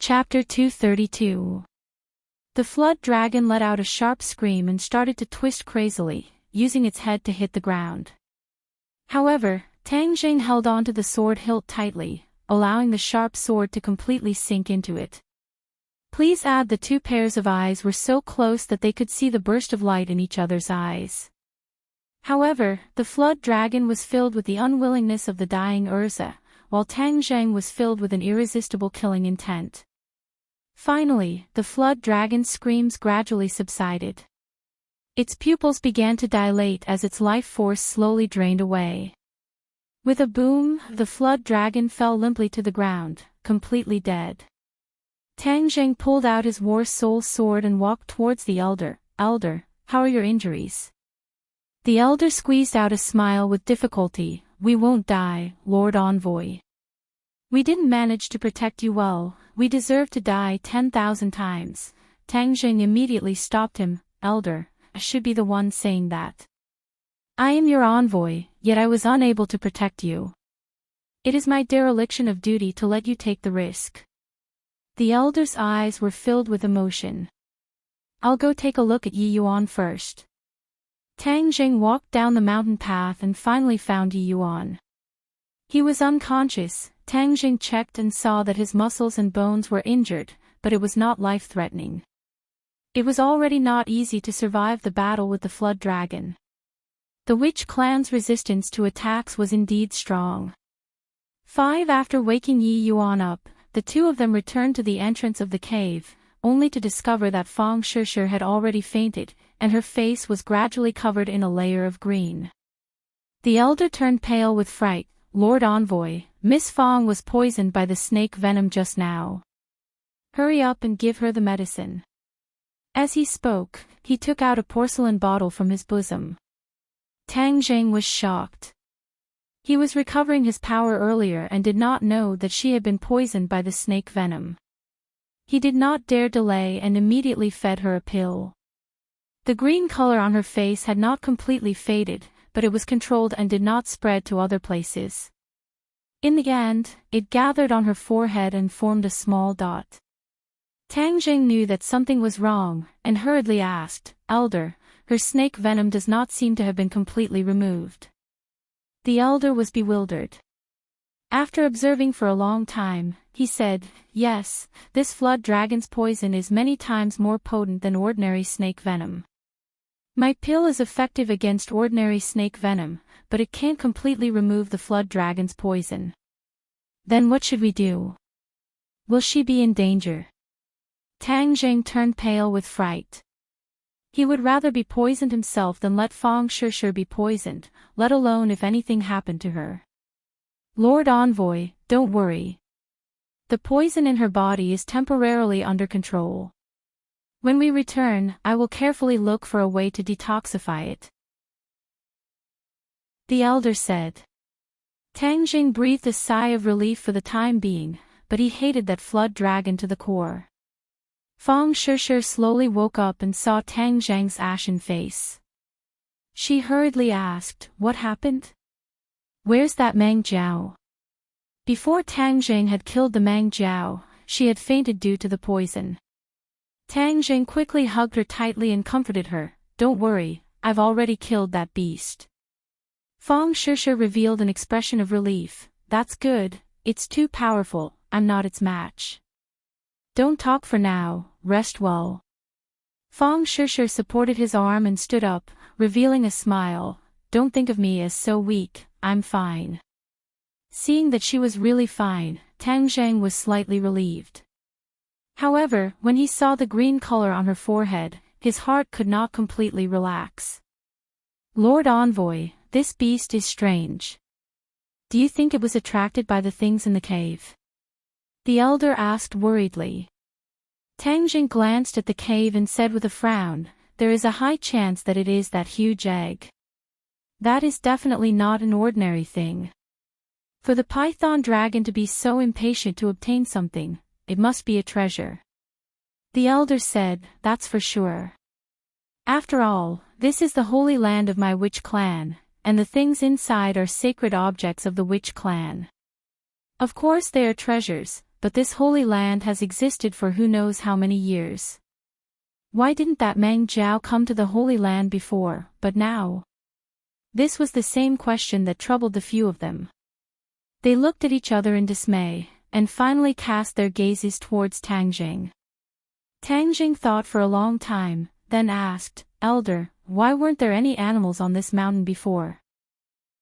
Chapter 232. The flood dragon let out a sharp scream and started to twist crazily, using its head to hit the ground. However, Tang Jing held onto the sword hilt tightly, allowing the sharp sword to completely sink into it. Please add the two pairs of eyes were so close that they could see the burst of light in each other's eyes. However, the flood dragon was filled with the unwillingness of the dying Urza, while Tang Jing was filled with an irresistible killing intent. Finally, the flood dragon's screams gradually subsided. Its pupils began to dilate as its life force slowly drained away. With a boom, the flood dragon fell limply to the ground, completely dead. Tang Jing pulled out his war soul sword and walked towards the elder. "Elder, how are your injuries?" The elder squeezed out a smile with difficulty. "We won't die, Lord Envoy. We didn't manage to protect you well, we deserve to die 10,000 times. Tang Jing immediately stopped him. "Elder, I should be the one saying that. I am your envoy, yet I was unable to protect you. It is my dereliction of duty to let you take the risk." The elder's eyes were filled with emotion. "I'll go take a look at Yi Yuan first." Tang Jing walked down the mountain path and finally found Yi Yuan. He was unconscious. Tang Jing checked and saw that his muscles and bones were injured, but it was not life-threatening. It was already not easy to survive the battle with the flood dragon. The witch clan's resistance to attacks was indeed strong. After waking Yi Yuan up, the two of them returned to the entrance of the cave, only to discover that Fang Shishir had already fainted, and her face was gradually covered in a layer of green. The elder turned pale with fright. "Lord Envoy, Miss Fang was poisoned by the snake venom just now. Hurry up and give her the medicine." As he spoke, he took out a porcelain bottle from his bosom. Tang Jing was shocked. He was recovering his power earlier and did not know that she had been poisoned by the snake venom. He did not dare delay and immediately fed her a pill. The green color on her face had not completely faded, but it was controlled and did not spread to other places. In the end, it gathered on her forehead and formed a small dot. Tang Jing knew that something was wrong, and hurriedly asked, "Elder, her snake venom does not seem to have been completely removed." The elder was bewildered. After observing for a long time, he said, "Yes, this flood dragon's poison is many times more potent than ordinary snake venom. My pill is effective against ordinary snake venom, but it can't completely remove the flood dragon's poison. Then what should we do? Will she be in danger?" Tang Jing turned pale with fright. He would rather be poisoned himself than let Fang Shishir be poisoned, let alone if anything happened to her. "Lord Envoy, don't worry. The poison in her body is temporarily under control. When we return, I will carefully look for a way to detoxify it," the elder said. Tang Jing breathed a sigh of relief for the time being, but he hated that flood dragon to the core. Fang Shishir slowly woke up and saw Tang Jing's ashen face. She hurriedly asked, "What happened? Where's that Mang Jiao?" Before Tang Jing had killed the Mang Jiao, she had fainted due to the poison. Tang Jing quickly hugged her tightly and comforted her. "Don't worry, I've already killed that beast." Fang Shishir revealed an expression of relief. "That's good, it's too powerful, I'm not its match. Don't talk for now, rest well." Fang Shishir supported his arm and stood up, revealing a smile. "Don't think of me as so weak, I'm fine." Seeing that she was really fine, Tang Jing was slightly relieved. However, when he saw the green color on her forehead, his heart could not completely relax. "Lord Envoy, this beast is strange. Do you think it was attracted by the things in the cave?" the elder asked worriedly. Tang Jing glanced at the cave and said with a frown, "There is a high chance that it is that huge egg. That is definitely not an ordinary thing. For the python dragon to be so impatient to obtain something, it must be a treasure." The elder said, "That's for sure. After all, this is the holy land of my witch clan, and the things inside are sacred objects of the witch clan. Of course they are treasures, but this holy land has existed for who knows how many years. Why didn't that Meng Jiao come to the Holy Land before, but now? This was the same question that troubled the few of them. They looked at each other in dismay, and finally cast their gazes towards Tang Jing. Tang Jing thought for a long time, then asked, "Elder, why weren't there any animals on this mountain before?"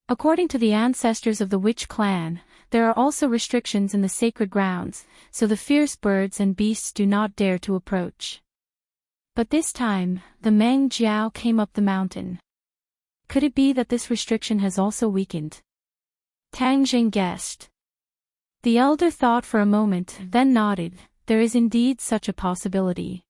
According to the ancestors of the witch clan, there are also restrictions in the sacred grounds, so the fierce birds and beasts do not dare to approach. But this time, the Meng Jiao came up the mountain. Could it be that this restriction has also weakened? Tang Jing guessed. The elder thought for a moment, then nodded. There is indeed such a possibility.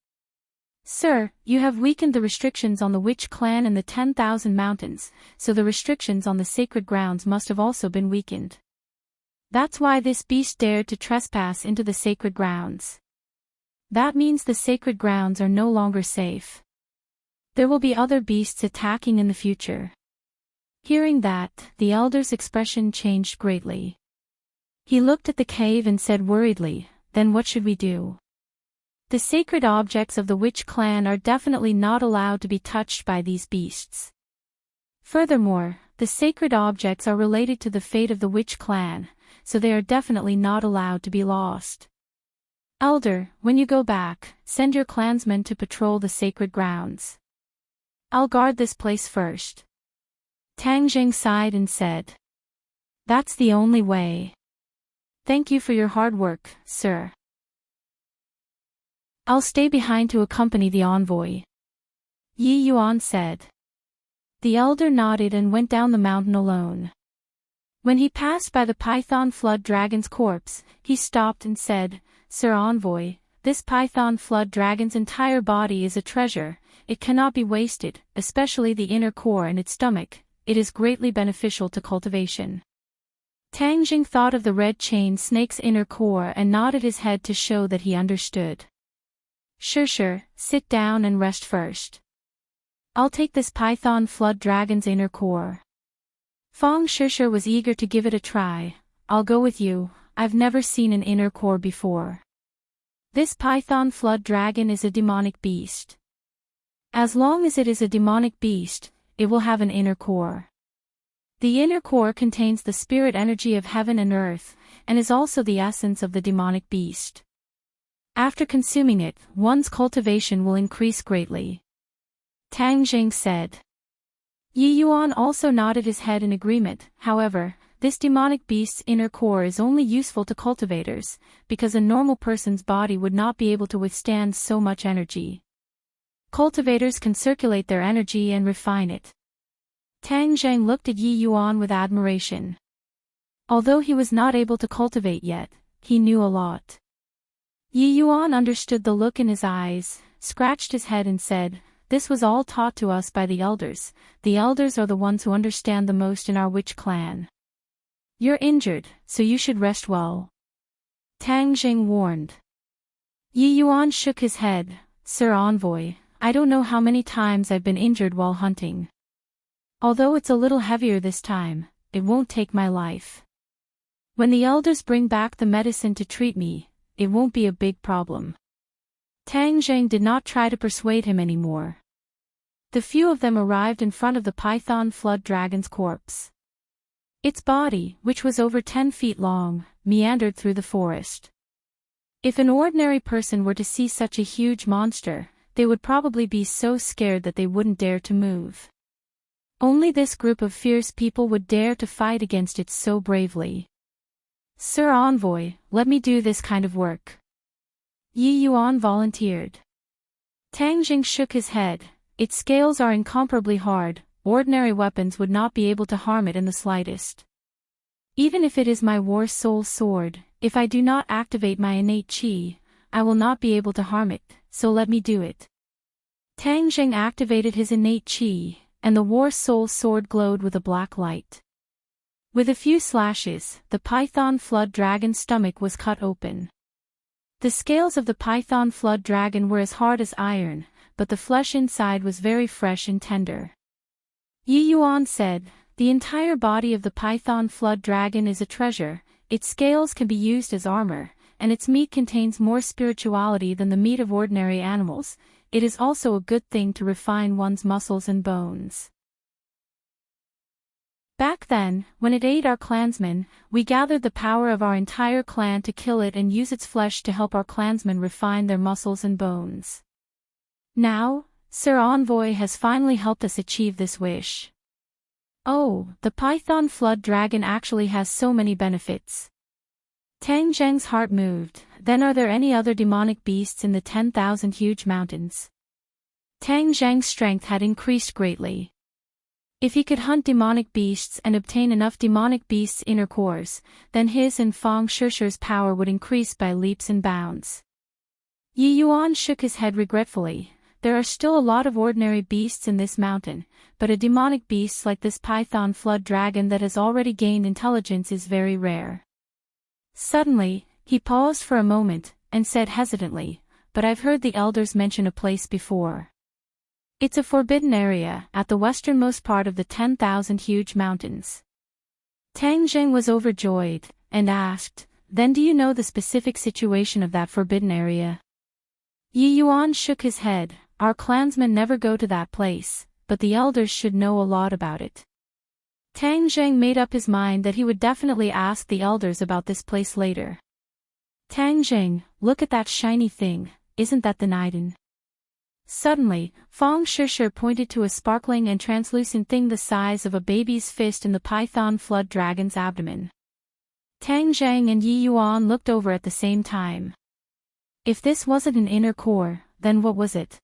Sir, you have weakened the restrictions on the witch clan and the 10,000 mountains, so the restrictions on the sacred grounds must have also been weakened. That's why this beast dared to trespass into the sacred grounds. That means the sacred grounds are no longer safe. There will be other beasts attacking in the future. Hearing that, the elder's expression changed greatly. He looked at the cave and said worriedly, "Then what should we do?" The sacred objects of the witch clan are definitely not allowed to be touched by these beasts. Furthermore, the sacred objects are related to the fate of the witch clan, so they are definitely not allowed to be lost. Elder, when you go back, send your clansmen to patrol the sacred grounds. I'll guard this place first. Tang Jing sighed and said, "That's the only way. Thank you for your hard work, sir. I'll stay behind to accompany the envoy," Yi Yuan said. The elder nodded and went down the mountain alone. When he passed by the python flood dragon's corpse, he stopped and said, "Sir Envoy, this python flood dragon's entire body is a treasure. It cannot be wasted, especially the inner core and its stomach. It is greatly beneficial to cultivation." Tang Jing thought of the red chain snake's inner core and nodded his head to show that he understood. Sure, sit down and rest first. I'll take this python flood dragon's inner core." Fong Shisher was eager to give it a try. "I'll go with you, I've never seen an inner core before. This python flood dragon is a demonic beast. As long as it is a demonic beast, it will have an inner core. The inner core contains the spirit energy of heaven and earth, and is also the essence of the demonic beast. After consuming it, one's cultivation will increase greatly," Tang Jing said. Yi Yuan also nodded his head in agreement. However, this demonic beast's inner core is only useful to cultivators, because a normal person's body would not be able to withstand so much energy. Cultivators can circulate their energy and refine it. Tang Jing looked at Yi Yuan with admiration. Although he was not able to cultivate yet, he knew a lot. Yi Yuan understood the look in his eyes, scratched his head and said, "This was all taught to us by the elders. The elders are the ones who understand the most in our witch clan. You're injured, so you should rest well," Tang Jing warned. Yi Yuan shook his head. "Sir Envoy, I don't know how many times I've been injured while hunting. Although it's a little heavier this time, it won't take my life. When the elders bring back the medicine to treat me, it won't be a big problem." Tang Jing did not try to persuade him anymore. The few of them arrived in front of the python flood dragon's corpse. Its body, which was over 10 feet long, meandered through the forest. If an ordinary person were to see such a huge monster, they would probably be so scared that they wouldn't dare to move. Only this group of fierce people would dare to fight against it so bravely. "Sir Envoy, let me do this kind of work," Yi Yuan volunteered. Tang Jing shook his head. "Its scales are incomparably hard, ordinary weapons would not be able to harm it in the slightest. Even if it is my war soul sword, if I do not activate my innate chi, I will not be able to harm it, so let me do it." Tang Jing activated his innate chi, and the war soul sword glowed with a black light. With a few slashes, the python flood dragon's stomach was cut open. The scales of the python flood dragon were as hard as iron, but the flesh inside was very fresh and tender. Yi Yuan said, "The entire body of the python flood dragon is a treasure, its scales can be used as armor, and its meat contains more spirituality than the meat of ordinary animals. It is also a good thing to refine one's muscles and bones. Back then, when it ate our clansmen, we gathered the power of our entire clan to kill it and use its flesh to help our clansmen refine their muscles and bones. Now, Sir Envoy has finally helped us achieve this wish. Oh, the Python Flood Dragon actually has so many benefits. Tang Zheng's heart moved. Then are there any other demonic beasts in the 10,000 huge mountains? Tang Zheng's strength had increased greatly. If he could hunt demonic beasts and obtain enough demonic beasts' inner cores, then his and Fang Shishi's power would increase by leaps and bounds. Yi Yuan shook his head regretfully. There are still a lot of ordinary beasts in this mountain, but a demonic beast like this Python Flood Dragon that has already gained intelligence is very rare. Suddenly, he paused for a moment, and said hesitantly, "But I've heard the elders mention a place before. It's a forbidden area, at the westernmost part of the 10,000 huge mountains." Tang Zheng was overjoyed, and asked, "Then do you know the specific situation of that forbidden area?" Yi Yuan shook his head. "Our clansmen never go to that place, but the elders should know a lot about it." Tang Zheng made up his mind that he would definitely ask the elders about this place later. "Tang Zheng, look at that shiny thing, isn't that the Niden?" Suddenly, Fang Shishi pointed to a sparkling and translucent thing the size of a baby's fist in the Python Flood Dragon's abdomen. Tang Zheng and Yi Yuan looked over at the same time. If this wasn't an inner core, then what was it?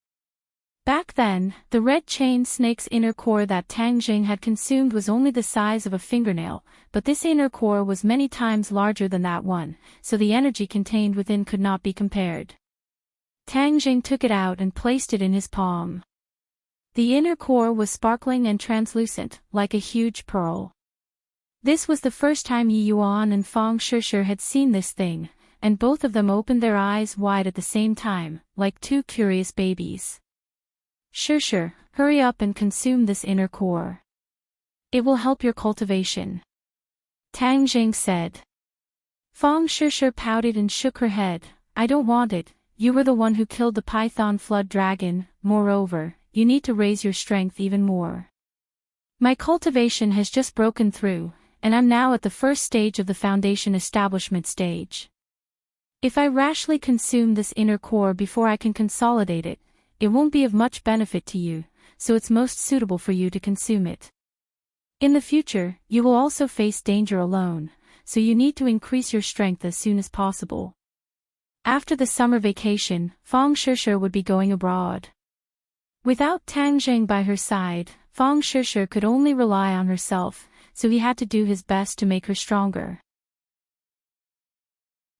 Back then, the red chain snake's inner core that Tang Zheng had consumed was only the size of a fingernail, but this inner core was many times larger than that one, so the energy contained within could not be compared. Tang Zheng took it out and placed it in his palm. The inner core was sparkling and translucent, like a huge pearl. This was the first time Yi Yuan and Fang Shishi had seen this thing, and both of them opened their eyes wide at the same time, like two curious babies. "Shishi, hurry up and consume this inner core. It will help your cultivation," Tang Zheng said. Fang Shishi pouted and shook her head. "I don't want it. You were the one who killed the Python Flood Dragon. Moreover, you need to raise your strength even more. My cultivation has just broken through, and I'm now at the first stage of the foundation establishment stage. If I rashly consume this inner core before I can consolidate it, it won't be of much benefit to you, so it's most suitable for you to consume it. In the future, you will also face danger alone, so you need to increase your strength as soon as possible." After the summer vacation, Fang Shishi would be going abroad. Without Tang Zheng by her side, Fang Shishi could only rely on herself, so he had to do his best to make her stronger.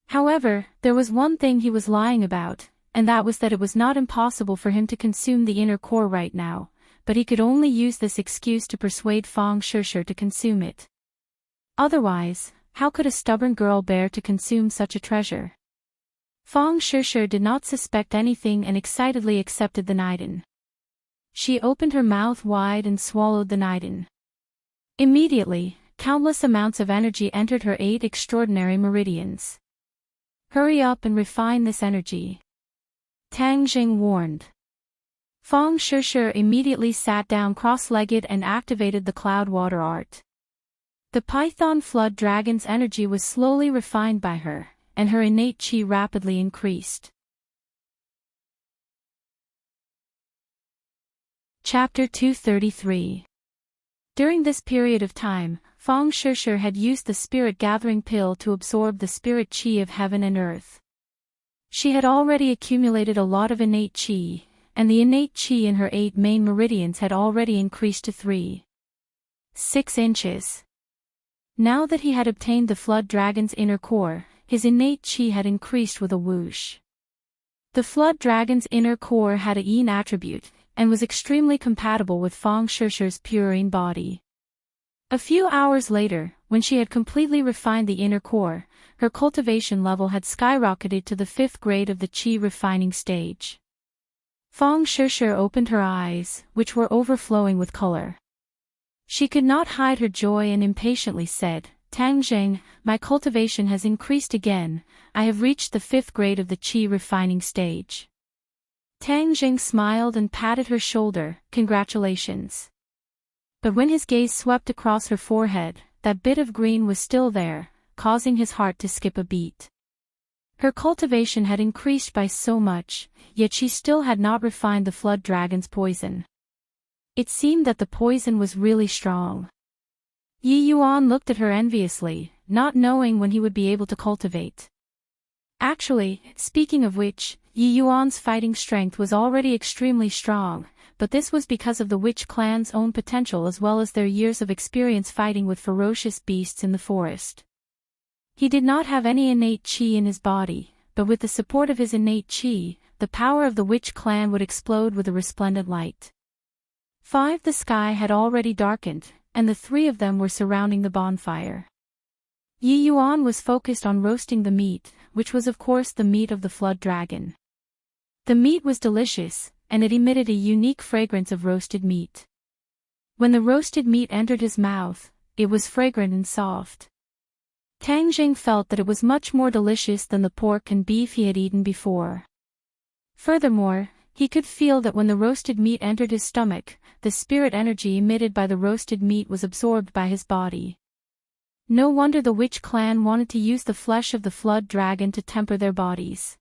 However, there was one thing he was lying about, and that was that it was not impossible for him to consume the inner core right now, but he could only use this excuse to persuade Fang Shishi to consume it. Otherwise, how could a stubborn girl bear to consume such a treasure? Fang Shishi did not suspect anything and excitedly accepted the Niden. She opened her mouth wide and swallowed the Niden. Immediately, countless amounts of energy entered her 8 extraordinary meridians. "Hurry up and refine this energy," Tang Zheng warned. Fang Shishi immediately sat down cross-legged and activated the cloud water art. The Python Flood Dragon's energy was slowly refined by her, and her innate chi rapidly increased. Chapter 233. During this period of time, Fang Shishi had used the spirit-gathering pill to absorb the spirit chi of heaven and earth. She had already accumulated a lot of innate chi, and the innate chi in her 8 main meridians had already increased to 3.6 inches. Now that he had obtained the Flood Dragon's inner core, his innate chi had increased with a whoosh. The Flood Dragon's inner core had a yin attribute, and was extremely compatible with Fang Shishi's purine body. A few hours later, when she had completely refined the inner core, her cultivation level had skyrocketed to the 5th grade of the chi refining stage. Fang Shishi opened her eyes, which were overflowing with color. She could not hide her joy and impatiently said, Tang Zheng, my cultivation has increased again. I have reached the 5th grade of the qi refining stage. Tang Zheng smiled and patted her shoulder. Congratulations. But when his gaze swept across her forehead, that bit of green was still there, causing his heart to skip a beat. Her cultivation had increased by so much, yet she still had not refined the flood dragon's poison. It seemed that the poison was really strong. Yi Yuan looked at her enviously, not knowing when he would be able to cultivate. Actually, speaking of which, Yi Yuan's fighting strength was already extremely strong, but this was because of the witch clan's own potential as well as their years of experience fighting with ferocious beasts in the forest. He did not have any innate qi in his body, but with the support of his innate qi, the power of the witch clan would explode with a resplendent light. 5. The sky had already darkened, and the 3 of them were surrounding the bonfire. Yi Yuan was focused on roasting the meat, which was of course the meat of the flood dragon. The meat was delicious, and it emitted a unique fragrance of roasted meat. When the roasted meat entered his mouth, it was fragrant and soft. Tang Zheng felt that it was much more delicious than the pork and beef he had eaten before. Furthermore, he could feel that when the roasted meat entered his stomach, the spirit energy emitted by the roasted meat was absorbed by his body. No wonder the witch clan wanted to use the flesh of the flood dragon to temper their bodies.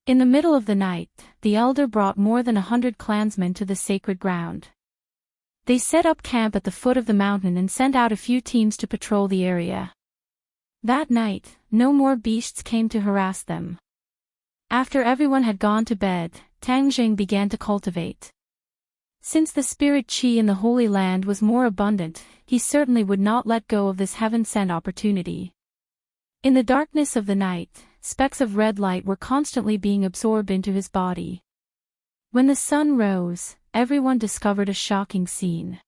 In the middle of the night, the elder brought more than 100 clansmen to the sacred ground. They set up camp at the foot of the mountain and sent out a few teams to patrol the area. That night, no more beasts came to harass them. After everyone had gone to bed, Tang Zheng began to cultivate. Since the spirit qi in the Holy Land was more abundant, he certainly would not let go of this heaven-sent opportunity. In the darkness of the night, specks of red light were constantly being absorbed into his body. When the sun rose, everyone discovered a shocking scene.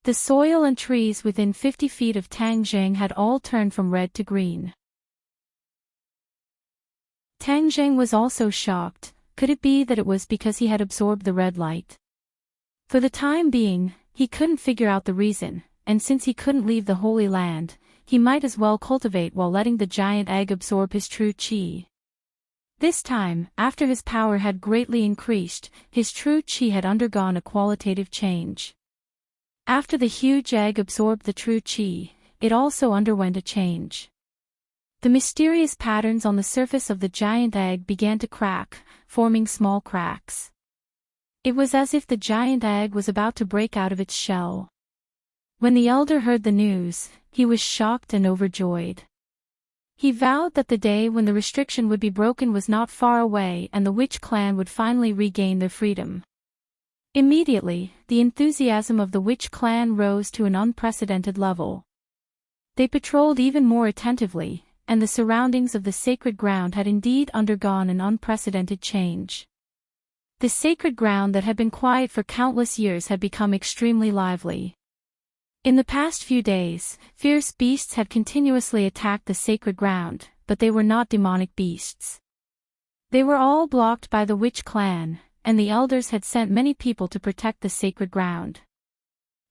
The soil and trees within 50 feet of Tang Zheng had all turned from red to green. Tang Zheng was also shocked. Could it be that it was because he had absorbed the red light? For the time being, he couldn't figure out the reason, and since he couldn't leave the Holy Land, he might as well cultivate while letting the giant egg absorb his true qi. This time, after his power had greatly increased, his true qi had undergone a qualitative change. After the huge egg absorbed the true qi, it also underwent a change. The mysterious patterns on the surface of the giant egg began to crack, forming small cracks. It was as if the giant egg was about to break out of its shell. When the elder heard the news, he was shocked and overjoyed. He vowed that the day when the restriction would be broken was not far away and the witch clan would finally regain their freedom. Immediately, the enthusiasm of the witch clan rose to an unprecedented level. They patrolled even more attentively, and the surroundings of the sacred ground had indeed undergone an unprecedented change. The sacred ground that had been quiet for countless years had become extremely lively. In the past few days, fierce beasts had continuously attacked the sacred ground, but they were not demonic beasts. They were all blocked by the witch clan, and the elders had sent many people to protect the sacred ground.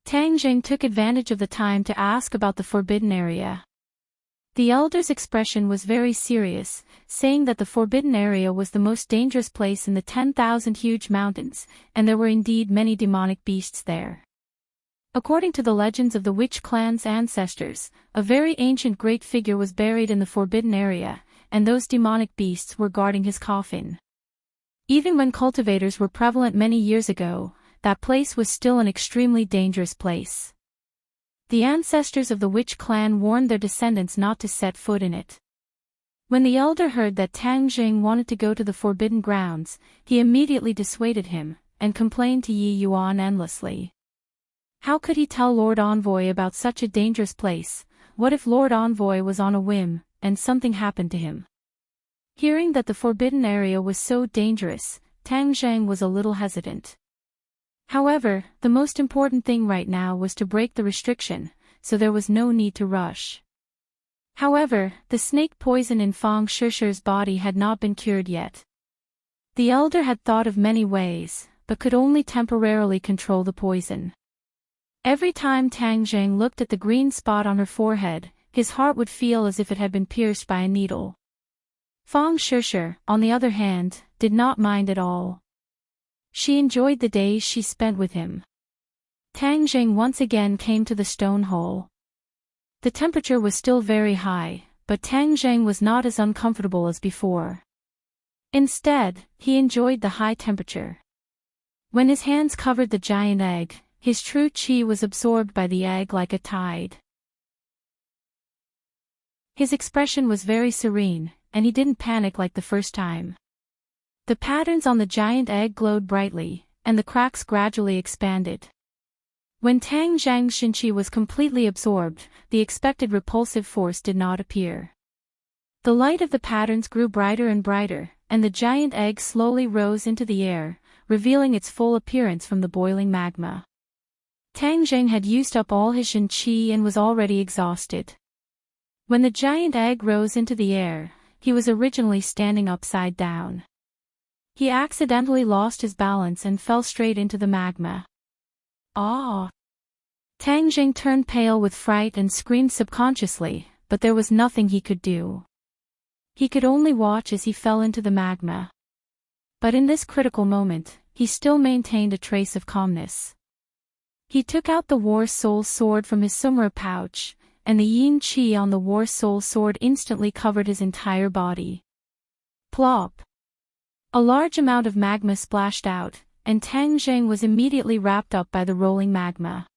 Tang Zheng took advantage of the time to ask about the forbidden area. The elder's expression was very serious, saying that the forbidden area was the most dangerous place in the 10,000 huge mountains, and there were indeed many demonic beasts there. According to the legends of the witch clan's ancestors, a very ancient great figure was buried in the forbidden area, and those demonic beasts were guarding his coffin. Even when cultivators were prevalent many years ago, that place was still an extremely dangerous place. The ancestors of the witch clan warned their descendants not to set foot in it. When the elder heard that Tang Zheng wanted to go to the forbidden grounds, he immediately dissuaded him, and complained to Yi Yuan endlessly. How could he tell Lord Envoy about such a dangerous place? What if Lord Envoy was on a whim, and something happened to him? Hearing that the forbidden area was so dangerous, Tang Zheng was a little hesitant. However, the most important thing right now was to break the restriction, so there was no need to rush. However, the snake poison in Fang Shishi's body had not been cured yet. The elder had thought of many ways, but could only temporarily control the poison. Every time Tang Zheng looked at the green spot on her forehead, his heart would feel as if it had been pierced by a needle. Fang Shishir, on the other hand, did not mind at all. She enjoyed the days she spent with him. Tang Jing once again came to the stone hole. The temperature was still very high, but Tang Jing was not as uncomfortable as before. Instead, he enjoyed the high temperature. When his hands covered the giant egg, his true qi was absorbed by the egg like a tide. His expression was very serene, and he didn't panic like the first time. The patterns on the giant egg glowed brightly, and the cracks gradually expanded. When Tang Zhang's Shinqi was completely absorbed, the expected repulsive force did not appear. The light of the patterns grew brighter and brighter, and the giant egg slowly rose into the air, revealing its full appearance from the boiling magma. Tang Zhang had used up all his Shinqi and was already exhausted. When the giant egg rose into the air, he was originally standing upside down. He accidentally lost his balance and fell straight into the magma. Ah! Tang Jing turned pale with fright and screamed subconsciously, but there was nothing he could do. He could only watch as he fell into the magma. But in this critical moment, he still maintained a trace of calmness. He took out the War Soul Sword from his Sumra pouch, and the yin qi on the War Soul Sword instantly covered his entire body. Plop! A large amount of magma splashed out, and Tang Zhang was immediately wrapped up by the rolling magma.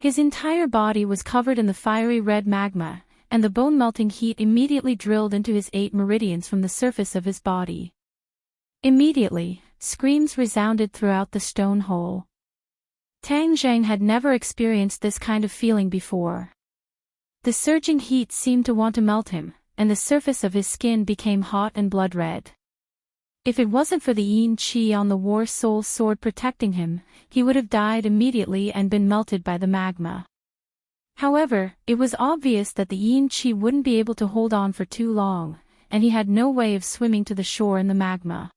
His entire body was covered in the fiery red magma, and the bone-melting heat immediately drilled into his 8 meridians from the surface of his body. Immediately, screams resounded throughout the stone hole. Tang Zhang had never experienced this kind of feeling before. The surging heat seemed to want to melt him, and the surface of his skin became hot and blood-red. If it wasn't for the yin qi on the War Soul Sword protecting him, he would have died immediately and been melted by the magma. However, it was obvious that the yin qi wouldn't be able to hold on for too long, and he had no way of swimming to the shore in the magma.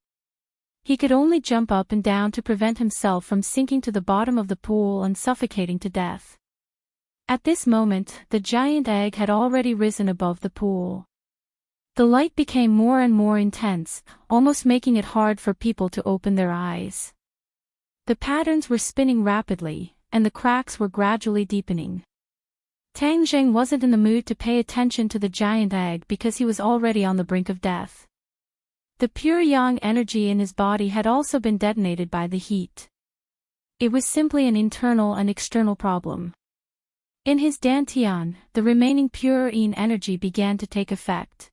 He could only jump up and down to prevent himself from sinking to the bottom of the pool and suffocating to death. At this moment, the giant egg had already risen above the pool. The light became more and more intense, almost making it hard for people to open their eyes. The patterns were spinning rapidly, and the cracks were gradually deepening. Tang Zhang wasn't in the mood to pay attention to the giant egg because he was already on the brink of death. The pure yang energy in his body had also been detonated by the heat. It was simply an internal and external problem. In his dantian, the remaining pure yin energy began to take effect.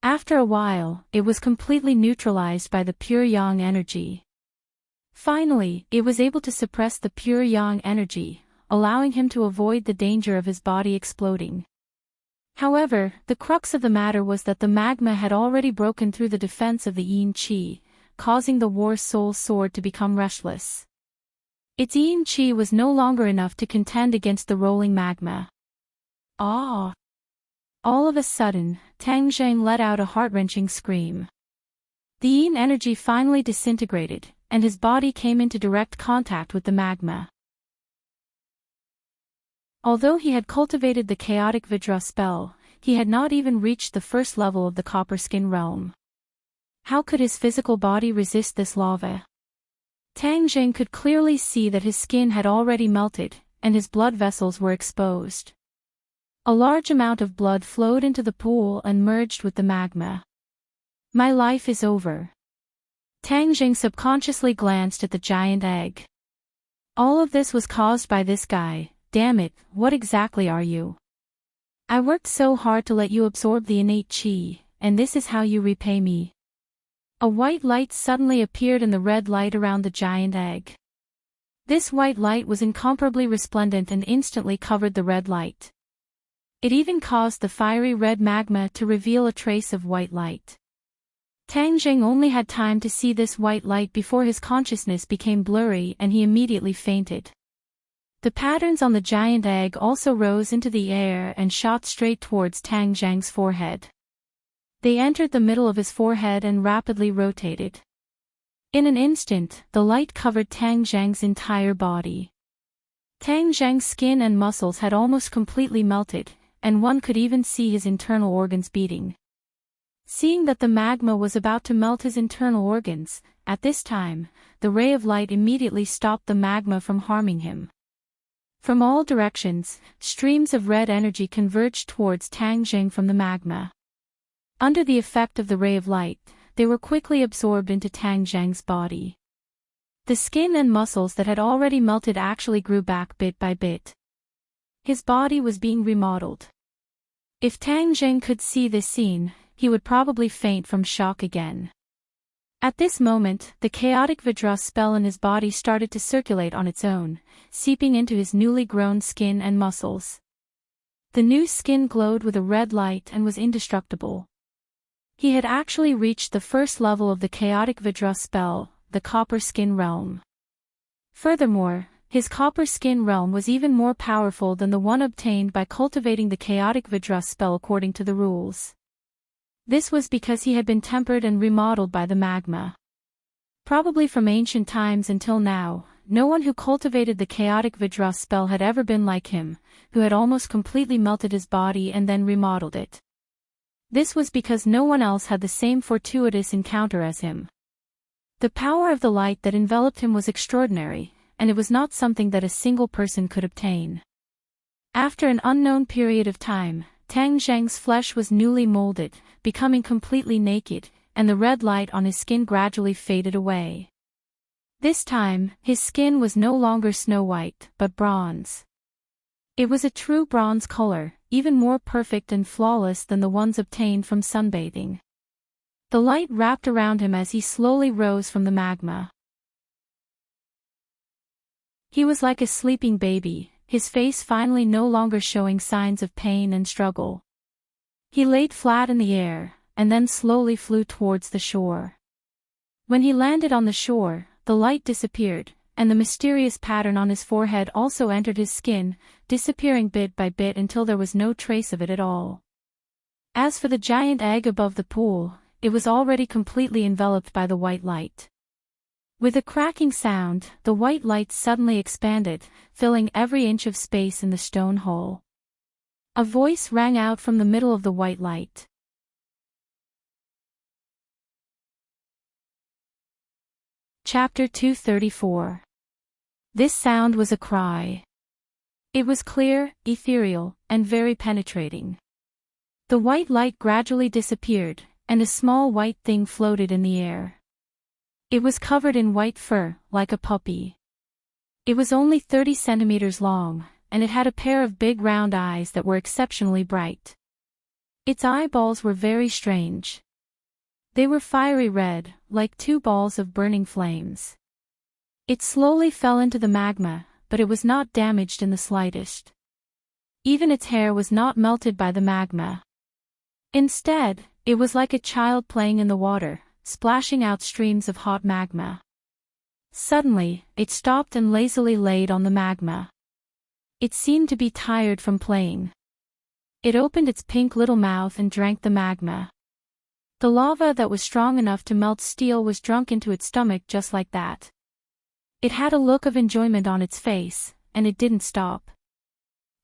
After a while, it was completely neutralized by the pure yang energy. Finally, it was able to suppress the pure yang energy, allowing him to avoid the danger of his body exploding. However, the crux of the matter was that the magma had already broken through the defense of the yin qi, causing the War Soul Sword to become restless. Its yin qi was no longer enough to contend against the rolling magma. Ah! All of a sudden, Tang Zhang let out a heart-wrenching scream. The yin energy finally disintegrated, and his body came into direct contact with the magma. Although he had cultivated the chaotic Vidra spell, he had not even reached the first level of the copper skin realm. How could his physical body resist this lava? Tang Zhang could clearly see that his skin had already melted, and his blood vessels were exposed. A large amount of blood flowed into the pool and merged with the magma. My life is over. Tang Zhang subconsciously glanced at the giant egg. All of this was caused by this guy. Damn it, what exactly are you? I worked so hard to let you absorb the innate qi, and this is how you repay me. A white light suddenly appeared in the red light around the giant egg. This white light was incomparably resplendent and instantly covered the red light. It even caused the fiery red magma to reveal a trace of white light. Tang Zhang only had time to see this white light before his consciousness became blurry and he immediately fainted. The patterns on the giant egg also rose into the air and shot straight towards Tang Zhang's forehead. They entered the middle of his forehead and rapidly rotated. In an instant, the light covered Tang Zhang's entire body. Tang Zhang's skin and muscles had almost completely melted, and one could even see his internal organs beating. Seeing that the magma was about to melt his internal organs, at this time, the ray of light immediately stopped the magma from harming him. From all directions, streams of red energy converged towards Tang Jing from the magma. Under the effect of the ray of light, they were quickly absorbed into Tang Jing's body. The skin and muscles that had already melted actually grew back bit by bit. His body was being remodeled. If Tang Jing could see this scene, he would probably faint from shock again. At this moment, the chaotic Vidra spell in his body started to circulate on its own, seeping into his newly grown skin and muscles. The new skin glowed with a red light and was indestructible. He had actually reached the first level of the chaotic Vidra spell, the copper skin realm. Furthermore, his copper skin realm was even more powerful than the one obtained by cultivating the chaotic Vidra spell according to the rules. This was because he had been tempered and remodeled by the magma. Probably from ancient times until now, no one who cultivated the chaotic Vidra spell had ever been like him, who had almost completely melted his body and then remodeled it. This was because no one else had the same fortuitous encounter as him. The power of the light that enveloped him was extraordinary, and it was not something that a single person could obtain. After an unknown period of time, Tang Zheng's flesh was newly molded, becoming completely naked, and the red light on his skin gradually faded away. This time, his skin was no longer snow white, but bronze. It was a true bronze color, even more perfect and flawless than the ones obtained from sunbathing. The light wrapped around him as he slowly rose from the magma. He was like a sleeping baby, his face finally no longer showing signs of pain and struggle. He laid flat in the air, and then slowly flew towards the shore. When he landed on the shore, the light disappeared, and the mysterious pattern on his forehead also entered his skin, disappearing bit by bit until there was no trace of it at all. As for the giant egg above the pool, it was already completely enveloped by the white light. With a cracking sound, the white light suddenly expanded, filling every inch of space in the stone hole. A voice rang out from the middle of the white light. Chapter 234. This sound was a cry. It was clear, ethereal, and very penetrating. The white light gradually disappeared, and a small white thing floated in the air. It was covered in white fur, like a puppy. It was only 30 centimeters long, and it had a pair of big round eyes that were exceptionally bright. Its eyeballs were very strange. They were fiery red, like two balls of burning flames. It slowly fell into the magma, but it was not damaged in the slightest. Even its hair was not melted by the magma. Instead, it was like a child playing in the water, splashing out streams of hot magma. Suddenly, it stopped and lazily laid on the magma. It seemed to be tired from playing. It opened its pink little mouth and drank the magma. The lava that was strong enough to melt steel was drunk into its stomach just like that. It had a look of enjoyment on its face, and it didn't stop.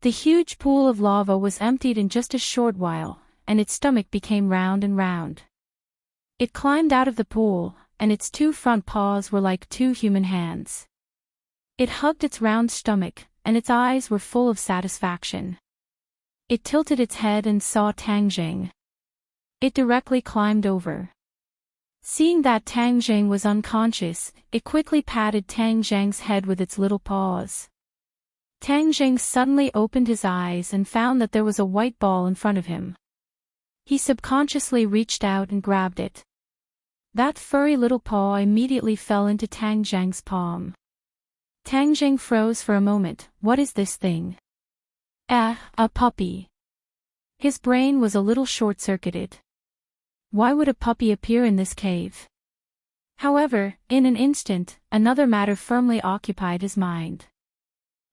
The huge pool of lava was emptied in just a short while, and its stomach became round and round. It climbed out of the pool, and its two front paws were like two human hands. It hugged its round stomach, and its eyes were full of satisfaction. It tilted its head and saw Tang Jing. It directly climbed over. Seeing that Tang Jing was unconscious, it quickly patted Tang Jing's head with its little paws. Tang Jing suddenly opened his eyes and found that there was a white ball in front of him. He subconsciously reached out and grabbed it. That furry little paw immediately fell into Tang Jing's palm. Tang Jing froze for a moment. What is this thing? A puppy. His brain was a little short-circuited. Why would a puppy appear in this cave? However, in an instant, another matter firmly occupied his mind.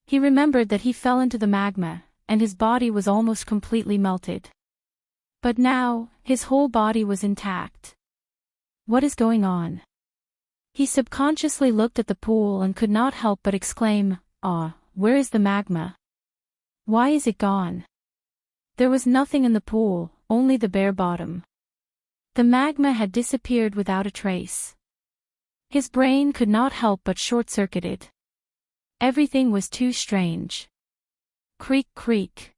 He remembered that he fell into the magma, and his body was almost completely melted. But now, his whole body was intact. What is going on? He subconsciously looked at the pool and could not help but exclaim, "Ah, where is the magma? Why is it gone?" There was nothing in the pool, only the bare bottom. The magma had disappeared without a trace. His brain could not help but short-circuited. Everything was too strange. Creak, creak.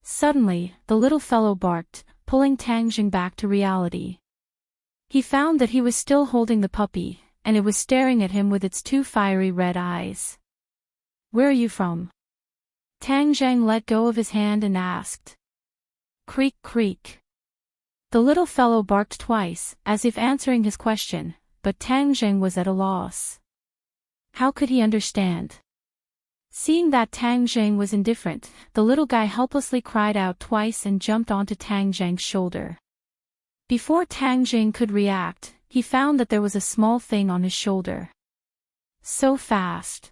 Suddenly, the little fellow barked, pulling Tang Jing back to reality. He found that he was still holding the puppy, and it was staring at him with its two fiery red eyes. "Where are you from?" Tang Jing let go of his hand and asked. Creak, creak. The little fellow barked twice, as if answering his question, but Tang Jing was at a loss. How could he understand? Seeing that Tang Jing was indifferent, the little guy helplessly cried out twice and jumped onto Tang Jing's shoulder. Before Tang Jing could react, he found that there was a small thing on his shoulder. So fast.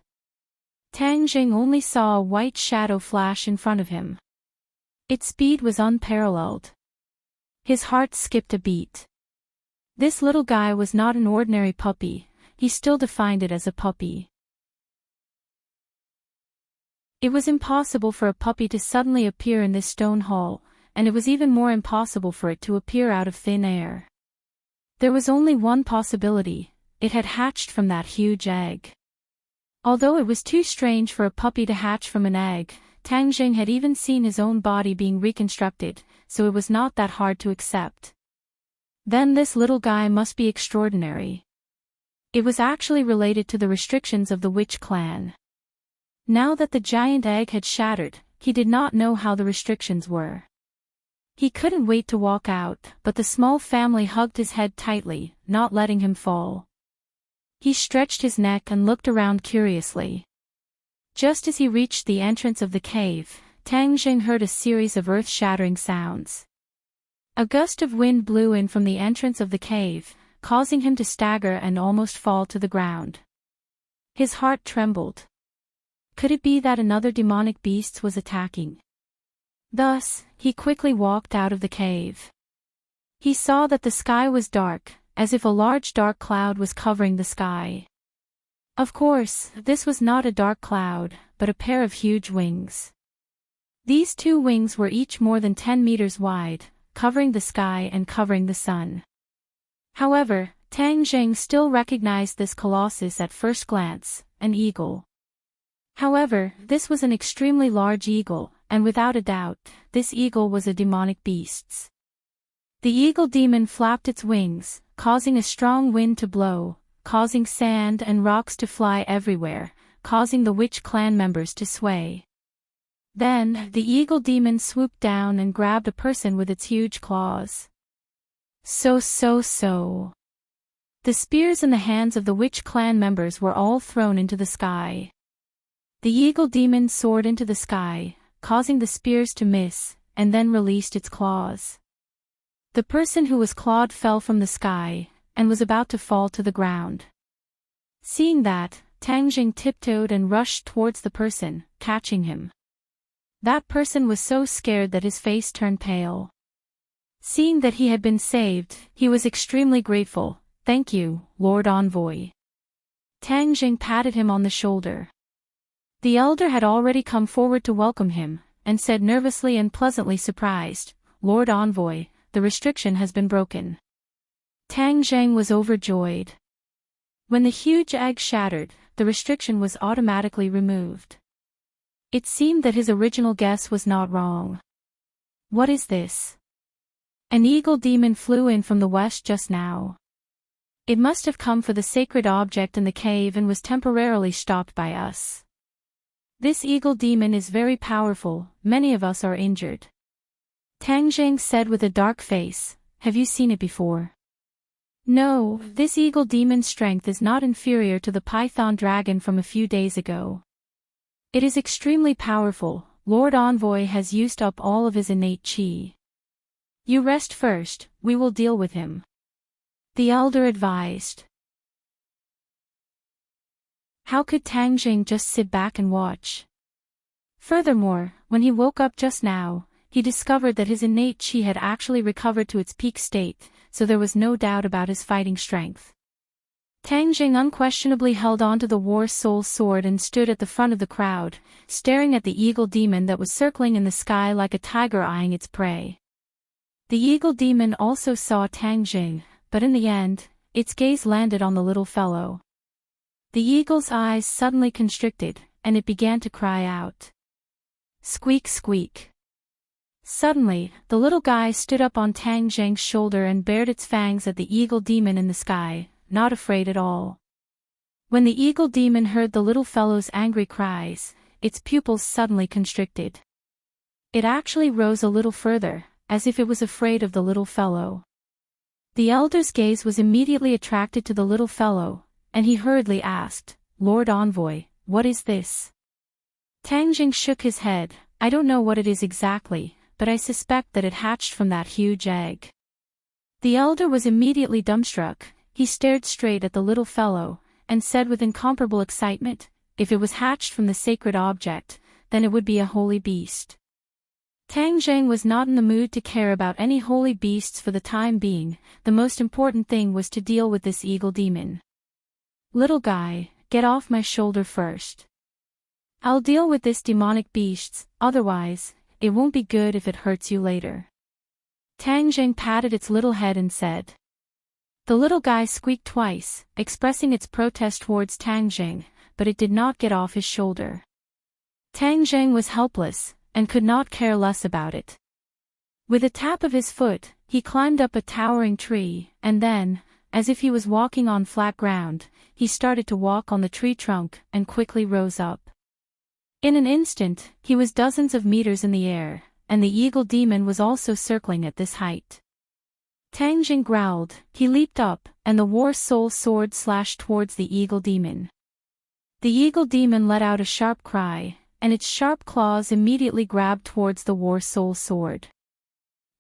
Tang Jing only saw a white shadow flash in front of him. Its speed was unparalleled. His heart skipped a beat. This little guy was not an ordinary puppy, he still defined it as a puppy. It was impossible for a puppy to suddenly appear in this stone hall, and it was even more impossible for it to appear out of thin air. There was only one possibility: it had hatched from that huge egg. Although it was too strange for a puppy to hatch from an egg, Tang Jing had even seen his own body being reconstructed, so it was not that hard to accept. Then this little guy must be extraordinary. It was actually related to the restrictions of the witch clan. Now that the giant egg had shattered, he did not know how the restrictions were. He couldn't wait to walk out, but the small family hugged his head tightly, not letting him fall. He stretched his neck and looked around curiously. Just as he reached the entrance of the cave, Tang Jing heard a series of earth-shattering sounds. A gust of wind blew in from the entrance of the cave, causing him to stagger and almost fall to the ground. His heart trembled. Could it be that another demonic beast was attacking? Thus, he quickly walked out of the cave. He saw that the sky was dark, as if a large dark cloud was covering the sky. Of course, this was not a dark cloud, but a pair of huge wings. These two wings were each more than 10 meters wide, covering the sky and covering the sun. However, Tang Jing still recognized this colossus at first glance, an eagle. However, this was an extremely large eagle, and without a doubt, this eagle was a demonic beast. The eagle demon flapped its wings, causing a strong wind to blow, causing sand and rocks to fly everywhere, causing the witch clan members to sway. Then, the eagle demon swooped down and grabbed a person with its huge claws. So. The spears in the hands of the witch clan members were all thrown into the sky. The eagle demon soared into the sky, causing the spears to miss, and then released its claws. The person who was clawed fell from the sky, and was about to fall to the ground. Seeing that, Tang Jing tiptoed and rushed towards the person, catching him. That person was so scared that his face turned pale. Seeing that he had been saved, he was extremely grateful. "Thank you, Lord Envoy." Tang Jing patted him on the shoulder. The elder had already come forward to welcome him, and said nervously and pleasantly surprised, "Lord Envoy, the restriction has been broken." Tang Jing was overjoyed. When the huge egg shattered, the restriction was automatically removed. It seemed that his original guess was not wrong. What is this? An eagle demon flew in from the west just now. It must have come for the sacred object in the cave and was temporarily stopped by us. This eagle demon is very powerful, many of us are injured. Tang Jing said with a dark face, "Have you seen it before?" "No, this eagle demon's strength is not inferior to the python dragon from a few days ago. It is extremely powerful. Lord Envoy has used up all of his innate qi. You rest first, we will deal with him," the elder advised. How could Tang Jing just sit back and watch? Furthermore, when he woke up just now, he discovered that his innate qi had actually recovered to its peak state, so there was no doubt about his fighting strength. Tang Jing unquestionably held onto the War Soul sword and stood at the front of the crowd, staring at the eagle demon that was circling in the sky like a tiger eyeing its prey. The eagle demon also saw Tang Jing, but in the end, its gaze landed on the little fellow. The eagle's eyes suddenly constricted, and it began to cry out. Squeak, squeak. Suddenly, the little guy stood up on Tang Jing's shoulder and bared its fangs at the eagle demon in the sky, not afraid at all. When the eagle demon heard the little fellow's angry cries, its pupils suddenly constricted. It actually rose a little further, as if it was afraid of the little fellow. The elder's gaze was immediately attracted to the little fellow, and he hurriedly asked, Lord Envoy, what is this? Tang Jing shook his head. I don't know what it is exactly, but I suspect that it hatched from that huge egg. The elder was immediately dumbstruck. He stared straight at the little fellow, and said with incomparable excitement, if it was hatched from the sacred object, then it would be a holy beast. Tang Jing was not in the mood to care about any holy beasts for the time being. The most important thing was to deal with this eagle demon. Little guy, get off my shoulder first. I'll deal with this demonic beasts, otherwise, it won't be good if it hurts you later. Tang Jing patted its little head and said. The little guy squeaked twice, expressing its protest towards Tang Jing, but it did not get off his shoulder. Tang Jing was helpless, and could not care less about it. With a tap of his foot, he climbed up a towering tree, and then, as if he was walking on flat ground, he started to walk on the tree trunk and quickly rose up. In an instant, he was dozens of meters in the air, and the eagle demon was also circling at this height. Tang Jing growled, he leaped up, and the War Soul sword slashed towards the eagle demon. The eagle demon let out a sharp cry, and its sharp claws immediately grabbed towards the War Soul sword.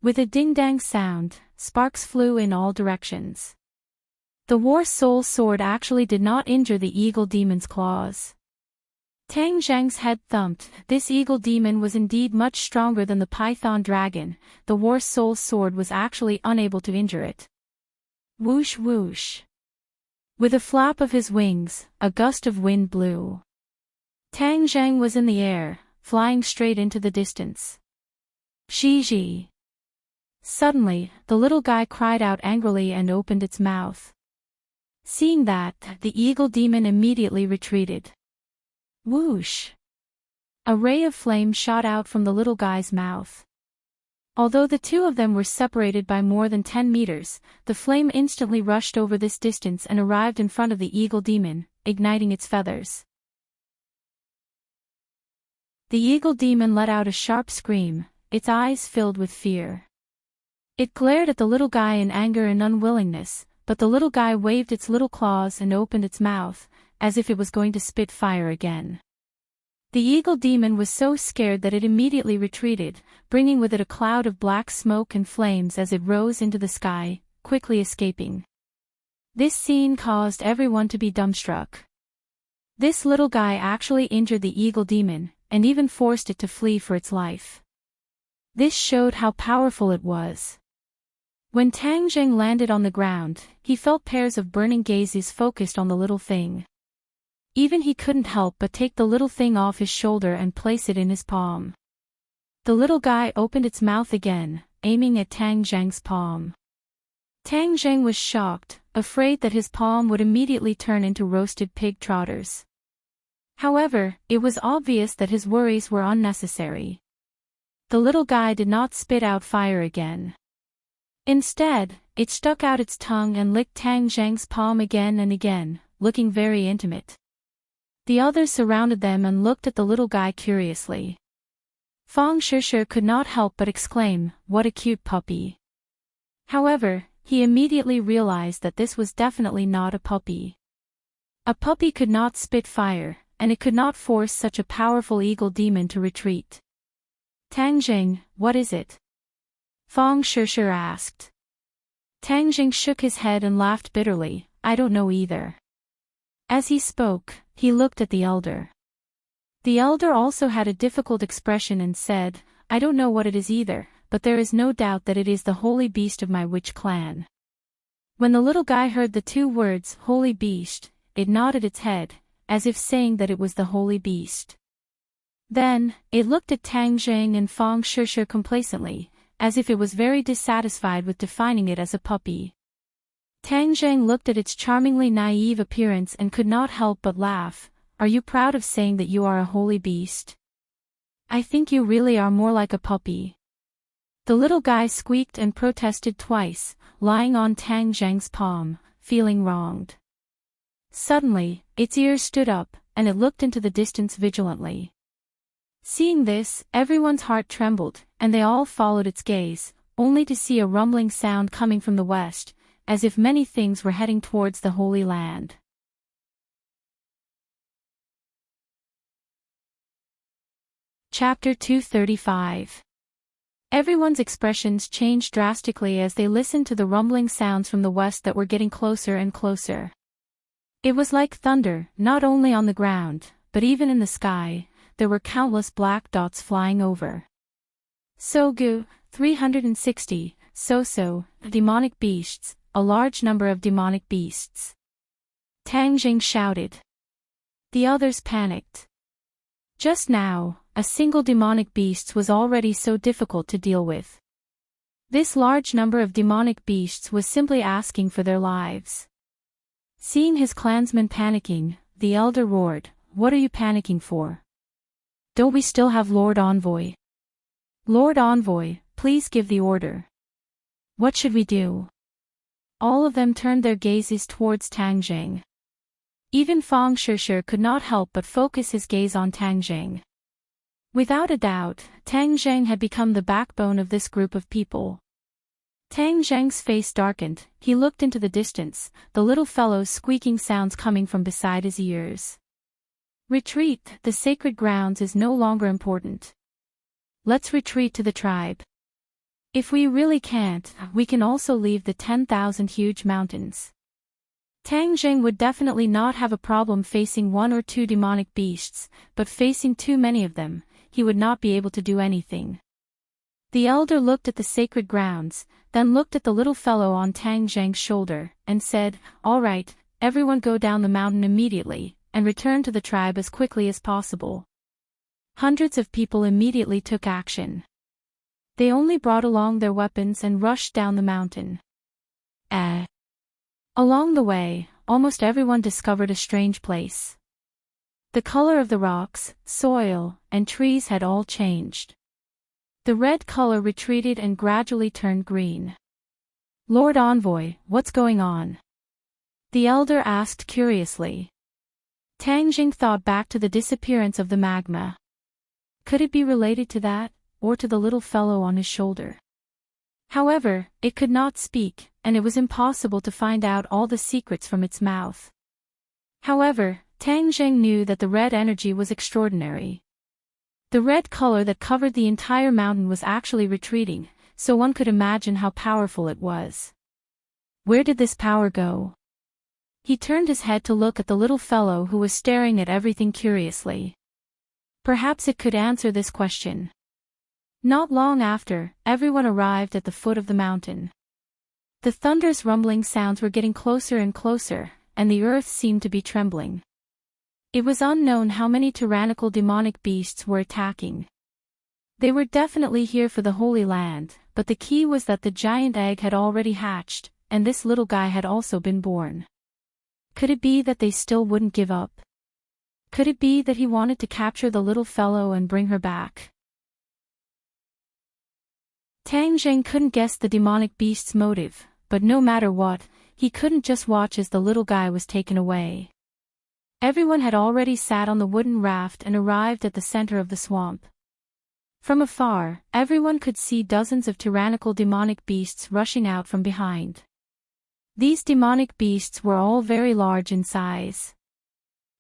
With a ding-dang sound, sparks flew in all directions. The War Soul sword actually did not injure the eagle demon's claws. Tang Jing's head thumped. This eagle demon was indeed much stronger than the python dragon. The War Soul sword was actually unable to injure it. Whoosh whoosh. With a flap of his wings, a gust of wind blew. Tang Jing was in the air, flying straight into the distance. Shi. Suddenly, the little guy cried out angrily and opened its mouth. Seeing that, the eagle demon immediately retreated. Whoosh! A ray of flame shot out from the little guy's mouth. Although the two of them were separated by more than 10 meters, the flame instantly rushed over this distance and arrived in front of the eagle demon, igniting its feathers. The eagle demon let out a sharp scream, its eyes filled with fear. It glared at the little guy in anger and unwillingness, but the little guy waved its little claws and opened its mouth, as if it was going to spit fire again. The eagle demon was so scared that it immediately retreated, bringing with it a cloud of black smoke and flames as it rose into the sky, quickly escaping. This scene caused everyone to be dumbstruck. This little guy actually injured the eagle demon, and even forced it to flee for its life. This showed how powerful it was. When Tang Jing landed on the ground, he felt pairs of burning gazes focused on the little thing. Even he couldn't help but take the little thing off his shoulder and place it in his palm. The little guy opened its mouth again, aiming at Tang Jing's palm. Tang Jing was shocked, afraid that his palm would immediately turn into roasted pig trotters. However, it was obvious that his worries were unnecessary. The little guy did not spit out fire again. Instead, it stuck out its tongue and licked Tang Jing's palm again and again, looking very intimate. The others surrounded them and looked at the little guy curiously. Fang Shishir could not help but exclaim, "What a cute puppy." However, he immediately realized that this was definitely not a puppy. A puppy could not spit fire, and it could not force such a powerful eagle demon to retreat. Tang Jing, what is it? Fang Shishir asked. Tang Jing shook his head and laughed bitterly, I don't know either. As he spoke, he looked at the elder. The elder also had a difficult expression and said, I don't know what it is either, but there is no doubt that it is the holy beast of my witch clan. When the little guy heard the two words, holy beast, it nodded its head, as if saying that it was the holy beast. Then, it looked at Tang Zheng and Fang Shishir complacently, as if it was very dissatisfied with defining it as a puppy. Tang Zheng looked at its charmingly naive appearance and could not help but laugh. Are you proud of saying that you are a holy beast? I think you really are more like a puppy. The little guy squeaked and protested twice, lying on Tang Zheng's palm, feeling wronged. Suddenly, its ears stood up, and it looked into the distance vigilantly. Seeing this, everyone's heart trembled, and they all followed its gaze, only to see a rumbling sound coming from the west, as if many things were heading towards the Holy Land. Chapter 235. Everyone's expressions changed drastically as they listened to the rumbling sounds from the west that were getting closer and closer. It was like thunder, not only on the ground, but even in the sky. There were countless black dots flying over. Sogu, 360, So-so, demonic beasts, a large number of demonic beasts. Tang Zheng shouted. The others panicked. Just now, a single demonic beast was already so difficult to deal with. This large number of demonic beasts was simply asking for their lives. Seeing his clansmen panicking, the elder roared, "What are you panicking for? Don't we still have Lord Envoy? Lord Envoy, please give the order. What should we do?" All of them turned their gazes towards Tang Zheng. Even Fang Shishir could not help but focus his gaze on Tang Zheng. Without a doubt, Tang Zheng had become the backbone of this group of people. Tang Zheng's face darkened, he looked into the distance, the little fellow's squeaking sounds coming from beside his ears. Retreat, the sacred grounds is no longer important. Let's retreat to the tribe. If we really can't, we can also leave the 10,000 huge mountains. Tang Zheng would definitely not have a problem facing one or two demonic beasts, but facing too many of them, he would not be able to do anything. The elder looked at the sacred grounds, then looked at the little fellow on Tang Zheng's shoulder, and said, "All right, everyone go down the mountain immediately, and return to the tribe as quickly as possible." Hundreds of people immediately took action. They only brought along their weapons and rushed down the mountain. Along the way, almost everyone discovered a strange place. The color of the rocks, soil, and trees had all changed. The red color retreated and gradually turned green. "Lord Envoy, what's going on?" the elder asked curiously. Tang Zheng thought back to the disappearance of the magma. Could it be related to that, or to the little fellow on his shoulder? However, it could not speak, and it was impossible to find out all the secrets from its mouth. However, Tang Zheng knew that the red energy was extraordinary. The red color that covered the entire mountain was actually retreating, so one could imagine how powerful it was. Where did this power go? He turned his head to look at the little fellow who was staring at everything curiously. Perhaps it could answer this question. Not long after, everyone arrived at the foot of the mountain. The thunder's rumbling sounds were getting closer and closer, and the earth seemed to be trembling. It was unknown how many tyrannical demonic beasts were attacking. They were definitely here for the Holy Land, but the key was that the giant egg had already hatched, and this little guy had also been born. Could it be that they still wouldn't give up? Could it be that he wanted to capture the little fellow and bring her back? Tang Zheng couldn't guess the demonic beast's motive, but no matter what, he couldn't just watch as the little guy was taken away. Everyone had already sat on the wooden raft and arrived at the center of the swamp. From afar, everyone could see dozens of tyrannical demonic beasts rushing out from behind. These demonic beasts were all very large in size.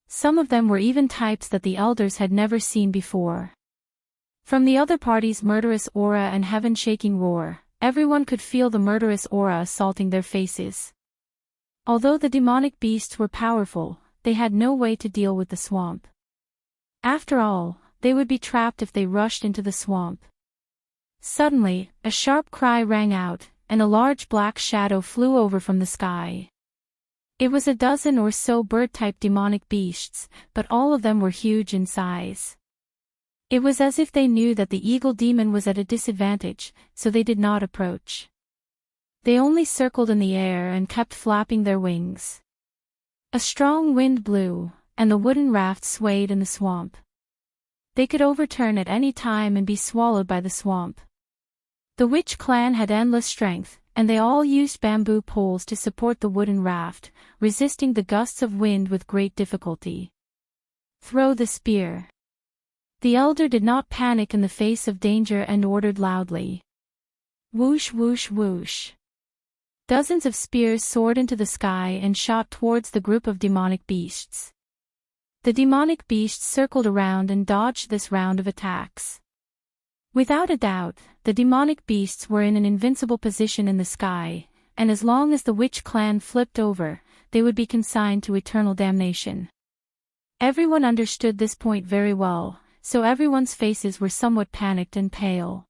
Some of them were even types that the elders had never seen before. From the other party's murderous aura and heaven-shaking roar, everyone could feel the murderous aura assaulting their faces. Although the demonic beasts were powerful, they had no way to deal with the swamp. After all, they would be trapped if they rushed into the swamp. Suddenly, a sharp cry rang out, and a large black shadow flew over from the sky. It was a dozen or so bird-type demonic beasts, but all of them were huge in size. It was as if they knew that the eagle demon was at a disadvantage, so they did not approach. They only circled in the air and kept flapping their wings. A strong wind blew, and the wooden raft swayed in the swamp. They could overturn at any time and be swallowed by the swamp. The witch clan had endless strength, and they all used bamboo poles to support the wooden raft, resisting the gusts of wind with great difficulty. Throw the spear. The elder did not panic in the face of danger and ordered loudly. Whoosh whoosh whoosh. Dozens of spears soared into the sky and shot towards the group of demonic beasts. The demonic beasts circled around and dodged this round of attacks. Without a doubt, the demonic beasts were in an invincible position in the sky, and as long as the witch clan flipped over, they would be consigned to eternal damnation. Everyone understood this point very well, so everyone's faces were somewhat panicked and pale.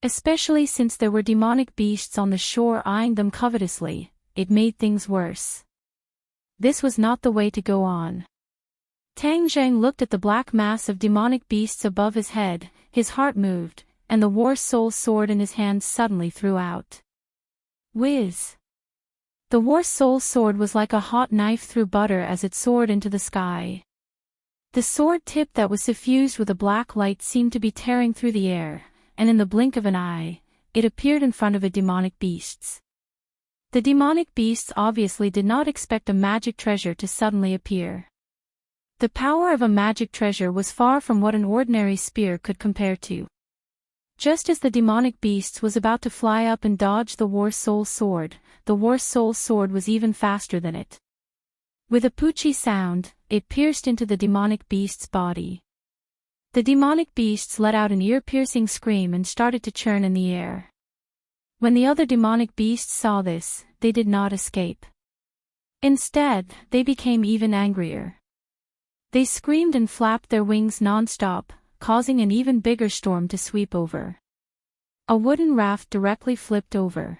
Especially since there were demonic beasts on the shore eyeing them covetously, it made things worse. This was not the way to go on. Tang Zheng looked at the black mass of demonic beasts above his head, his heart moved, and the war soul sword in his hand suddenly threw out. Whiz! The war soul sword was like a hot knife through butter as it soared into the sky. The sword tip that was suffused with a black light seemed to be tearing through the air, and in the blink of an eye, it appeared in front of the demonic beasts. The demonic beasts obviously did not expect a magic treasure to suddenly appear. The power of a magic treasure was far from what an ordinary spear could compare to. Just as the demonic beasts was about to fly up and dodge the war soul sword, the war soul sword was even faster than it. With a poochie sound, it pierced into the demonic beast's body. The demonic beasts let out an ear-piercing scream and started to churn in the air. When the other demonic beasts saw this, they did not escape. Instead, they became even angrier. They screamed and flapped their wings non-stop, causing an even bigger storm to sweep over. A wooden raft directly flipped over.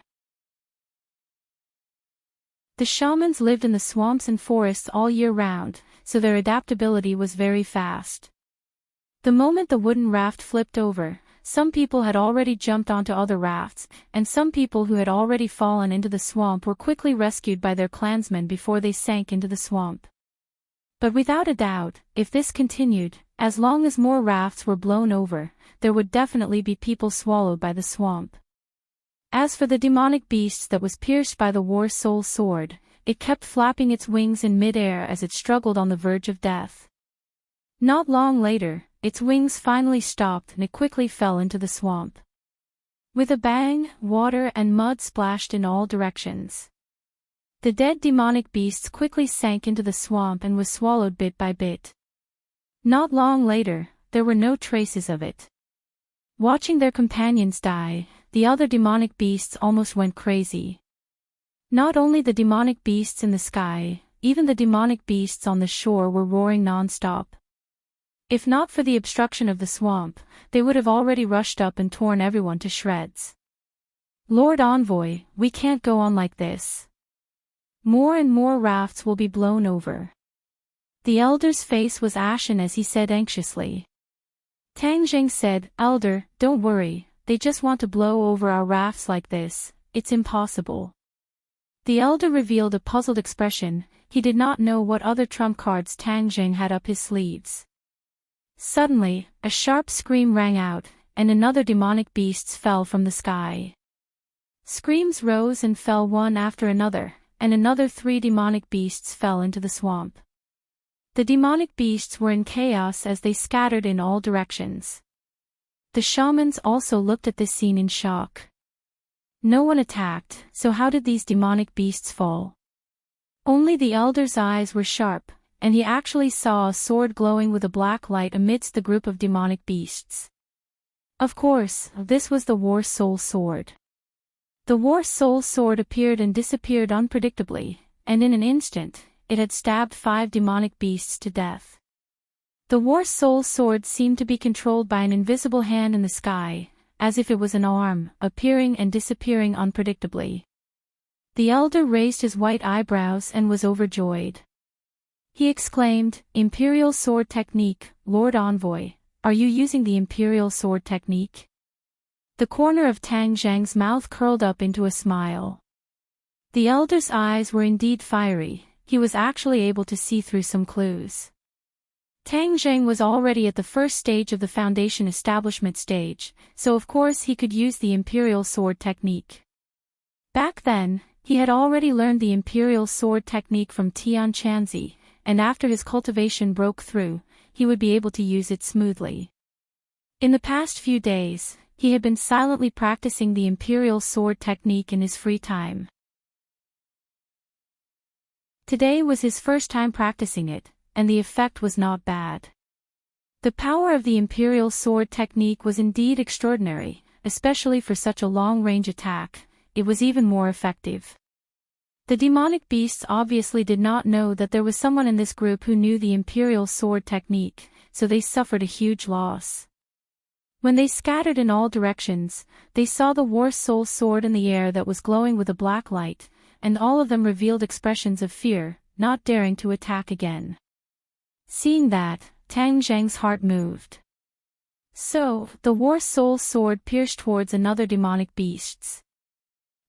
The shamans lived in the swamps and forests all year round, so their adaptability was very fast. The moment the wooden raft flipped over, some people had already jumped onto other rafts, and some people who had already fallen into the swamp were quickly rescued by their clansmen before they sank into the swamp. But without a doubt, if this continued, as long as more rafts were blown over, there would definitely be people swallowed by the swamp. As for the demonic beast that was pierced by the war soul sword, it kept flapping its wings in mid-air as it struggled on the verge of death. Not long later, its wings finally stopped and it quickly fell into the swamp. With a bang, water and mud splashed in all directions. The dead demonic beasts quickly sank into the swamp and was swallowed bit by bit. Not long later, there were no traces of it. Watching their companions die, the other demonic beasts almost went crazy. Not only the demonic beasts in the sky, even the demonic beasts on the shore were roaring non-stop. If not for the obstruction of the swamp, they would have already rushed up and torn everyone to shreds. Lord Envoy, we can't go on like this. More and more rafts will be blown over. The elder's face was ashen as he said anxiously. Tang Zheng said, Elder, don't worry, they just want to blow over our rafts like this, it's impossible. The elder revealed a puzzled expression, he did not know what other trump cards Tang Zheng had up his sleeves. Suddenly, a sharp scream rang out, and another demonic beast fell from the sky. Screams rose and fell one after another, and another 3 demonic beasts fell into the swamp. The demonic beasts were in chaos as they scattered in all directions. The shamans also looked at this scene in shock. No one attacked, so how did these demonic beasts fall? Only the elder's eyes were sharp, and he actually saw a sword glowing with a black light amidst the group of demonic beasts. Of course, this was the war soul sword. The war soul sword appeared and disappeared unpredictably, and in an instant, it had stabbed 5 demonic beasts to death. The war soul sword seemed to be controlled by an invisible hand in the sky, as if it was an arm, appearing and disappearing unpredictably. The elder raised his white eyebrows and was overjoyed. He exclaimed, "Imperial sword technique, Lord Envoy, are you using the Imperial sword technique?" The corner of Tang Zheng's mouth curled up into a smile. The elder's eyes were indeed fiery. He was actually able to see through some clues. Tang Zheng was already at the first stage of the foundation establishment stage, so of course he could use the Imperial sword technique. Back then, he had already learned the Imperial sword technique from Tian Chanzi, and after his cultivation broke through, he would be able to use it smoothly. In the past few days, he had been silently practicing the Imperial sword technique in his free time. Today was his first time practicing it, and the effect was not bad. The power of the Imperial sword technique was indeed extraordinary, especially for such a long-range attack. It was even more effective. The demonic beasts obviously did not know that there was someone in this group who knew the Imperial sword technique, so they suffered a huge loss. When they scattered in all directions, they saw the War Soul sword in the air that was glowing with a black light, and all of them revealed expressions of fear, not daring to attack again. Seeing that, Tang Zheng's heart moved. So, the War Soul sword pierced towards another demonic beasts.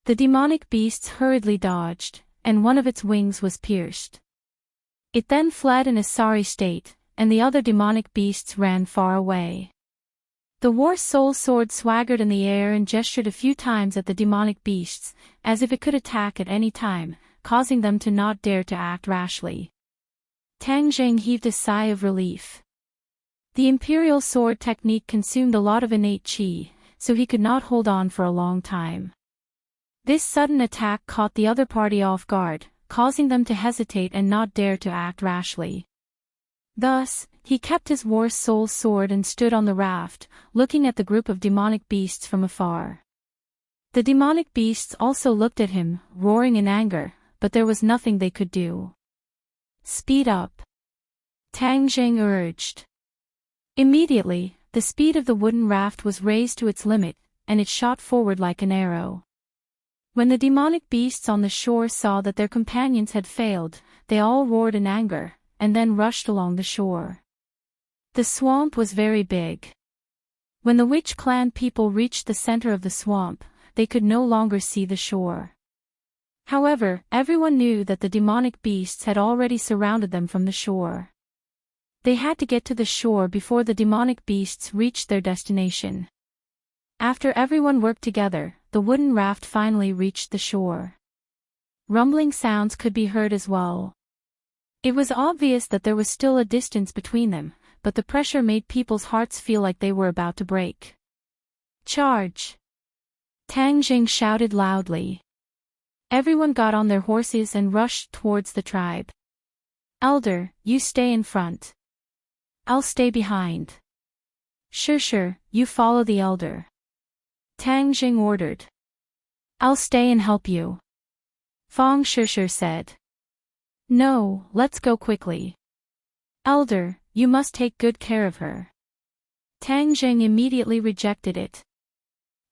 The demonic beasts hurriedly dodged, and one of its wings was pierced. It then fled in a sorry state, and the other demonic beasts ran far away. The War Soul sword swaggered in the air and gestured a few times at the demonic beasts, as if it could attack at any time, causing them to not dare to act rashly. Tang Zheng heaved a sigh of relief. The Imperial sword technique consumed a lot of innate qi, so he could not hold on for a long time. This sudden attack caught the other party off guard, causing them to hesitate and not dare to act rashly. Thus, he kept his War Soul sword and stood on the raft, looking at the group of demonic beasts from afar. The demonic beasts also looked at him, roaring in anger, but there was nothing they could do. "Speed up," Tang Zheng urged. Immediately, the speed of the wooden raft was raised to its limit, and it shot forward like an arrow. When the demonic beasts on the shore saw that their companions had failed, they all roared in anger, and then rushed along the shore. The swamp was very big. When the Witch Clan people reached the center of the swamp, they could no longer see the shore. However, everyone knew that the demonic beasts had already surrounded them from the shore. They had to get to the shore before the demonic beasts reached their destination. After everyone worked together, the wooden raft finally reached the shore. Rumbling sounds could be heard as well. It was obvious that there was still a distance between them, but the pressure made people's hearts feel like they were about to break. "Charge!" Tang Zheng shouted loudly. Everyone got on their horses and rushed towards the tribe. "Elder, you stay in front. I'll stay behind." Sure, you follow the elder," Tang Zheng ordered. "I'll stay and help you," Fong Sure said. "No, let's go quickly. Elder, you must take good care of her." Tang Zheng immediately rejected it.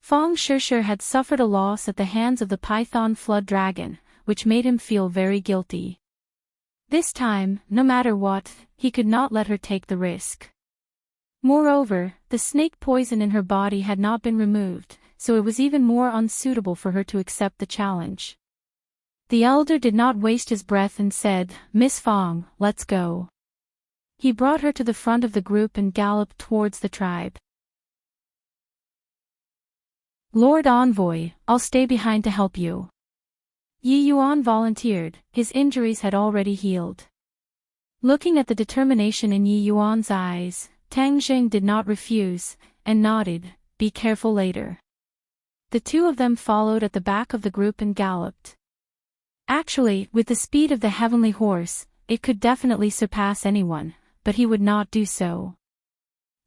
Fong Sure had suffered a loss at the hands of the Python Flood Dragon, which made him feel very guilty. This time, no matter what, he could not let her take the risk. Moreover, the snake poison in her body had not been removed, so it was even more unsuitable for her to accept the challenge. The elder did not waste his breath and said, "Miss Fong, let's go." He brought her to the front of the group and galloped towards the tribe. "Lord Envoy, I'll stay behind to help you." Yi Yuan volunteered. His injuries had already healed. Looking at the determination in Yi Yuan's eyes, Tang Zheng did not refuse, and nodded, "Be careful later." The two of them followed at the back of the group and galloped. Actually, with the speed of the heavenly horse, it could definitely surpass anyone, but he would not do so.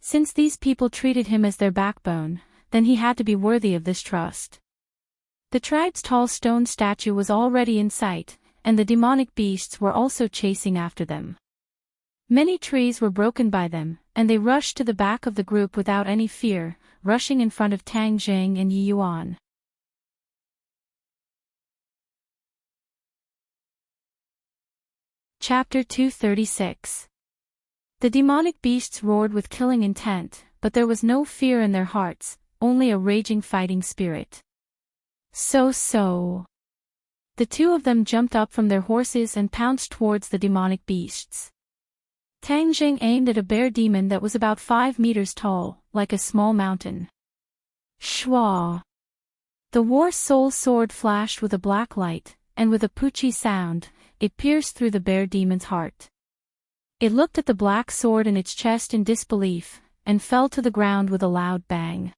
Since these people treated him as their backbone, then he had to be worthy of this trust. The tribe's tall stone statue was already in sight, and the demonic beasts were also chasing after them. Many trees were broken by them, and they rushed to the back of the group without any fear, rushing in front of Tang Jing and Yi Yuan. Chapter 236. The demonic beasts roared with killing intent, but there was no fear in their hearts, only a raging fighting spirit. So. The two of them jumped up from their horses and pounced towards the demonic beasts. Tang Jing aimed at a bear demon that was about 5 meters tall, like a small mountain. Shwa! The war soul sword flashed with a black light, and with a poochie sound, it pierced through the bear demon's heart. It looked at the black sword in its chest in disbelief, and fell to the ground with a loud bang.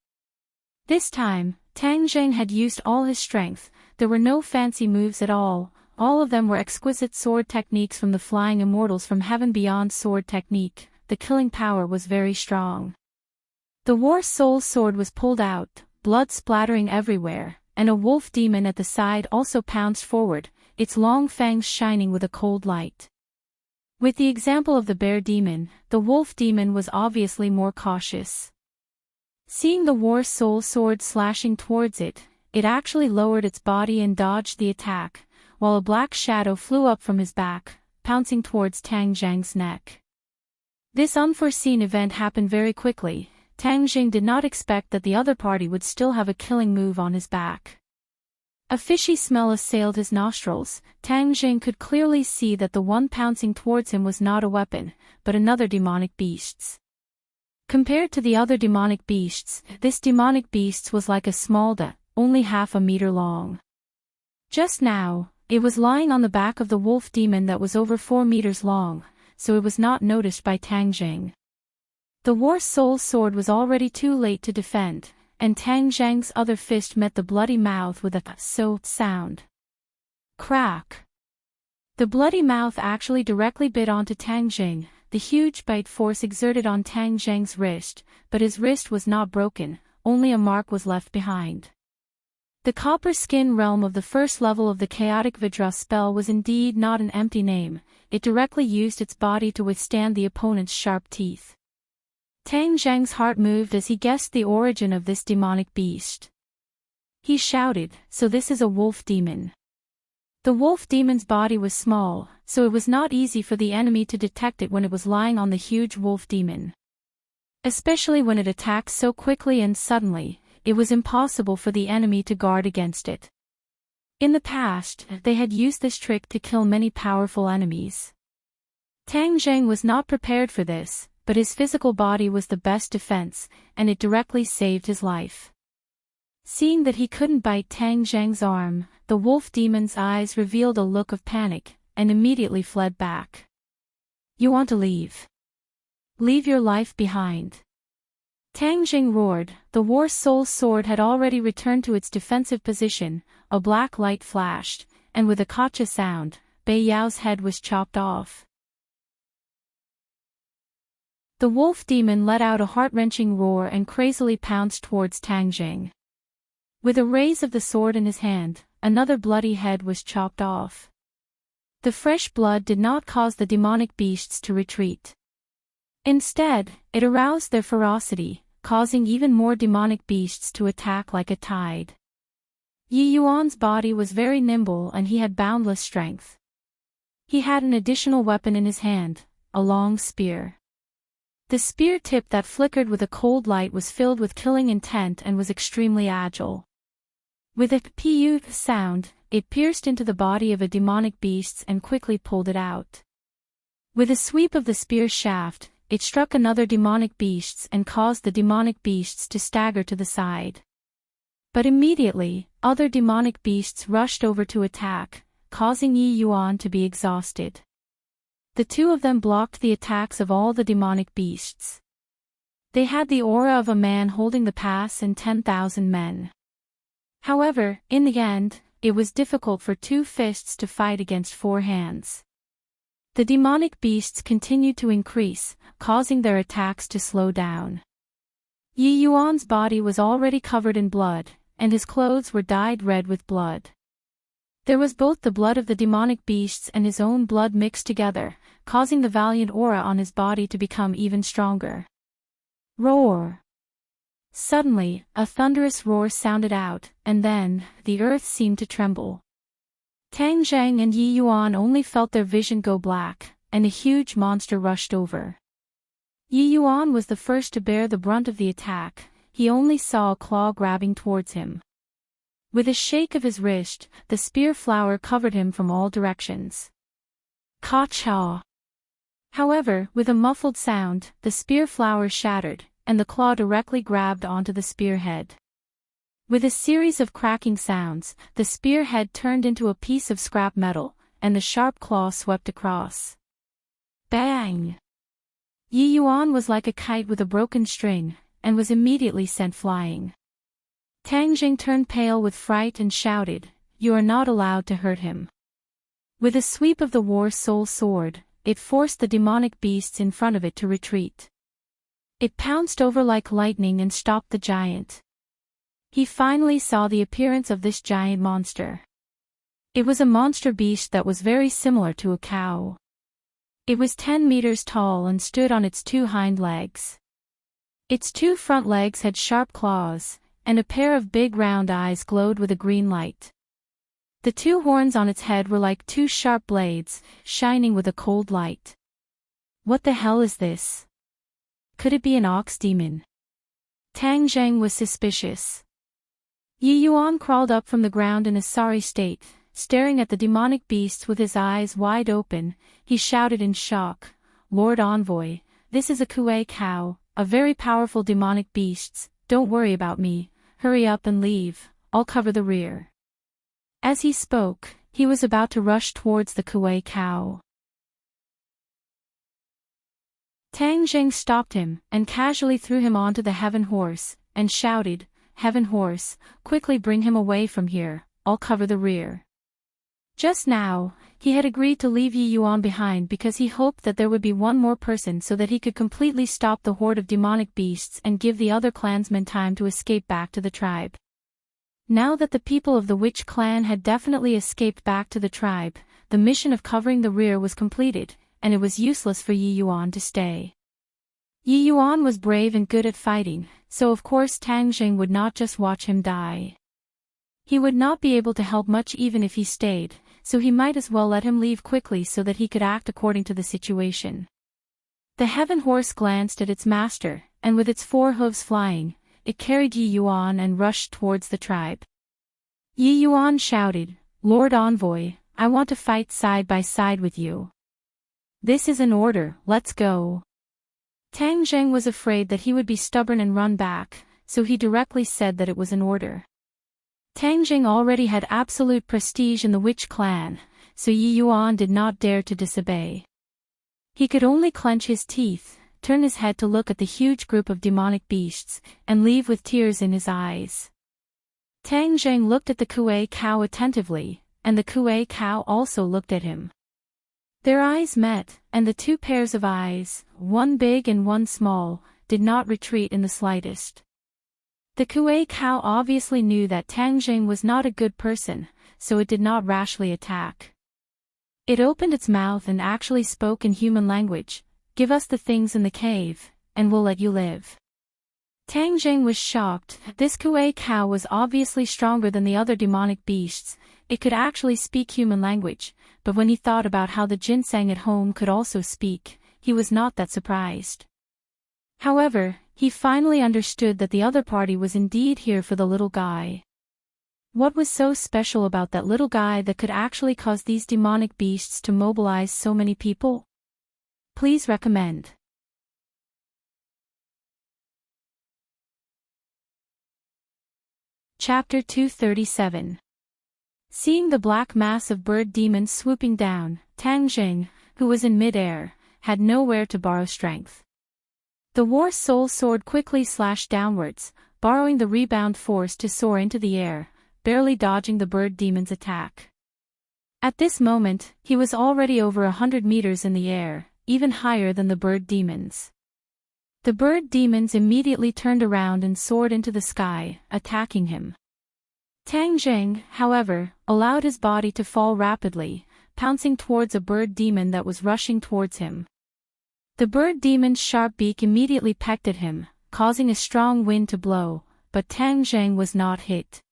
This time, Tang Jing had used all his strength. There were no fancy moves at all of them were exquisite sword techniques from the flying immortals from heaven beyond sword technique. The killing power was very strong. The war soul sword was pulled out, blood splattering everywhere, and a wolf demon at the side also pounced forward, its long fangs shining with a cold light. With the example of the bear demon, the wolf demon was obviously more cautious. Seeing the war soul sword slashing towards it, it actually lowered its body and dodged the attack, while a black shadow flew up from his back, pouncing towards Tang Jing's neck. This unforeseen event happened very quickly. Tang Jing did not expect that the other party would still have a killing move on his back. A fishy smell assailed his nostrils. Tang Jing could clearly see that the one pouncing towards him was not a weapon, but another demonic beast's. Compared to the other demonic beasts, this demonic beast was like a small dot, only half a meter long. Just now, it was lying on the back of the wolf demon that was over 4 meters long, so it was not noticed by Tang Jing. The war soul sword was already too late to defend, and Tang Jing's other fist met the bloody mouth with a so sound. Crack! The bloody mouth actually directly bit onto Tang Jing. The huge bite force exerted on Tang Jing's wrist, but his wrist was not broken, only a mark was left behind. The copper skin realm of the first level of the chaotic Vidra spell was indeed not an empty name. It directly used its body to withstand the opponent's sharp teeth. Tang Jing's heart moved as he guessed the origin of this demonic beast. He shouted, "So this is a wolf demon." The wolf demon's body was small, so it was not easy for the enemy to detect it when it was lying on the huge wolf demon. Especially when it attacked so quickly and suddenly, it was impossible for the enemy to guard against it. In the past, they had used this trick to kill many powerful enemies. Tang Jing was not prepared for this, but his physical body was the best defense, and it directly saved his life. Seeing that he couldn't bite Tang Jing's arm, the wolf demon's eyes revealed a look of panic, and immediately fled back. "You want to leave? Leave your life behind." Tang Jing roared. The war soul sword had already returned to its defensive position. A black light flashed, and with a kacha sound, Bei Yao's head was chopped off. The wolf demon let out a heart-wrenching roar and crazily pounced towards Tang Jing. With a raise of the sword in his hand, another bloody head was chopped off. The fresh blood did not cause the demonic beasts to retreat. Instead, it aroused their ferocity, causing even more demonic beasts to attack like a tide. Yi Yuan's body was very nimble and he had boundless strength. He had an additional weapon in his hand, a long spear. The spear tip that flickered with a cold light was filled with killing intent and was extremely agile. With a pu sound, it pierced into the body of a demonic beast and quickly pulled it out. With a sweep of the spear shaft, it struck another demonic beast and caused the demonic beasts to stagger to the side. But immediately, other demonic beasts rushed over to attack, causing Yi Yuan to be exhausted. The two of them blocked the attacks of all the demonic beasts. They had the aura of a man holding the pass and 10,000 men. However, in the end, it was difficult for 2 fists to fight against 4 hands. The demonic beasts continued to increase, causing their attacks to slow down. Yi Yuan's body was already covered in blood, and his clothes were dyed red with blood. There was both the blood of the demonic beasts and his own blood mixed together, causing the valiant aura on his body to become even stronger. Roar! Suddenly, a thunderous roar sounded out, and then, the earth seemed to tremble. Tang Zhang and Yi Yuan only felt their vision go black, and a huge monster rushed over. Yi Yuan was the first to bear the brunt of the attack. He only saw a claw grabbing towards him. With a shake of his wrist, the spear flower covered him from all directions. Ka-cha! However, with a muffled sound, the spear flower shattered, and the claw directly grabbed onto the spearhead. With a series of cracking sounds, the spearhead turned into a piece of scrap metal, and the sharp claw swept across. Bang! Yi Yuan was like a kite with a broken string, and was immediately sent flying. Tang Jing turned pale with fright and shouted, "You are not allowed to hurt him." With a sweep of the War Soul Sword, it forced the demonic beasts in front of it to retreat. It pounced over like lightning and stopped the giant. He finally saw the appearance of this giant monster. It was a monster beast that was very similar to a cow. It was 10 meters tall and stood on its 2 hind legs. Its 2 front legs had sharp claws, and a pair of big round eyes glowed with a green light. The 2 horns on its head were like 2 sharp blades, shining with a cold light. What the hell is this? Could it be an ox demon? Tang Zheng was suspicious. Yi Yuan crawled up from the ground in a sorry state, staring at the demonic beasts with his eyes wide open. He shouted in shock, "Lord Envoy, this is a Kuei cow, a very powerful demonic beasts. Don't worry about me, hurry up and leave, I'll cover the rear." As he spoke, he was about to rush towards the Kuei cow. Tang Zheng stopped him, and casually threw him onto the Heaven Horse, and shouted, "Heaven Horse, quickly bring him away from here, I'll cover the rear." Just now, he had agreed to leave Yi Yuan behind because he hoped that there would be one more person so that he could completely stop the horde of demonic beasts and give the other clansmen time to escape back to the tribe. Now that the people of the Witch clan had definitely escaped back to the tribe, the mission of covering the rear was completed, and it was useless for Yi Yuan to stay. Yi Yuan was brave and good at fighting, so of course Tang Jing would not just watch him die. He would not be able to help much even if he stayed, so he might as well let him leave quickly so that he could act according to the situation. The Heaven Horse glanced at its master, and with its 4 hooves flying, it carried Yi Yuan and rushed towards the tribe. Yi Yuan shouted, "Lord Envoy, I want to fight side by side with you." "This is an order, let's go." Tang Zheng was afraid that he would be stubborn and run back, so he directly said that it was an order. Tang Zheng already had absolute prestige in the Witch clan, so Yi Yuan did not dare to disobey. He could only clench his teeth, turn his head to look at the huge group of demonic beasts, and leave with tears in his eyes. Tang Zheng looked at the Kuei cow attentively, and the Kuei cow also looked at him. Their eyes met, and the 2 pairs of eyes, one big and one small, did not retreat in the slightest. The Kuei cow obviously knew that Tang Zheng was not a good person, so it did not rashly attack. It opened its mouth and actually spoke in human language, "Give us the things in the cave, and we'll let you live." Tang Zheng was shocked. This Kuei cow was obviously stronger than the other demonic beasts. It could actually speak human language, but when he thought about how the ginseng at home could also speak, he was not that surprised. However, he finally understood that the other party was indeed here for the little guy. What was so special about that little guy that could actually cause these demonic beasts to mobilize so many people? Please recommend. Chapter 237. Seeing the black mass of bird demons swooping down, Tang Jing, who was in mid-air, had nowhere to borrow strength. The War Soul Sword quickly slashed downwards, borrowing the rebound force to soar into the air, barely dodging the bird demon's attack. At this moment, he was already over 100 meters in the air, even higher than the bird demons. The bird demons immediately turned around and soared into the sky, attacking him. Tang Jing, however, allowed his body to fall rapidly, pouncing towards a bird demon that was rushing towards him. The bird demon's sharp beak immediately pecked at him, causing a strong wind to blow, but Tang Zheng was not hit.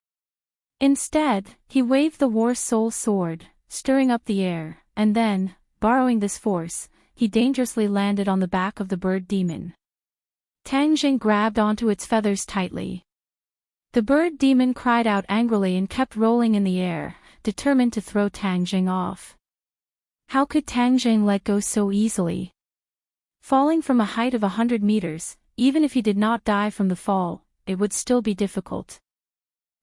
Instead, he waved the War Soul Sword, stirring up the air, and then, borrowing this force, he dangerously landed on the back of the bird demon. Tang Zheng grabbed onto its feathers tightly. The bird demon cried out angrily and kept rolling in the air, determined to throw Tang Zheng off. How could Tang Zheng let go so easily? Falling from a height of 100 meters, even if he did not die from the fall, it would still be difficult.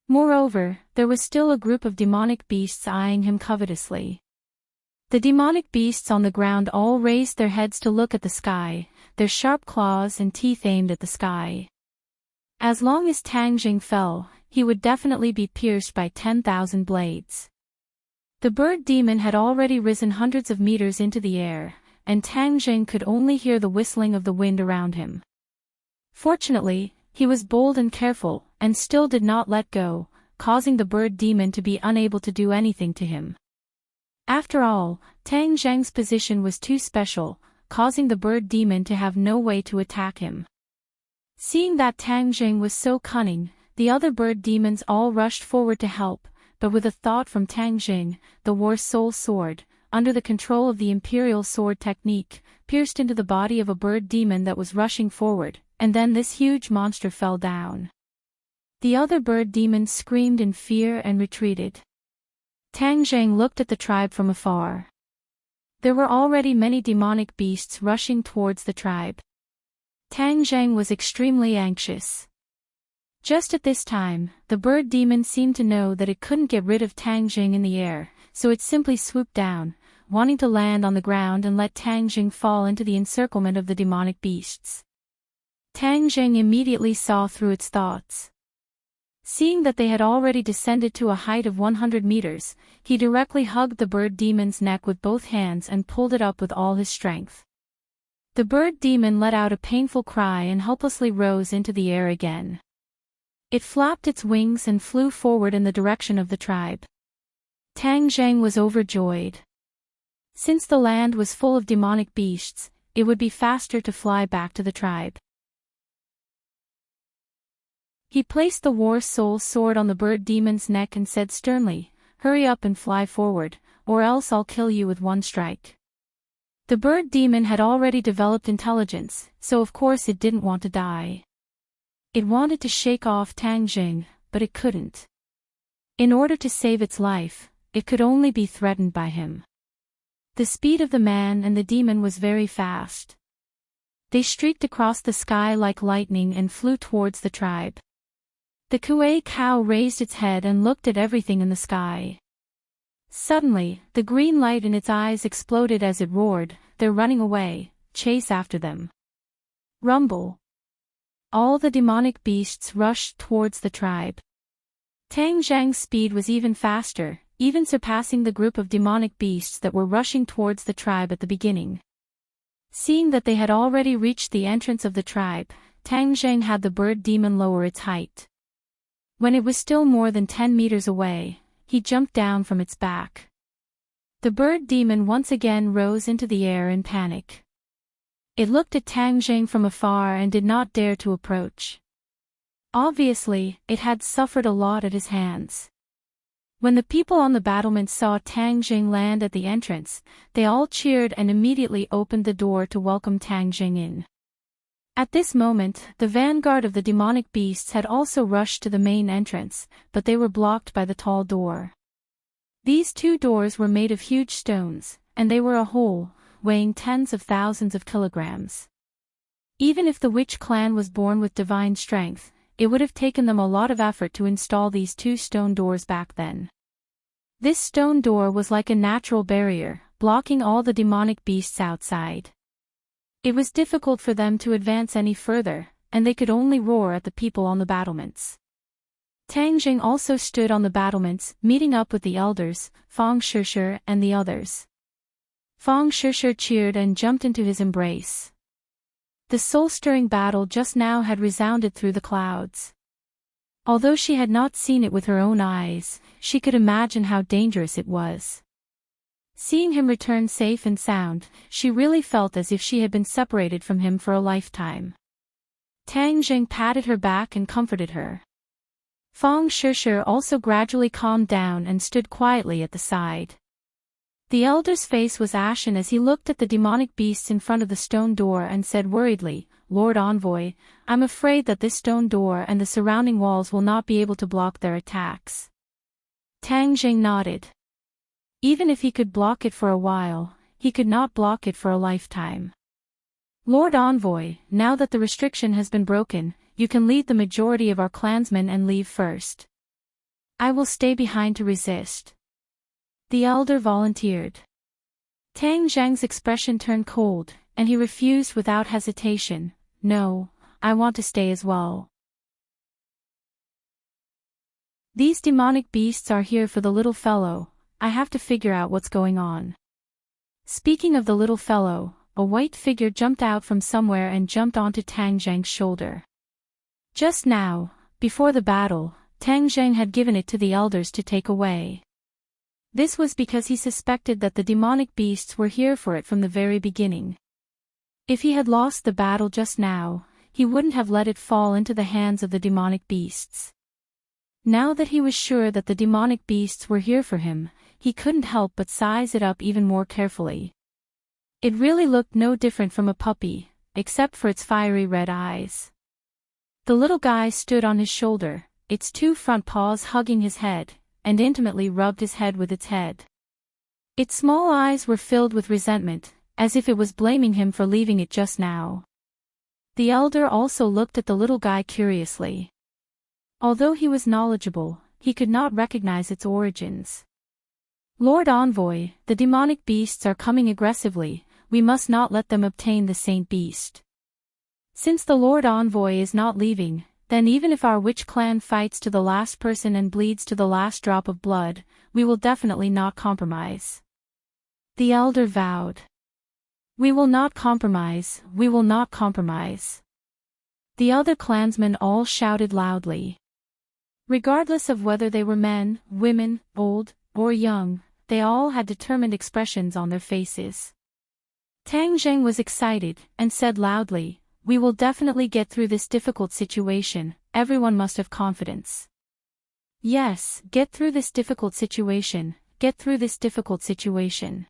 Moreover, there was still a group of demonic beasts eyeing him covetously. The demonic beasts on the ground all raised their heads to look at the sky, their sharp claws and teeth aimed at the sky. As long as Tang Zheng fell, he would definitely be pierced by 10,000 blades. The bird demon had already risen hundreds of meters into the air, and Tang Zheng could only hear the whistling of the wind around him. Fortunately, he was bold and careful, and still did not let go, causing the bird demon to be unable to do anything to him. After all, Tang Zheng's position was too special, causing the bird demon to have no way to attack him. Seeing that Tang Zheng was so cunning, the other bird demons all rushed forward to help, but with a thought from Tang Zheng, the War Soul Sword, under the control of the Imperial Sword technique, pierced into the body of a bird demon that was rushing forward, and then this huge monster fell down. The other bird demons screamed in fear and retreated. Tang Zheng looked at the tribe from afar. There were already many demonic beasts rushing towards the tribe. Tang Zheng was extremely anxious. Just at this time, the bird demon seemed to know that it couldn't get rid of Tang Zheng in the air, so it simply swooped down, wanting to land on the ground and let Tang Zheng fall into the encirclement of the demonic beasts. Tang Zheng immediately saw through its thoughts. Seeing that they had already descended to a height of 100 meters, he directly hugged the bird demon's neck with both hands and pulled it up with all his strength. The bird demon let out a painful cry and helplessly rose into the air again. It flapped its wings and flew forward in the direction of the tribe. Tang Zheng was overjoyed. Since the land was full of demonic beasts, it would be faster to fly back to the tribe. He placed the War Soul Sword on the bird demon's neck and said sternly, "Hurry up and fly forward, or else I'll kill you with one strike." The bird demon had already developed intelligence, so of course it didn't want to die. It wanted to shake off Tang Zheng, but it couldn't. In order to save its life, it could only be threatened by him. The speed of the man and the demon was very fast. They streaked across the sky like lightning and flew towards the tribe. The Kuei cow raised its head and looked at everything in the sky. Suddenly, the green light in its eyes exploded as it roared, "They're running away, chase after them." Rumble. All the demonic beasts rushed towards the tribe. Tang Zheng's speed was even faster, even surpassing the group of demonic beasts that were rushing towards the tribe at the beginning. Seeing that they had already reached the entrance of the tribe, Tang Zheng had the bird demon lower its height. When it was still more than 10 meters away, he jumped down from its back. The bird demon once again rose into the air in panic. It looked at Tang Zheng from afar and did not dare to approach. Obviously, it had suffered a lot at his hands. When the people on the battlements saw Tang Zheng land at the entrance, they all cheered and immediately opened the door to welcome Tang Zheng in. At this moment, the vanguard of the demonic beasts had also rushed to the main entrance, but they were blocked by the tall door. These two doors were made of huge stones, and they were a whole, weighing tens of thousands of kilograms. Even if the witch clan was born with divine strength, it would have taken them a lot of effort to install these two stone doors back then. This stone door was like a natural barrier, blocking all the demonic beasts outside. It was difficult for them to advance any further, and they could only roar at the people on the battlements. Tang Zheng also stood on the battlements, meeting up with the elders, Fang Shishir and the others. Fang Shishir cheered and jumped into his embrace. The soul-stirring battle just now had resounded through the clouds. Although she had not seen it with her own eyes, she could imagine how dangerous it was. Seeing him return safe and sound, she really felt as if she had been separated from him for a lifetime. Tang Jing patted her back and comforted her. Fong Shishir also gradually calmed down and stood quietly at the side. The elder's face was ashen as he looked at the demonic beasts in front of the stone door and said worriedly, "Lord Envoy, I'm afraid that this stone door and the surrounding walls will not be able to block their attacks." Tang Jing nodded. Even if he could block it for a while, he could not block it for a lifetime. "Lord Envoy, now that the restriction has been broken, you can lead the majority of our clansmen and leave first. I will stay behind to resist." The elder volunteered. Tang Zhang's expression turned cold, and he refused without hesitation, "No, I want to stay as well. These demonic beasts are here for the little fellow, I have to figure out what's going on." Speaking of the little fellow, a white figure jumped out from somewhere and jumped onto Tang Zhang's shoulder. Just now, before the battle, Tang Zhang had given it to the elders to take away. This was because he suspected that the demonic beasts were here for it from the very beginning. If he had lost the battle just now, he wouldn't have let it fall into the hands of the demonic beasts. Now that he was sure that the demonic beasts were here for him, he couldn't help but size it up even more carefully. It really looked no different from a puppy, except for its fiery red eyes. The little guy stood on his shoulder, its two front paws hugging his head, and intimately rubbed his head with its head. Its small eyes were filled with resentment, as if it was blaming him for leaving it just now. The elder also looked at the little guy curiously. Although he was knowledgeable, he could not recognize its origins. "Lord Envoy, the demonic beasts are coming aggressively, we must not let them obtain the Saint Beast. Since the Lord Envoy is not leaving, then even if our witch clan fights to the last person and bleeds to the last drop of blood, we will definitely not compromise." The elder vowed. "We will not compromise, we will not compromise." The other clansmen all shouted loudly. Regardless of whether they were men, women, old, or young, they all had determined expressions on their faces. Tang Zheng was excited, and said loudly, "We will definitely get through this difficult situation, everyone must have confidence." "Yes, get through this difficult situation, get through this difficult situation."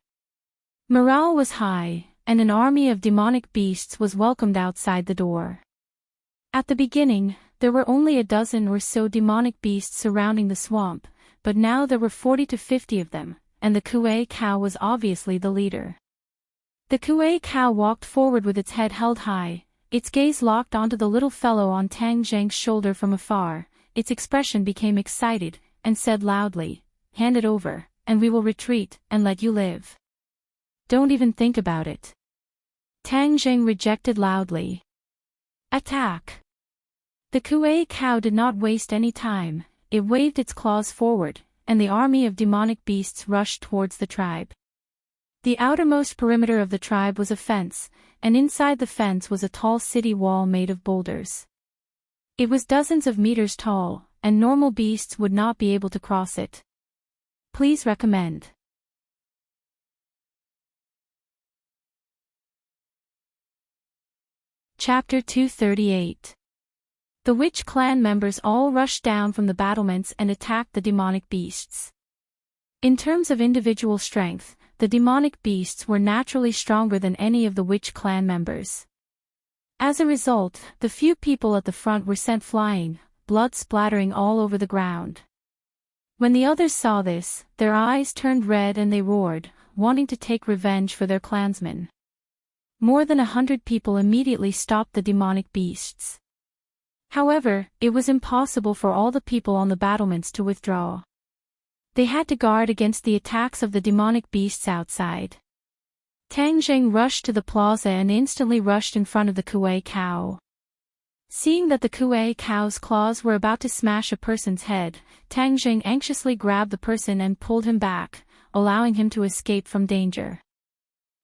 Morale was high, and an army of demonic beasts was welcomed outside the door. At the beginning, there were only a dozen or so demonic beasts surrounding the swamp, but now there were 40 to 50 of them, and the Kuei cow was obviously the leader. The Kuei cow walked forward with its head held high, its gaze locked onto the little fellow on Tang Zheng's shoulder from afar. Its expression became excited, and said loudly, "Hand it over, and we will retreat, and let you live. Don't even think about it." Tang Zheng rejected loudly. "Attack!" The Kuei cow did not waste any time, it waved its claws forward, and the army of demonic beasts rushed towards the tribe. The outermost perimeter of the tribe was a fence, and inside the fence was a tall city wall made of boulders. It was dozens of meters tall, and normal beasts would not be able to cross it. Please recommend. Chapter 238. The witch clan members all rushed down from the battlements and attacked the demonic beasts. In terms of individual strength, the demonic beasts were naturally stronger than any of the witch clan members. As a result, the few people at the front were sent flying, blood splattering all over the ground. When the others saw this, their eyes turned red and they roared, wanting to take revenge for their clansmen. More than 100 people immediately stopped the demonic beasts. However, it was impossible for all the people on the battlements to withdraw. They had to guard against the attacks of the demonic beasts outside. Tang Zheng rushed to the plaza and instantly rushed in front of the Kuei cow. Seeing that the Kuei cow's claws were about to smash a person's head, Tang Zheng anxiously grabbed the person and pulled him back, allowing him to escape from danger.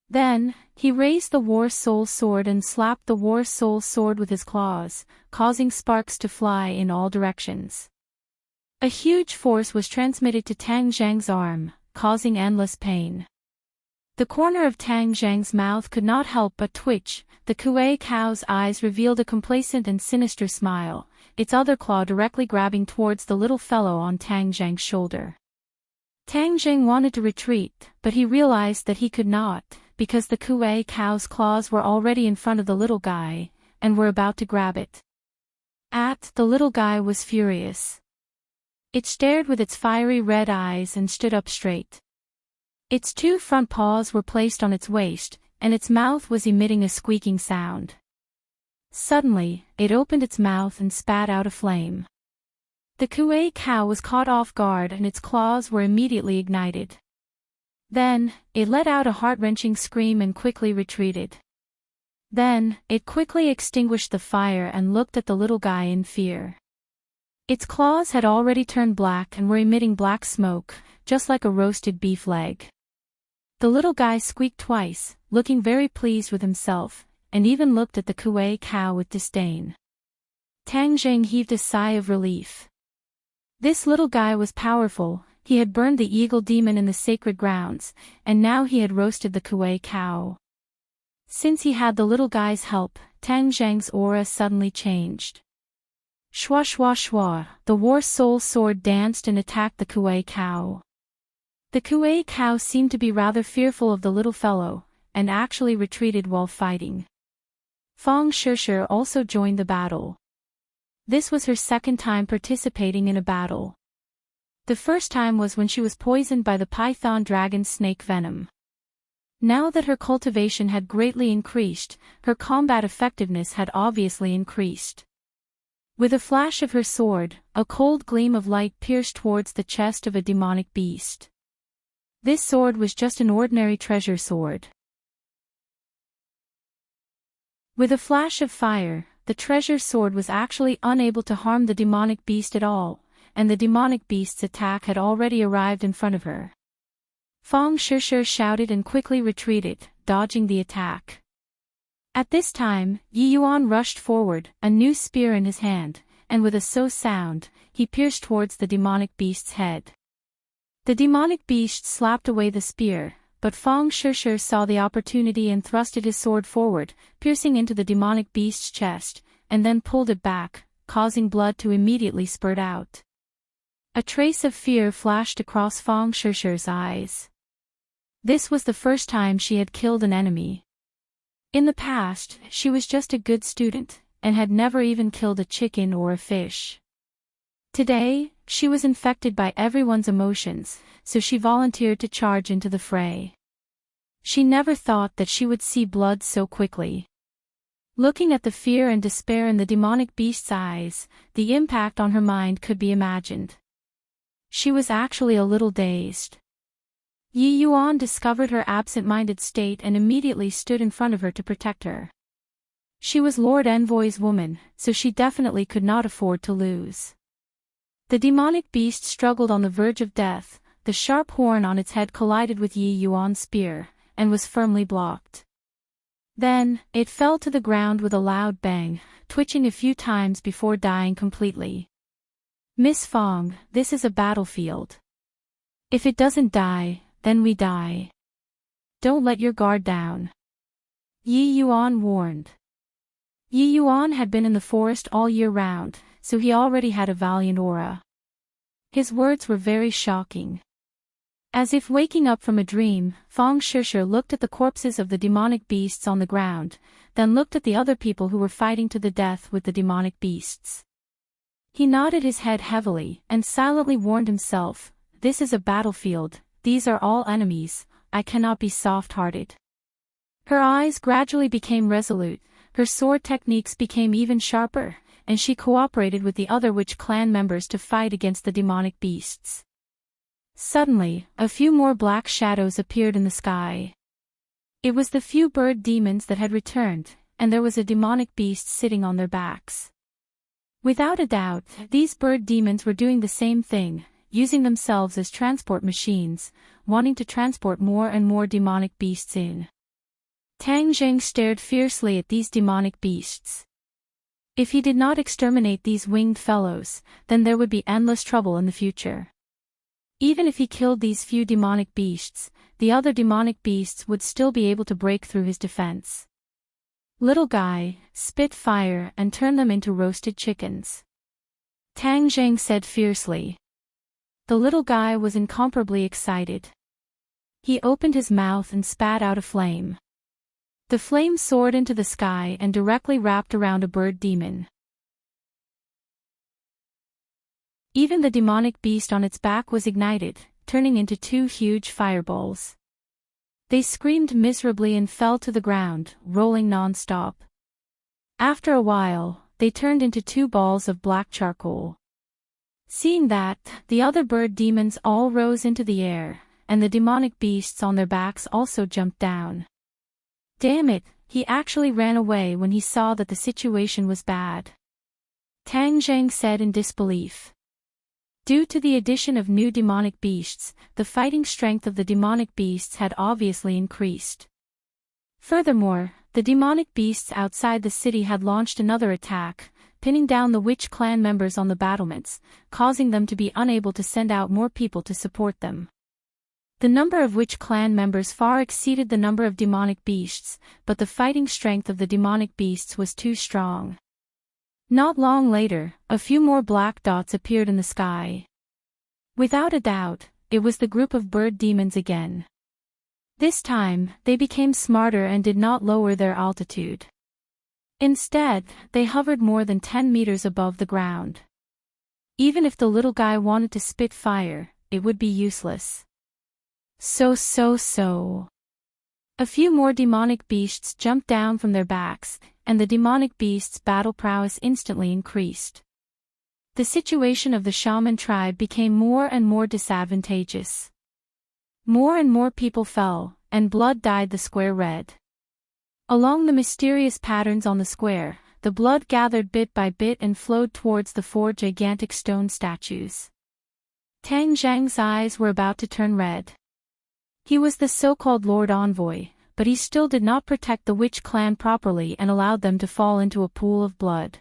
Then, he raised the War Soul Sword and slapped the War Soul Sword with his claws, causing sparks to fly in all directions. A huge force was transmitted to Tang Zheng's arm, causing endless pain. The corner of Tang Zhang's mouth could not help but twitch. The Kuei cow's eyes revealed a complacent and sinister smile, its other claw directly grabbing towards the little fellow on Tang Zhang's shoulder. Tang Zhang wanted to retreat, but he realized that he could not, because the Kuei cow's claws were already in front of the little guy, and were about to grab it. The little guy was furious. It stared with its fiery red eyes and stood up straight. Its two front paws were placed on its waist, and its mouth was emitting a squeaking sound. Suddenly, it opened its mouth and spat out a flame. The Kuei cow was caught off guard and its claws were immediately ignited. Then, it let out a heart-wrenching scream and quickly retreated. Then, it quickly extinguished the fire and looked at the little guy in fear. Its claws had already turned black and were emitting black smoke, just like a roasted beef leg. The little guy squeaked twice, looking very pleased with himself, and even looked at the Kuei cow with disdain. Tang Zhang heaved a sigh of relief. This little guy was powerful. He had burned the eagle demon in the sacred grounds, and now he had roasted the Kuei cow. Since he had the little guy's help, Tang Zhang's aura suddenly changed. Shwa shwa shwa, the war soul sword danced and attacked the Kuei cow. The Kuei cow seemed to be rather fearful of the little fellow, and actually retreated while fighting. Fang Shishir also joined the battle. This was her second time participating in a battle. The first time was when she was poisoned by the python dragon snake venom. Now that her cultivation had greatly increased, her combat effectiveness had obviously increased. With a flash of her sword, a cold gleam of light pierced towards the chest of a demonic beast. This sword was just an ordinary treasure sword. With a flash of fire, the treasure sword was actually unable to harm the demonic beast at all, and the demonic beast's attack had already arrived in front of her. Fang Shishir shouted and quickly retreated, dodging the attack. At this time, Yi Yuan rushed forward, a new spear in his hand, and with a so sound, he pierced towards the demonic beast's head. The demonic beast slapped away the spear, but Fang Shishir saw the opportunity and thrusted his sword forward, piercing into the demonic beast's chest, and then pulled it back, causing blood to immediately spurt out. A trace of fear flashed across Fang Shishir's eyes. This was the first time she had killed an enemy. In the past, she was just a good student, and had never even killed a chicken or a fish. Today, she was infected by everyone's emotions, so she volunteered to charge into the fray. She never thought that she would see blood so quickly. Looking at the fear and despair in the demonic beast's eyes, the impact on her mind could be imagined. She was actually a little dazed. Yi Yuan discovered her absent-minded state and immediately stood in front of her to protect her. She was Lord Envoy's woman, so she definitely could not afford to lose. The demonic beast struggled on the verge of death, the sharp horn on its head collided with Yi Yuan's spear, and was firmly blocked. Then, it fell to the ground with a loud bang, twitching a few times before dying completely. Miss Fang, this is a battlefield. If it doesn't die, then we die. Don't let your guard down. Yi Yuan warned. Yi Yuan had been in the forest all year round, so he already had a valiant aura. His words were very shocking. As if waking up from a dream, Fang Shishir looked at the corpses of the demonic beasts on the ground, then looked at the other people who were fighting to the death with the demonic beasts. He nodded his head heavily, and silently warned himself, "This is a battlefield, these are all enemies, I cannot be soft-hearted." Her eyes gradually became resolute, her sword techniques became even sharper, and she cooperated with the other witch clan members to fight against the demonic beasts. Suddenly, a few more black shadows appeared in the sky. It was the few bird demons that had returned, and there was a demonic beast sitting on their backs. Without a doubt, these bird demons were doing the same thing, using themselves as transport machines, wanting to transport more and more demonic beasts in. Tang Zhang stared fiercely at these demonic beasts. If he did not exterminate these winged fellows, then there would be endless trouble in the future. Even if he killed these few demonic beasts, the other demonic beasts would still be able to break through his defense. Little guy, spit fire and turn them into roasted chickens, Tang Zhang said fiercely. The little guy was incomparably excited. He opened his mouth and spat out a flame. The flame soared into the sky and directly wrapped around a bird demon. Even the demonic beast on its back was ignited, turning into two huge fireballs. They screamed miserably and fell to the ground, rolling non-stop. After a while, they turned into two balls of black charcoal. Seeing that, the other bird demons all rose into the air, and the demonic beasts on their backs also jumped down. Damn it, he actually ran away when he saw that the situation was bad, Tang Zhang said in disbelief. Due to the addition of new demonic beasts, the fighting strength of the demonic beasts had obviously increased. Furthermore, the demonic beasts outside the city had launched another attack, pinning down the witch clan members on the battlements, causing them to be unable to send out more people to support them. The number of witch clan members far exceeded the number of demonic beasts, but the fighting strength of the demonic beasts was too strong. Not long later, a few more black dots appeared in the sky. Without a doubt, it was the group of bird demons again. This time, they became smarter and did not lower their altitude. Instead, they hovered more than 10 meters above the ground. Even if the little guy wanted to spit fire, it would be useless. So. A few more demonic beasts jumped down from their backs, and the demonic beasts' battle prowess instantly increased. The situation of the shaman tribe became more and more disadvantageous. More and more people fell, and blood dyed the square red. Along the mysterious patterns on the square, the blood gathered bit by bit and flowed towards the four gigantic stone statues. Tang Zhang's eyes were about to turn red. He was the so-called Lord Envoy, but he still did not protect the witch clan properly and allowed them to fall into a pool of blood.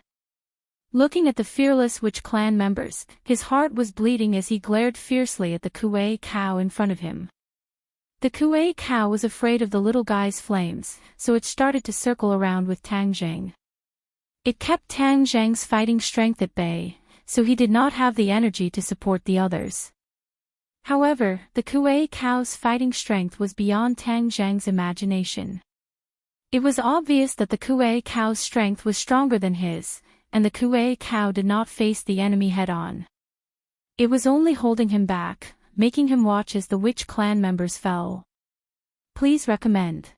Looking at the fearless witch clan members, his heart was bleeding as he glared fiercely at the Kuei cow in front of him. The Kuei cow was afraid of the little guy's flames, so it started to circle around with Tang Zhang. It kept Tang Zhang's fighting strength at bay, so he did not have the energy to support the others. However, the Kuei cow's fighting strength was beyond Tang Zhang's imagination. It was obvious that the Kuei cow's strength was stronger than his, and the Kuei cow did not face the enemy head-on. It was only holding him back, making him watch as the witch clan members fell. Please recommend.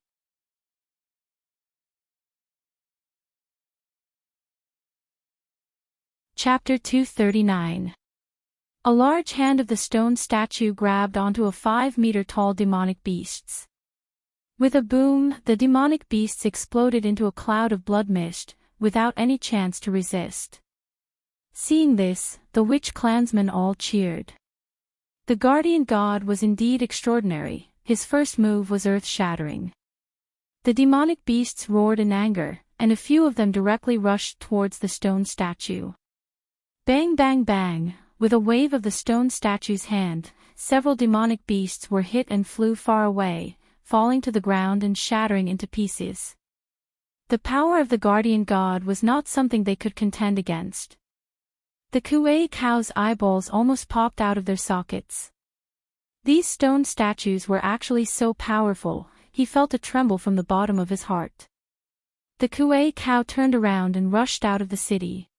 Chapter 239. A large hand of the stone statue grabbed onto a 5-meter-tall demonic beasts. With a boom, the demonic beasts exploded into a cloud of blood mist, without any chance to resist. Seeing this, the witch clansmen all cheered. The guardian god was indeed extraordinary, his first move was earth-shattering. The demonic beasts roared in anger, and a few of them directly rushed towards the stone statue. Bang bang bang! With a wave of the stone statue's hand, several demonic beasts were hit and flew far away, falling to the ground and shattering into pieces. The power of the guardian god was not something they could contend against. The Kuei cow's eyeballs almost popped out of their sockets. These stone statues were actually so powerful, he felt a tremble from the bottom of his heart. The Kuei cow turned around and rushed out of the city.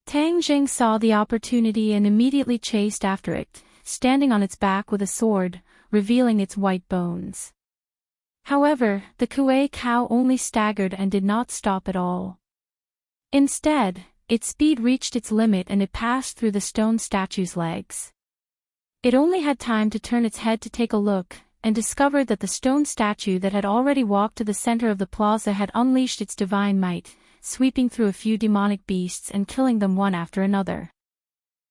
Tang Zhang saw the opportunity and immediately chased after it, standing on its back with a sword, revealing its white bones. However, the Kuei cow only staggered and did not stop at all. Instead, its speed reached its limit and it passed through the stone statue's legs. It only had time to turn its head to take a look, and discovered that the stone statue that had already walked to the center of the plaza had unleashed its divine might, sweeping through a few demonic beasts and killing them one after another.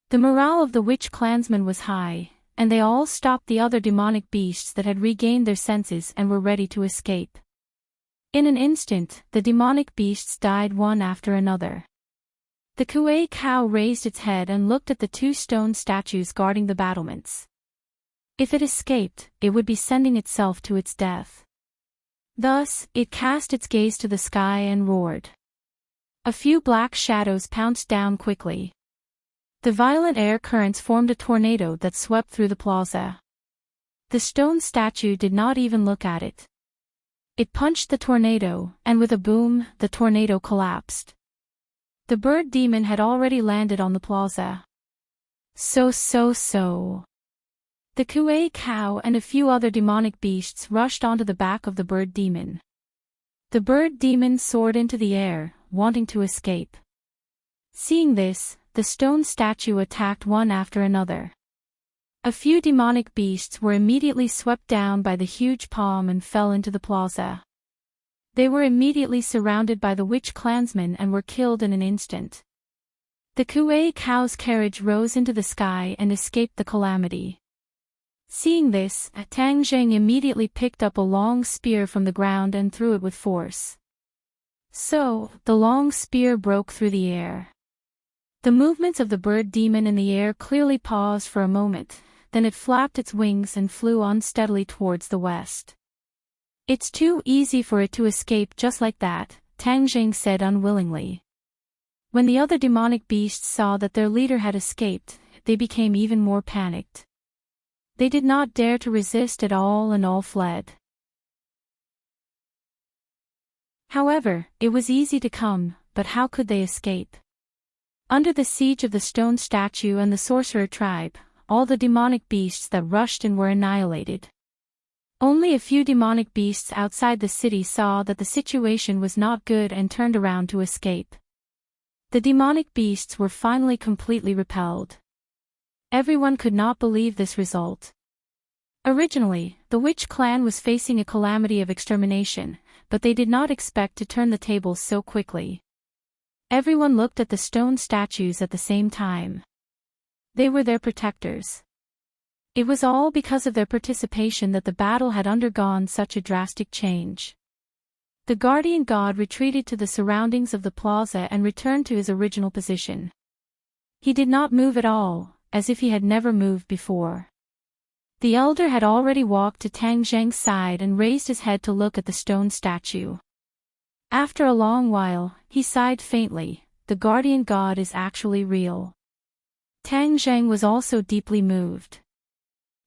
The morale of the witch clansmen was high, and they all stopped the other demonic beasts that had regained their senses and were ready to escape. In an instant, the demonic beasts died one after another. The Kuei cow raised its head and looked at the two stone statues guarding the battlements. If it escaped, it would be sending itself to its death. Thus, it cast its gaze to the sky and roared. A few black shadows pounced down quickly. The violent air currents formed a tornado that swept through the plaza. The stone statue did not even look at it. It punched the tornado, and with a boom, the tornado collapsed. The bird demon had already landed on the plaza. So. The Kuei cow and a few other demonic beasts rushed onto the back of the bird demon. The bird demon soared into the air, wanting to escape. Seeing this, the stone statue attacked one after another. A few demonic beasts were immediately swept down by the huge palm and fell into the plaza. They were immediately surrounded by the witch clansmen and were killed in an instant. The Kuei cow's carriage rose into the sky and escaped the calamity. Seeing this, Tang Zheng immediately picked up a long spear from the ground and threw it with force. So, the long spear broke through the air. The movements of the bird demon in the air clearly paused for a moment, then it flapped its wings and flew unsteadily towards the west. "It's too easy for it to escape just like that," Tang Zheng said unwillingly. When the other demonic beasts saw that their leader had escaped, they became even more panicked. They did not dare to resist at all and all fled. However, it was easy to come, but how could they escape? Under the siege of the stone statue and the sorcerer tribe, all the demonic beasts that rushed in were annihilated. Only a few demonic beasts outside the city saw that the situation was not good and turned around to escape. The demonic beasts were finally completely repelled. Everyone could not believe this result. Originally, the witch clan was facing a calamity of extermination, but they did not expect to turn the tables so quickly. Everyone looked at the stone statues at the same time. They were their protectors. It was all because of their participation that the battle had undergone such a drastic change. The guardian god retreated to the surroundings of the plaza and returned to his original position. He did not move at all, as if he had never moved before. The elder had already walked to Tang Zheng's side and raised his head to look at the stone statue. After a long while, he sighed faintly. The guardian god is actually real. Tang Zheng was also deeply moved.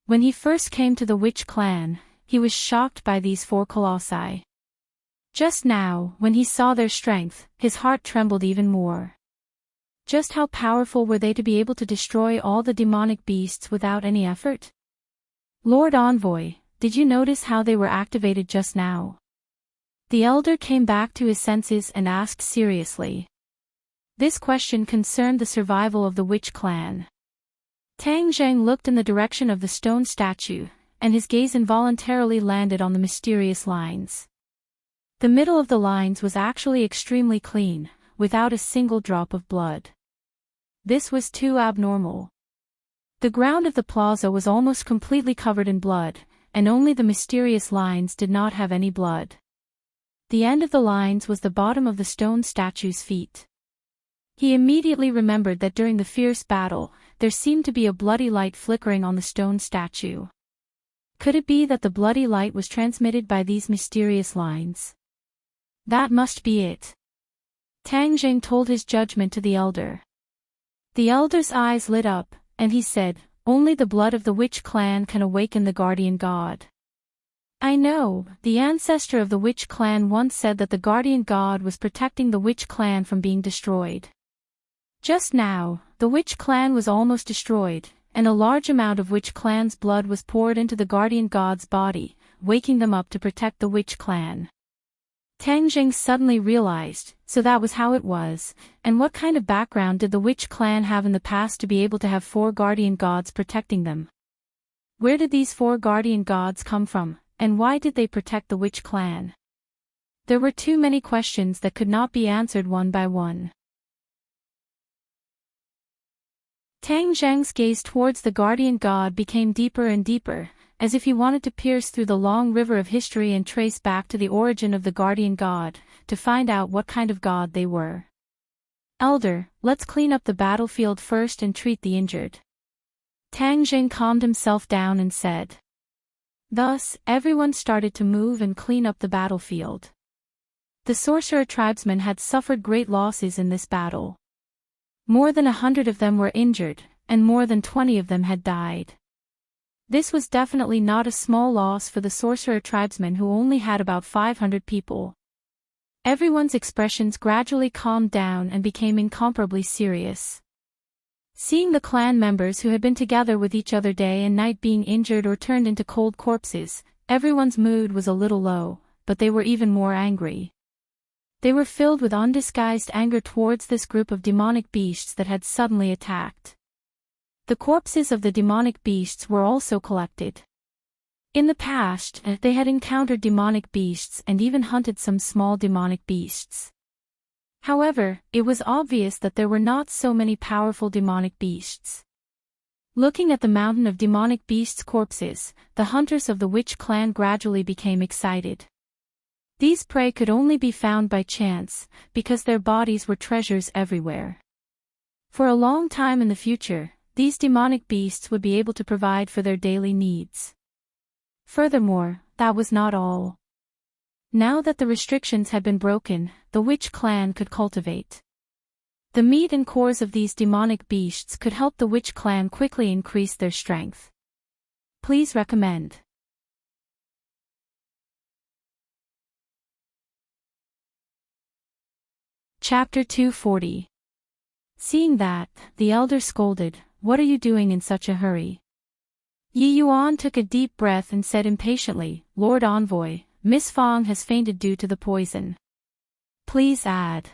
When he first came to the witch clan, he was shocked by these four colossi. Just now, when he saw their strength, his heart trembled even more. Just how powerful were they to be able to destroy all the demonic beasts without any effort? Lord Envoy, did you notice how they were activated just now? The elder came back to his senses and asked seriously. This question concerned the survival of the witch clan. Tang Zheng looked in the direction of the stone statue, and his gaze involuntarily landed on the mysterious lines. The middle of the lines was actually extremely clean, without a single drop of blood. This was too abnormal. The ground of the plaza was almost completely covered in blood, and only the mysterious lines did not have any blood. The end of the lines was the bottom of the stone statue's feet. He immediately remembered that during the fierce battle, there seemed to be a bloody light flickering on the stone statue. Could it be that the bloody light was transmitted by these mysterious lines? That must be it. Tang Zheng told his judgment to the elder. The elder's eyes lit up, and he said, "Only the blood of the witch clan can awaken the guardian god." I know, the ancestor of the witch clan once said that the guardian god was protecting the witch clan from being destroyed. Just now, the witch clan was almost destroyed, and a large amount of witch clan's blood was poured into the guardian god's body, waking them up to protect the witch clan. Tang Zheng suddenly realized, so that was how it was, and what kind of background did the witch clan have in the past to be able to have 4 guardian gods protecting them? Where did these 4 guardian gods come from, and why did they protect the witch clan? There were too many questions that could not be answered one by one. Tang Zheng's gaze towards the guardian god became deeper and deeper, as if he wanted to pierce through the long river of history and trace back to the origin of the guardian god, to find out what kind of god they were. Elder, let's clean up the battlefield first and treat the injured. Tang Jing calmed himself down and said. Thus, everyone started to move and clean up the battlefield. The sorcerer tribesmen had suffered great losses in this battle. More than 100 of them were injured, and more than 20 of them had died. This was definitely not a small loss for the sorcerer tribesmen who only had about 500 people. Everyone's expressions gradually calmed down and became incomparably serious. Seeing the clan members who had been together with each other day and night being injured or turned into cold corpses, everyone's mood was a little low, but they were even more angry. They were filled with undisguised anger towards this group of demonic beasts that had suddenly attacked. The corpses of the demonic beasts were also collected. In the past, they had encountered demonic beasts and even hunted some small demonic beasts. However, it was obvious that there were not so many powerful demonic beasts. Looking at the mountain of demonic beasts' corpses, the hunters of the witch clan gradually became excited. These prey could only be found by chance, because their bodies were treasures everywhere. For a long time in the future, these demonic beasts would be able to provide for their daily needs. Furthermore, that was not all. Now that the restrictions had been broken, the witch clan could cultivate. The meat and cores of these demonic beasts could help the witch clan quickly increase their strength. Please recommend. Chapter 240. Seeing that, the elder scolded, "What are you doing in such a hurry?" Yi Yuan took a deep breath and said impatiently, "Lord Envoy, Miss Fong has fainted due to the poison. Please add."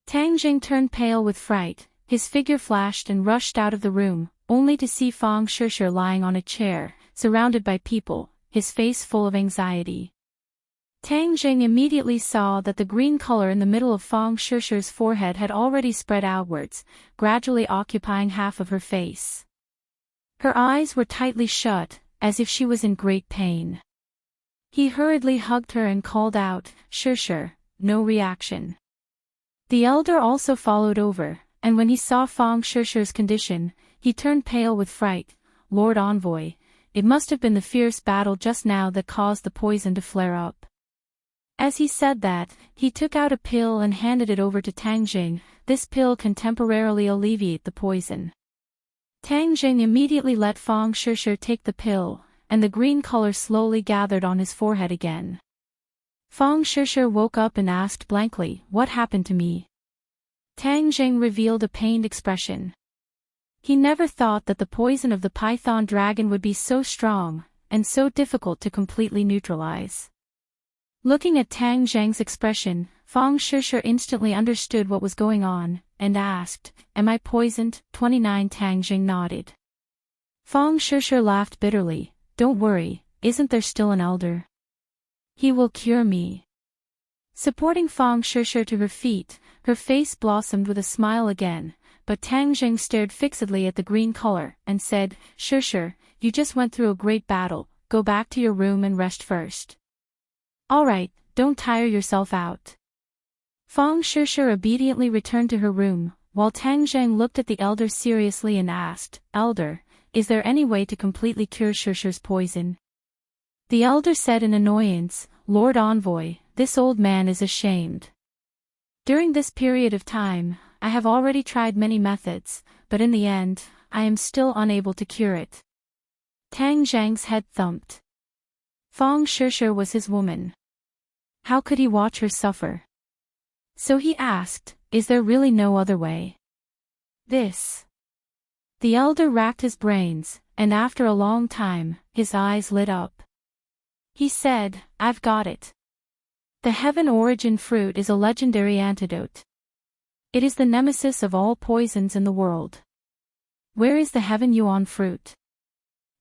Tang Jing turned pale with fright, his figure flashed and rushed out of the room, only to see Fong Shishir lying on a chair, surrounded by people, his face full of anxiety. Tang Jing immediately saw that the green color in the middle of Fong Shishir's forehead had already spread outwards, gradually occupying half of her face. Her eyes were tightly shut, as if she was in great pain. He hurriedly hugged her and called out, "Shishir," no reaction. The elder also followed over, and when he saw Fong Shishir's condition, he turned pale with fright. "Lord Envoy, it must have been the fierce battle just now that caused the poison to flare up." As he said that, he took out a pill and handed it over to Tang Jing. "This pill can temporarily alleviate the poison." Tang Jing immediately let Fong Shishir take the pill, and the green color slowly gathered on his forehead again. Fong Shishir woke up and asked blankly, "What happened to me?" Tang Jing revealed a pained expression. He never thought that the poison of the python dragon would be so strong, and so difficult to completely neutralize. Looking at Tang Jing's expression, Fong Shishir instantly understood what was going on, and asked, "Am I poisoned?" 29 Tang Jing nodded. Fong Shishir laughed bitterly. "Don't worry, isn't there still an elder? He will cure me." Supporting Fong Shishir to her feet, her face blossomed with a smile again, but Tang Jing stared fixedly at the green color, and said, "Shishir, you just went through a great battle, go back to your room and rest first." "All right, don't tire yourself out." Fong Shishir obediently returned to her room, while Tang Jing looked at the elder seriously and asked, "Elder, is there any way to completely cure Shishir's poison?" The elder said in annoyance, "Lord Envoy, this old man is ashamed. During this period of time, I have already tried many methods, but in the end, I am still unable to cure it." Tang Jing's head thumped. Fong Shishir was his woman. How could he watch her suffer? So he asked, "Is there really no other way?" The elder racked his brains, and after a long time, his eyes lit up. He said, "I've got it. The Heaven Origin fruit is a legendary antidote. It is the nemesis of all poisons in the world." "Where is the Heaven Yuan fruit?"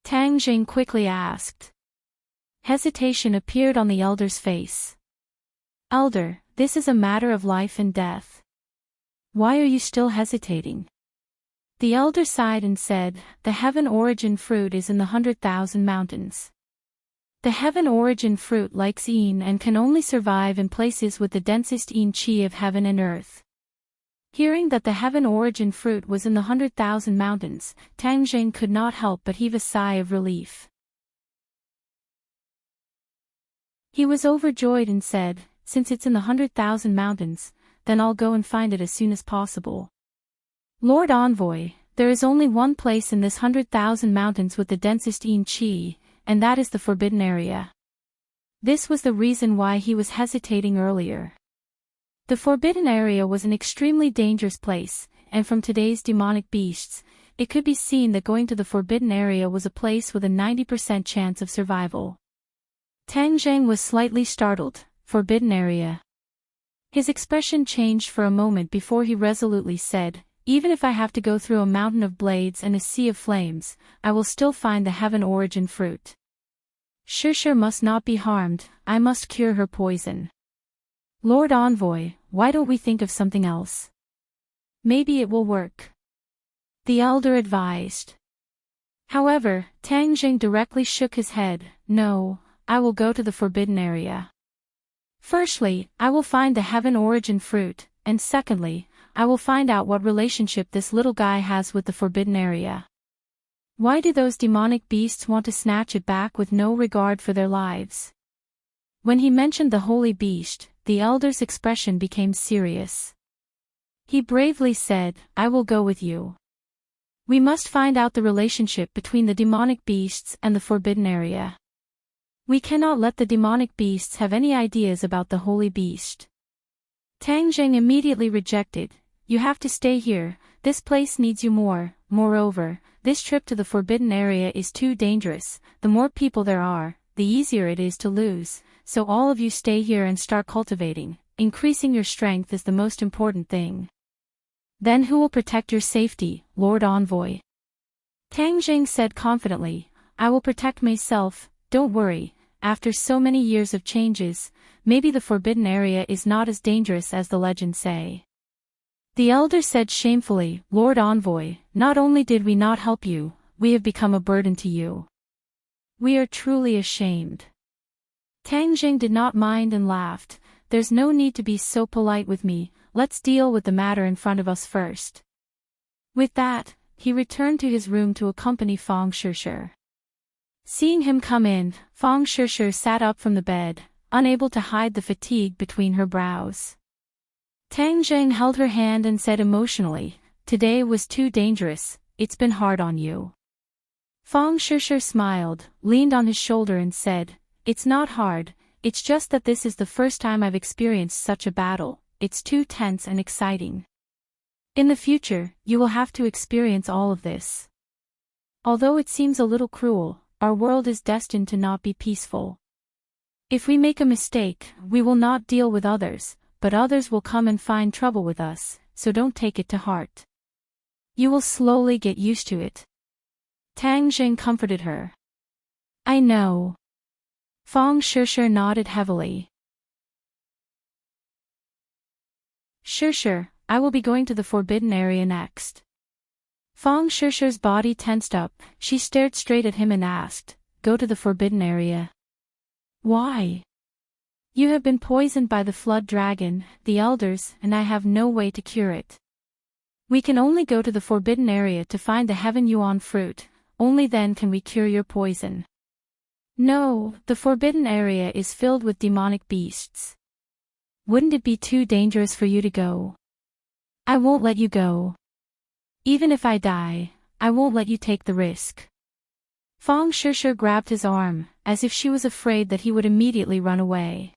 Tang Jing quickly asked. Hesitation appeared on the elder's face. "Elder, this is a matter of life and death. Why are you still hesitating?" The elder sighed and said, "The Heaven Origin fruit is in the 100,000 mountains. The Heaven Origin fruit likes Yin and can only survive in places with the densest Yin chi of heaven and earth. Hearing that the heaven origin fruit was in the 100,000 mountains, Tang Jing could not help but heave a sigh of relief. He was overjoyed and said, "Since it's in the 100,000 mountains, then I'll go and find it as soon as possible." "Lord Envoy, there is only one place in this 100,000 mountains with the densest qi, and that is the forbidden area." This was the reason why he was hesitating earlier. The forbidden area was an extremely dangerous place, and from today's demonic beasts, it could be seen that going to the forbidden area was a place with a 90% chance of survival. Tang Zheng was slightly startled. Forbidden area. His expression changed for a moment before he resolutely said, "Even if I have to go through a mountain of blades and a sea of flames, I will still find the heaven origin fruit. Shusher must not be harmed, I must cure her poison." "Lord Envoy, why don't we think of something else? Maybe it will work," the elder advised. However, Tang Jing directly shook his head. "No, I will go to the forbidden area. Firstly, I will find the heaven origin fruit, and secondly, I will find out what relationship this little guy has with the forbidden area. Why do those demonic beasts want to snatch it back with no regard for their lives?" When he mentioned the holy beast, the elder's expression became serious. He bravely said, "I will go with you. We must find out the relationship between the demonic beasts and the forbidden area. We cannot let the demonic beasts have any ideas about the holy beast." Tang Jing immediately rejected, "You have to stay here, this place needs you more, moreover, this trip to the forbidden area is too dangerous, the more people there are, the easier it is to lose, so all of you stay here and start cultivating, increasing your strength is the most important thing." "Then who will protect your safety, Lord Envoy?" Tang Jing said confidently, "I will protect myself. Don't worry, after so many years of changes, maybe the forbidden area is not as dangerous as the legends say." The elder said shamefully, "Lord Envoy, not only did we not help you, we have become a burden to you. We are truly ashamed." Tang Jing did not mind and laughed, "There's no need to be so polite with me, let's deal with the matter in front of us first." With that, he returned to his room to accompany Fang Shusher. Seeing him come in, Fang Shusher sat up from the bed, unable to hide the fatigue between her brows. Tang Zheng held her hand and said emotionally, "Today was too dangerous, it's been hard on you." Fang Shusher smiled, leaned on his shoulder and said, "It's not hard, it's just that this is the first time I've experienced such a battle, it's too tense and exciting. In the future, you will have to experience all of this. Although it seems a little cruel, our world is destined to not be peaceful. If we make a mistake, we will not deal with others, but others will come and find trouble with us, so don't take it to heart. You will slowly get used to it." Tang Jing comforted her. "I know." Fang Shusher nodded heavily. "Shusher, I will be going to the forbidden area next." Fang Shusher's body tensed up, she stared straight at him and asked, "Go to the forbidden area? Why?" "You have been poisoned by the flood dragon, the elders, and I have no way to cure it. We can only go to the forbidden area to find the heaven yuan fruit, only then can we cure your poison." "No, the forbidden area is filled with demonic beasts. Wouldn't it be too dangerous for you to go?" "I won't let you go. Even if I die, I won't let you take the risk." Fang Shusher grabbed his arm, as if she was afraid that he would immediately run away.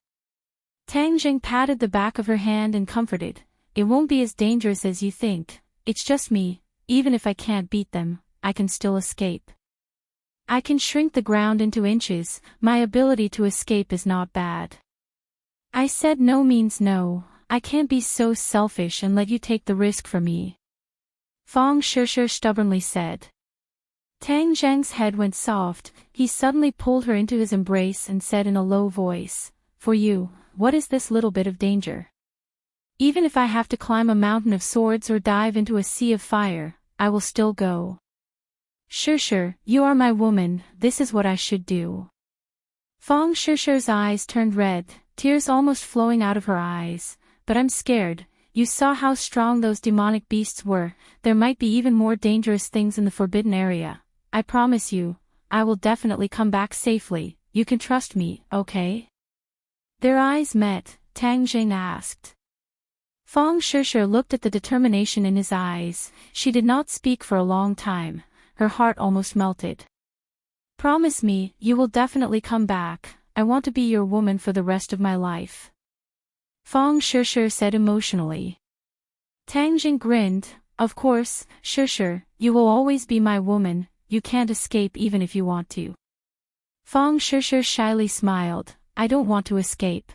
Tang Jing patted the back of her hand and comforted, "It won't be as dangerous as you think, it's just me, even if I can't beat them, I can still escape. I can shrink the ground into inches, my ability to escape is not bad." "I said no means no, I can't be so selfish and let you take the risk for me," Fang Shusher stubbornly said. Tang Zheng's head went soft, he suddenly pulled her into his embrace and said in a low voice, "For you, what is this little bit of danger? Even if I have to climb a mountain of swords or dive into a sea of fire, I will still go. Shusher, you are my woman, this is what I should do." Fang Shusher's eyes turned red, tears almost flowing out of her eyes, "But I'm scared, You saw how strong those demonic beasts were. There might be even more dangerous things in the forbidden area. I promise you, I will definitely come back safely. You can trust me, okay?" Their eyes met. Tang Jing asked. Fang Shishir looked at the determination in his eyes. She did not speak for a long time. Her heart almost melted. "Promise me, you will definitely come back. I want to be your woman for the rest of my life," Fang Shishir said emotionally. Tang Jing grinned. "Of course, Shishir, you will always be my woman. You can't escape even if you want to." Fang Shishir shyly smiled. "I don't want to escape.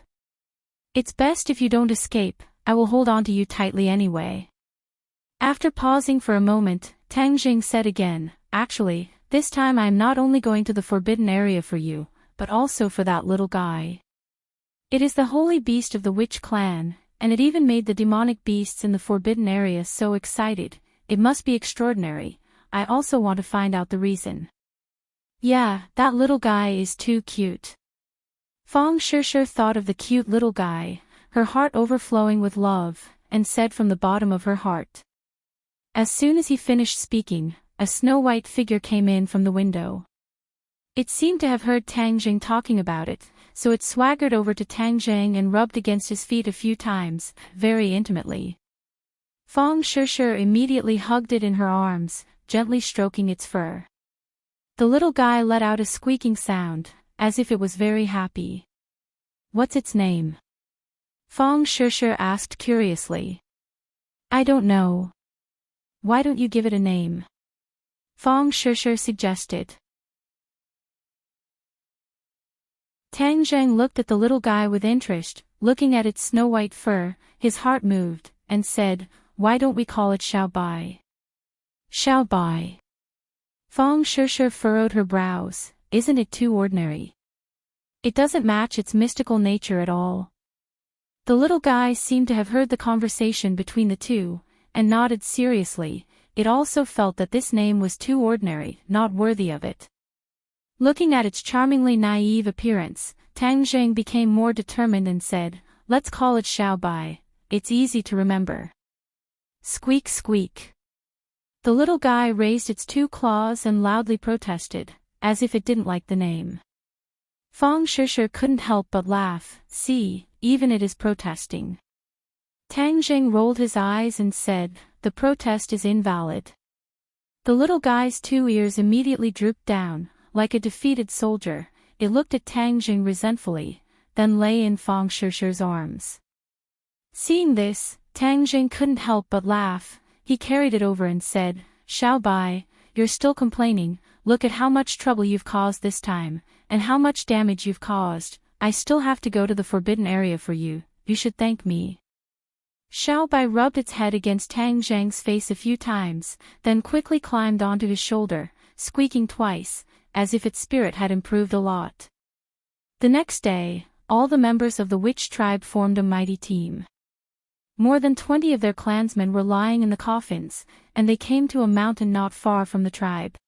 It's best if you don't escape. I will hold on to you tightly anyway." After pausing for a moment, Tang Jing said again, "Actually, this time I am not only going to the forbidden area for you, but also for that little guy. It is the holy beast of the witch clan, and it even made the demonic beasts in the forbidden area so excited. It must be extraordinary. I also want to find out the reason." "Yeah, that little guy is too cute." Fang Shishir thought of the cute little guy, her heart overflowing with love, and said from the bottom of her heart. As soon as he finished speaking, a snow-white figure came in from the window. It seemed to have heard Tang Jing talking about it, so it swaggered over to Tang Jing and rubbed against his feet a few times, very intimately. Fang Shishir immediately hugged it in her arms, gently stroking its fur. The little guy let out a squeaking sound, as if it was very happy. "What's its name?" Fang Shishir asked curiously. "I don't know." "Why don't you give it a name?" Fang Shishir suggested. Tang Jing looked at the little guy with interest, looking at its snow-white fur. His heart moved, and said, "Why don't we call it Xiao Bai?" "Xiao Bai." Fang Shishir furrowed her brows. "Isn't it too ordinary? It doesn't match its mystical nature at all." The little guy seemed to have heard the conversation between the two, and nodded seriously. It also felt that this name was too ordinary, not worthy of it. Looking at its charmingly naive appearance, Tang Jing became more determined and said, "Let's call it Xiao Bai. It's easy to remember." Squeak squeak. The little guy raised its two claws and loudly protested, as if it didn't like the name. Fang Shishir couldn't help but laugh. "See, even it is protesting." Tang Jing rolled his eyes and said, "The protest is invalid." The little guy's two ears immediately drooped down. Like a defeated soldier, it looked at Tang Jing resentfully, then lay in Fang Shishir's arms. Seeing this, Tang Jing couldn't help but laugh. He carried it over and said, "Xiao Bai, you're still complaining. Look at how much trouble you've caused this time, and how much damage you've caused. I still have to go to the forbidden area for you. You should thank me." Xiao Bai rubbed its head against Tang Jing's face a few times, then quickly climbed onto his shoulder, squeaking twice, as if its spirit had improved a lot. The next day, all the members of the witch tribe formed a mighty team. More than 20 of their clansmen were lying in the coffins, and they came to a mountain not far from the tribe.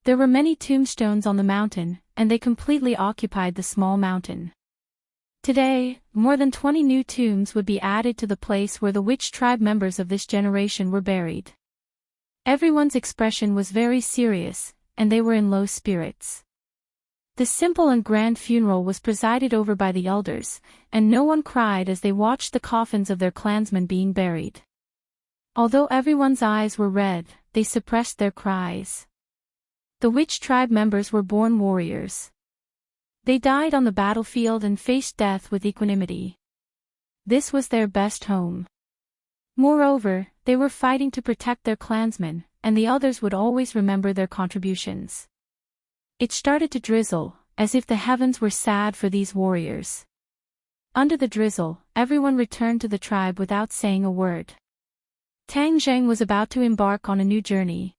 There were many tombstones on the mountain, and they completely occupied the small mountain. Today, more than 20 new tombs would be added to the place where the witch tribe members of this generation were buried. Everyone's expression was very serious, and they were in low spirits. The simple and grand funeral was presided over by the elders, and no one cried as they watched the coffins of their clansmen being buried. Although everyone's eyes were red, they suppressed their cries. The witch tribe members were born warriors. They died on the battlefield and faced death with equanimity. This was their best home. Moreover, they were fighting to protect their clansmen, and the others would always remember their contributions. It started to drizzle, as if the heavens were sad for these warriors. Under the drizzle, everyone returned to the tribe without saying a word. Tang Jing was about to embark on a new journey.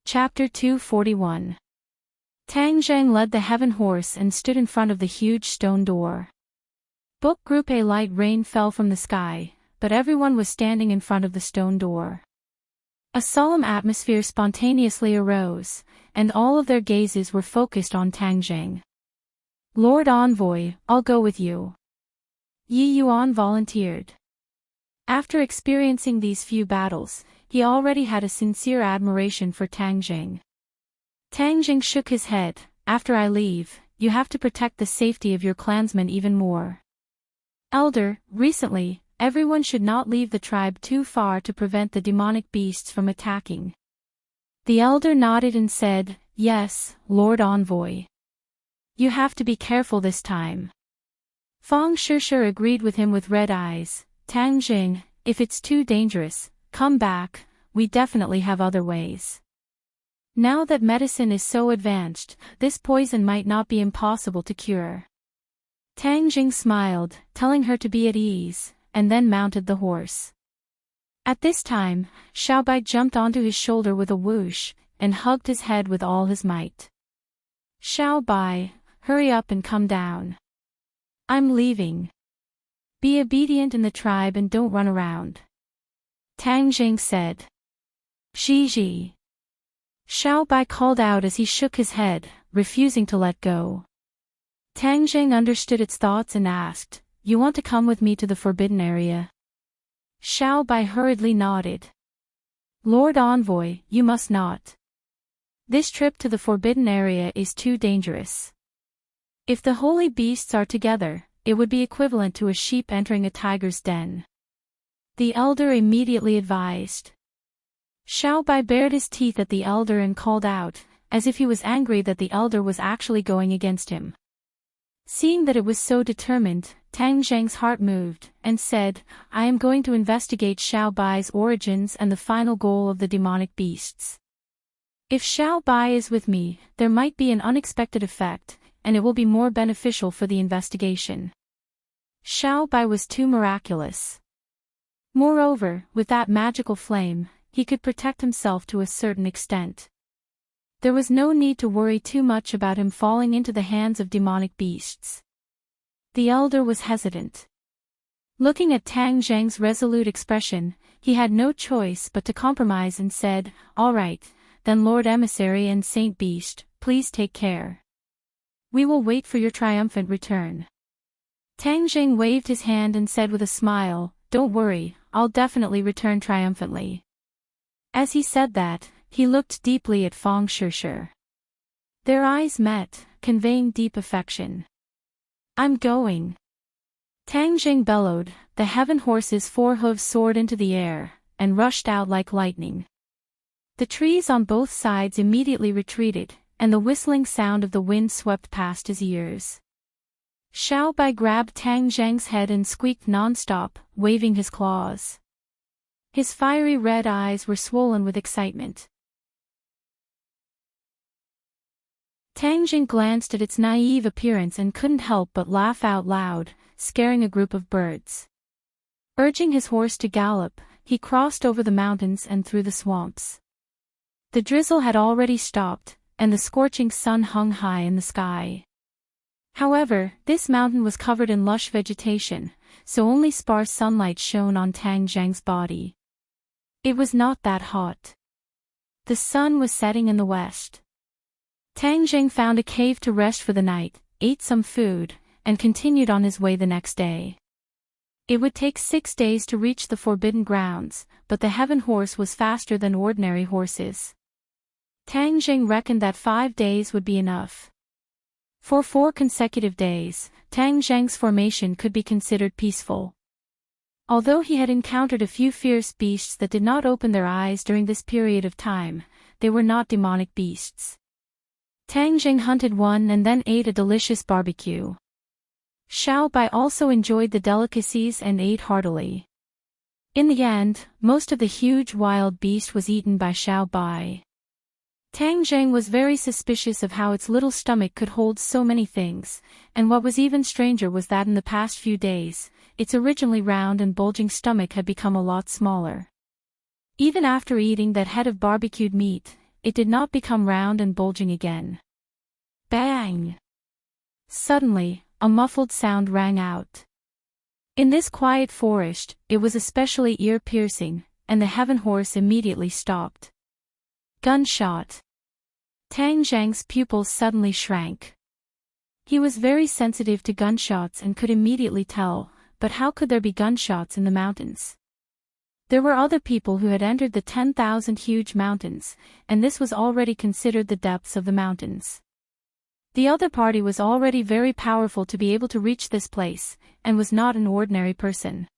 Chapter 241. Tang Jing led the heaven horse and stood in front of the huge stone door. Book Group A light rain fell from the sky, but everyone was standing in front of the stone door. A solemn atmosphere spontaneously arose, and all of their gazes were focused on Tang Jing. Lord Envoy, I'll go with you. Yi Yuan volunteered. After experiencing these few battles, he already had a sincere admiration for Tang Jing. Tang Jing shook his head. After I leave, you have to protect the safety of your clansmen even more. Elder, recently, everyone should not leave the tribe too far to prevent the demonic beasts from attacking. The elder nodded and said, Yes, Lord Envoy. You have to be careful this time. Fang Shishir agreed with him with red eyes. Tang Jing, if it's too dangerous, come back, we definitely have other ways. Now that medicine is so advanced, this poison might not be impossible to cure. Tang Jing smiled, telling her to be at ease, and then mounted the horse. At this time, Xiaobai jumped onto his shoulder with a whoosh, and hugged his head with all his might. Xiaobai, hurry up and come down. I'm leaving. Be obedient in the tribe and don't run around. Tang Jing said. Xiji. Xiaobai called out as he shook his head, refusing to let go. Tang Jing understood its thoughts and asked, You want to come with me to the forbidden area? Xiaobai hurriedly nodded. Lord Envoy, you must not. This trip to the forbidden area is too dangerous. If the holy beasts are together, it would be equivalent to a sheep entering a tiger's den. The elder immediately advised. Xiaobai bared his teeth at the elder and called out, as if he was angry that the elder was actually going against him. Seeing that it was so determined, Tang Zheng's heart moved, and said, I am going to investigate Xiaobai's origins and the final goal of the demonic beasts. If Xiaobai is with me, there might be an unexpected effect, and it will be more beneficial for the investigation. Xiaobai was too miraculous. Moreover, with that magical flame, he could protect himself to a certain extent. There was no need to worry too much about him falling into the hands of demonic beasts. The elder was hesitant. Looking at Tang Zheng's resolute expression, he had no choice but to compromise and said, All right, then Lord Emissary and Saint Beast, please take care. We will wait for your triumphant return. Tang Zheng waved his hand and said with a smile, Don't worry, I'll definitely return triumphantly. As he said that, he looked deeply at Fang Shishir. Their eyes met, conveying deep affection. I'm going. Tang Jing bellowed, the heaven horse's 4 hooves soared into the air, and rushed out like lightning. The trees on both sides immediately retreated, and the whistling sound of the wind swept past his ears. Xiaobai grabbed Tang Zheng's head and squeaked non-stop, waving his claws. His fiery red eyes were swollen with excitement. Tang Jing glanced at its naive appearance and couldn't help but laugh out loud, scaring a group of birds. Urging his horse to gallop, he crossed over the mountains and through the swamps. The drizzle had already stopped, and the scorching sun hung high in the sky. However, this mountain was covered in lush vegetation, so only sparse sunlight shone on Tang Zheng's body. It was not that hot. The sun was setting in the west. Tang Zheng found a cave to rest for the night, ate some food, and continued on his way the next day. It would take 6 days to reach the forbidden grounds, but the heaven horse was faster than ordinary horses. Tang Zheng reckoned that 5 days would be enough. For 4 consecutive days, Tang Zheng's formation could be considered peaceful. Although he had encountered a few fierce beasts that did not open their eyes during this period of time, they were not demonic beasts. Tang Zheng hunted one and then ate a delicious barbecue. Xiaobai also enjoyed the delicacies and ate heartily. In the end, most of the huge wild beast was eaten by Xiaobai. Tang Zheng was very suspicious of how its little stomach could hold so many things, and what was even stranger was that in the past few days, its originally round and bulging stomach had become a lot smaller. Even after eating that head of barbecued meat, it did not become round and bulging again. Bang! Suddenly, a muffled sound rang out. In this quiet forest, it was especially ear-piercing, and the heaven horse immediately stopped. Gunshot. Tang Zheng's pupils suddenly shrank. He was very sensitive to gunshots and could immediately tell, but how could there be gunshots in the mountains? There were other people who had entered the 10,000 huge mountains, and this was already considered the depths of the mountains. The other party was already very powerful to be able to reach this place, and was not an ordinary person.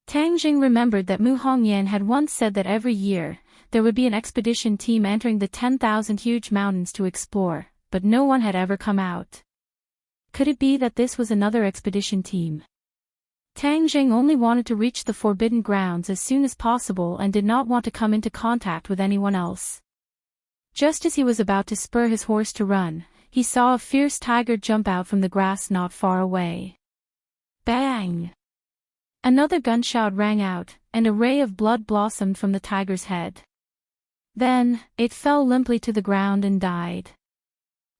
Tang Jing remembered that Mu Hongyan had once said that every year, there would be an expedition team entering the 10,000 huge mountains to explore, but no one had ever come out. Could it be that this was another expedition team? Tang Jing only wanted to reach the forbidden grounds as soon as possible and did not want to come into contact with anyone else. Just as he was about to spur his horse to run, he saw a fierce tiger jump out from the grass not far away. Bang! Another gunshot rang out, and a ray of blood blossomed from the tiger's head. Then, it fell limply to the ground and died.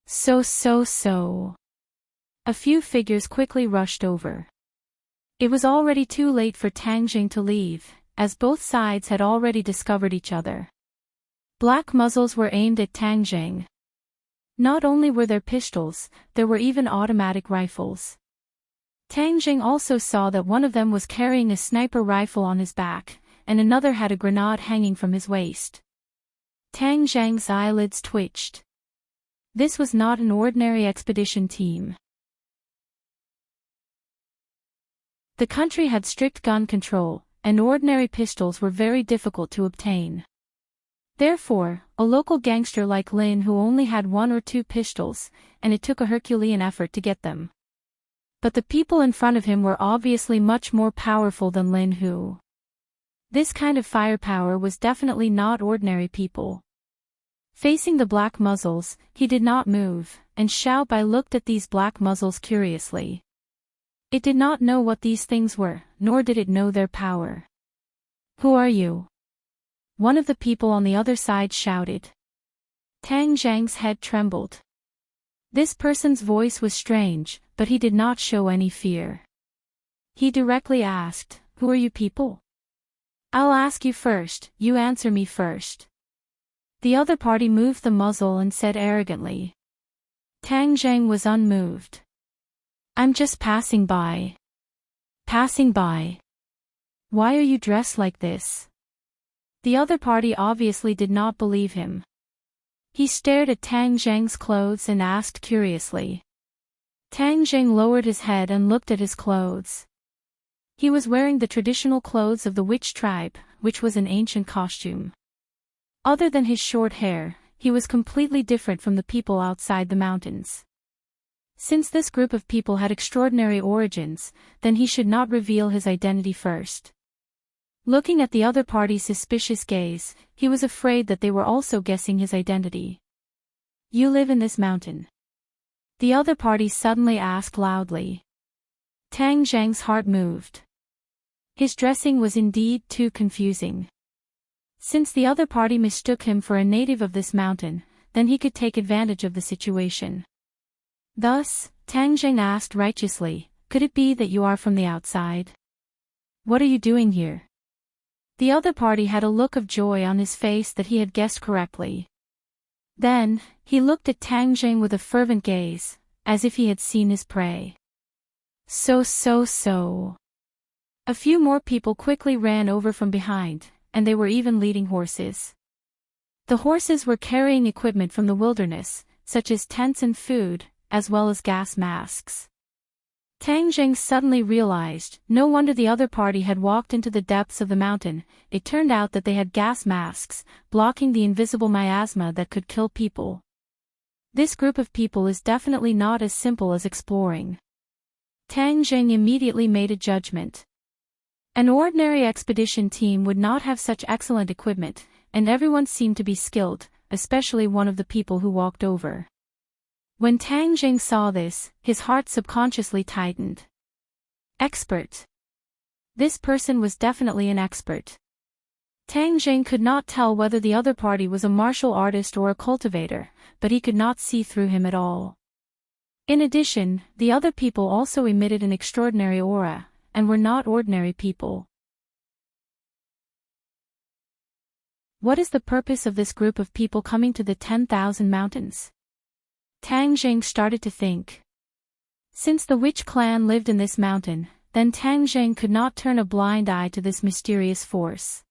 So. A few figures quickly rushed over. It was already too late for Tang Jing to leave, as both sides had already discovered each other. Black muzzles were aimed at Tang Jing. Not only were there pistols, there were even automatic rifles. Tang Jing also saw that one of them was carrying a sniper rifle on his back, and another had a grenade hanging from his waist. Tang Jing's eyelids twitched. This was not an ordinary expedition team. The country had strict gun control, and ordinary pistols were very difficult to obtain. Therefore, a local gangster like Lin who only had 1 or 2 pistols, and it took a Herculean effort to get them. But the people in front of him were obviously much more powerful than Lin Hu. This kind of firepower was definitely not ordinary people. Facing the black muzzles, he did not move, and Xiao Bai looked at these black muzzles curiously. It did not know what these things were, nor did it know their power. "Who are you?" one of the people on the other side shouted. Tang Jing's head trembled. This person's voice was strange, but he did not show any fear. He directly asked, "Who are you people?" "I'll ask you first, you answer me first." The other party moved the muzzle and said arrogantly. Tang Jing was unmoved. "I'm just passing by." "Passing by? Why are you dressed like this?" The other party obviously did not believe him. He stared at Tang Jing's clothes and asked curiously. Tang Jing lowered his head and looked at his clothes. He was wearing the traditional clothes of the witch tribe, which was an ancient costume. Other than his short hair, he was completely different from the people outside the mountains. Since this group of people had extraordinary origins, then he should not reveal his identity first. Looking at the other party's suspicious gaze, he was afraid that they were also guessing his identity. "You live in this mountain?" the other party suddenly asked loudly. Tang Jing's heart moved. His dressing was indeed too confusing. Since the other party mistook him for a native of this mountain, then he could take advantage of the situation. Thus, Tang Jing asked righteously, "Could it be that you are from the outside? What are you doing here?" The other party had a look of joy on his face that he had guessed correctly. Then, he looked at Tang Jing with a fervent gaze, as if he had seen his prey. So. A few more people quickly ran over from behind, and they were even leading horses. The horses were carrying equipment from the wilderness, such as tents and food, as well as gas masks. Tang Jing suddenly realized, no wonder the other party had walked into the depths of the mountain. It turned out that they had gas masks, blocking the invisible miasma that could kill people. This group of people is definitely not as simple as exploring. Tang Jing immediately made a judgment. An ordinary expedition team would not have such excellent equipment, and everyone seemed to be skilled, especially one of the people who walked over. When Tang Jing saw this, his heart subconsciously tightened. Expert. This person was definitely an expert. Tang Jing could not tell whether the other party was a martial artist or a cultivator, but he could not see through him at all. In addition, the other people also emitted an extraordinary aura, and were not ordinary people. What is the purpose of this group of people coming to the 10,000 mountains? Tang Jing started to think. Since the witch clan lived in this mountain, then Tang Zheng could not turn a blind eye to this mysterious force.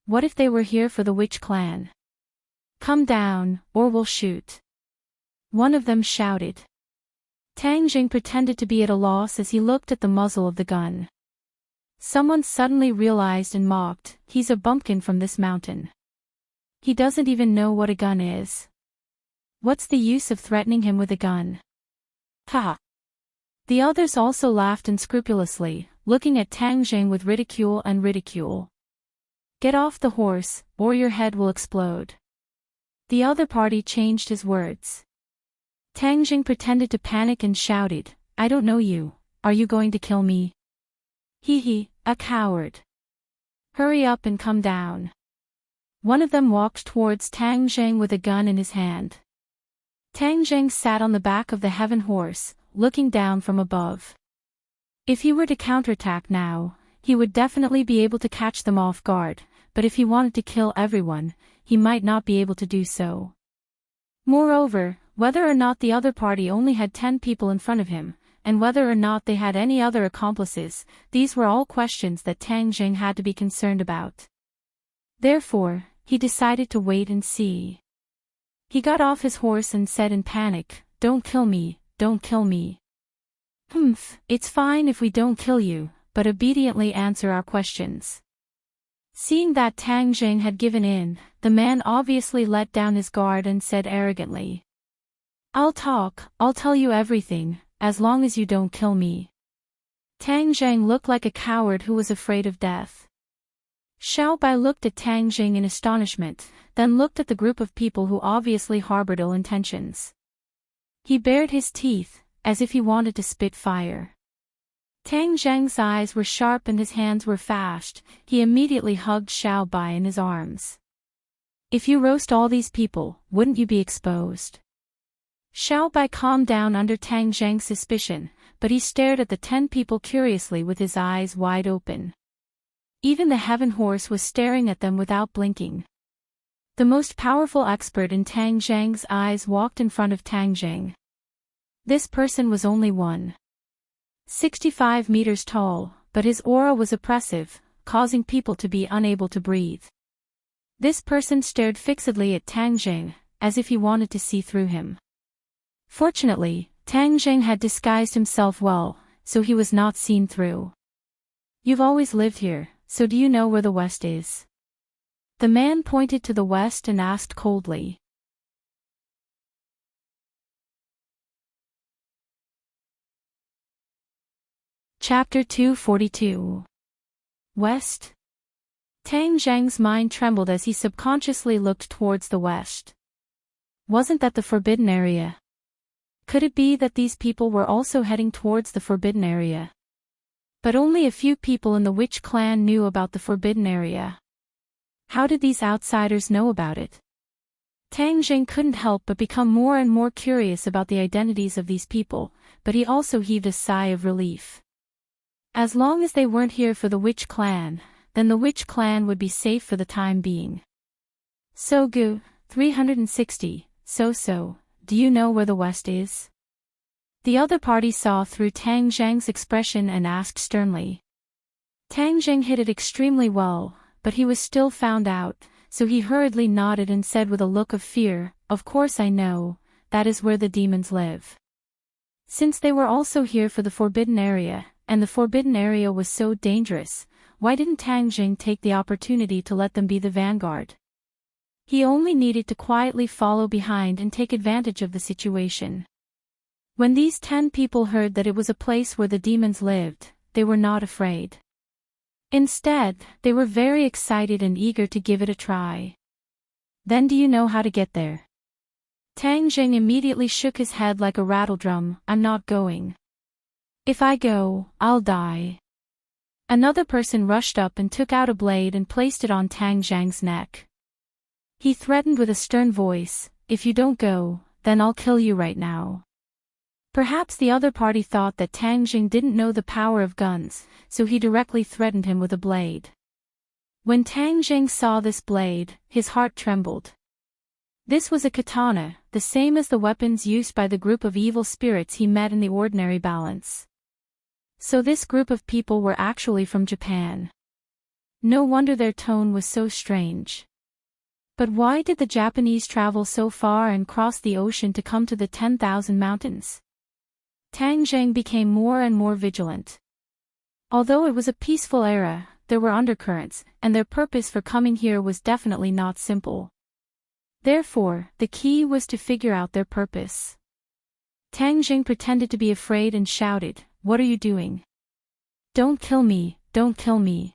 What if they were here for the witch clan? Come down, or we'll shoot. One of them shouted. Tang Zheng pretended to be at a loss as he looked at the muzzle of the gun. Someone suddenly realized and mocked, he's a bumpkin from this mountain. He doesn't even know what a gun is. What's the use of threatening him with a gun? Ha! The others also laughed unscrupulously, looking at Tang Zheng with ridicule and ridicule. Get off the horse, or your head will explode. The other party changed his words. Tang Zheng pretended to panic and shouted, I don't know you, are you going to kill me? Hee, a coward. Hurry up and come down. One of them walked towards Tang Zheng with a gun in his hand. Tang Zheng sat on the back of the heaven horse, looking down from above. If he were to counterattack now, he would definitely be able to catch them off guard, but if he wanted to kill everyone, he might not be able to do so. Moreover, whether or not the other party only had 10 people in front of him, and whether or not they had any other accomplices, these were all questions that Tang Zheng had to be concerned about. Therefore, he decided to wait and see. He got off his horse and said in panic, Don't kill me, don't kill me. It's fine if we don't kill you, but obediently answer our questions. Seeing that Tang Zheng had given in, the man obviously let down his guard and said arrogantly, I'll tell you everything, as long as you don't kill me. Tang Zheng looked like a coward who was afraid of death. Xiao Bai looked at Tang Zheng in astonishment, then looked at the group of people who obviously harbored ill intentions. He bared his teeth, as if he wanted to spit fire. Tang Zheng's eyes were sharp and his hands were fast. He immediately hugged Xiao Bai in his arms. If you roast all these people, wouldn't you be exposed? Xiao Bai calmed down under Tang Zheng's suspicion, but he stared at the 10 people curiously with his eyes wide open. Even the heaven horse was staring at them without blinking. The most powerful expert in Tang Zheng's eyes walked in front of Tang Zheng. This person was only 1.65 meters tall, but his aura was oppressive, causing people to be unable to breathe. This person stared fixedly at Tang Zheng, as if he wanted to see through him. Fortunately, Tang Zheng had disguised himself well, so he was not seen through. You've always lived here, so do you know where the west is? The man pointed to the west and asked coldly. Chapter 242. West? Tang Zheng's mind trembled as he subconsciously looked towards the west. Wasn't that the forbidden area? Could it be that these people were also heading towards the forbidden area? But only a few people in the witch clan knew about the forbidden area. How did these outsiders know about it? Tang Zheng couldn't help but become more and more curious about the identities of these people, but he also heaved a sigh of relief. As long as they weren't here for the witch clan, then the witch clan would be safe for the time being. So Gu, 360, so, do you know where the west is? The other party saw through Tang Zheng's expression and asked sternly. Tang Zheng hid it extremely well, but he was still found out, so he hurriedly nodded and said with a look of fear, Of course I know, that is where the demons live. Since they were also here for the forbidden area, and the forbidden area was so dangerous, why didn't Tang Zheng take the opportunity to let them be the vanguard? He only needed to quietly follow behind and take advantage of the situation. When these 10 people heard that it was a place where the demons lived, they were not afraid. Instead, they were very excited and eager to give it a try. Then do you know how to get there? Tang Zheng immediately shook his head like a rattledrum, I'm not going. If I go, I'll die. Another person rushed up and took out a blade and placed it on Tang Zheng's neck. He threatened with a stern voice, If you don't go, then I'll kill you right now. Perhaps the other party thought that Tang Zheng didn't know the power of guns, so he directly threatened him with a blade. When Tang Zheng saw this blade, his heart trembled. This was a katana, the same as the weapons used by the group of evil spirits he met in the ordinary balance. So this group of people were actually from Japan. No wonder their tone was so strange. But why did the Japanese travel so far and cross the ocean to come to the 10,000 mountains? Tang Zheng became more and more vigilant. Although it was a peaceful era, there were undercurrents, and their purpose for coming here was definitely not simple. Therefore, the key was to figure out their purpose. Tang Zheng pretended to be afraid and shouted, "What are you doing? Don't kill me, don't kill me.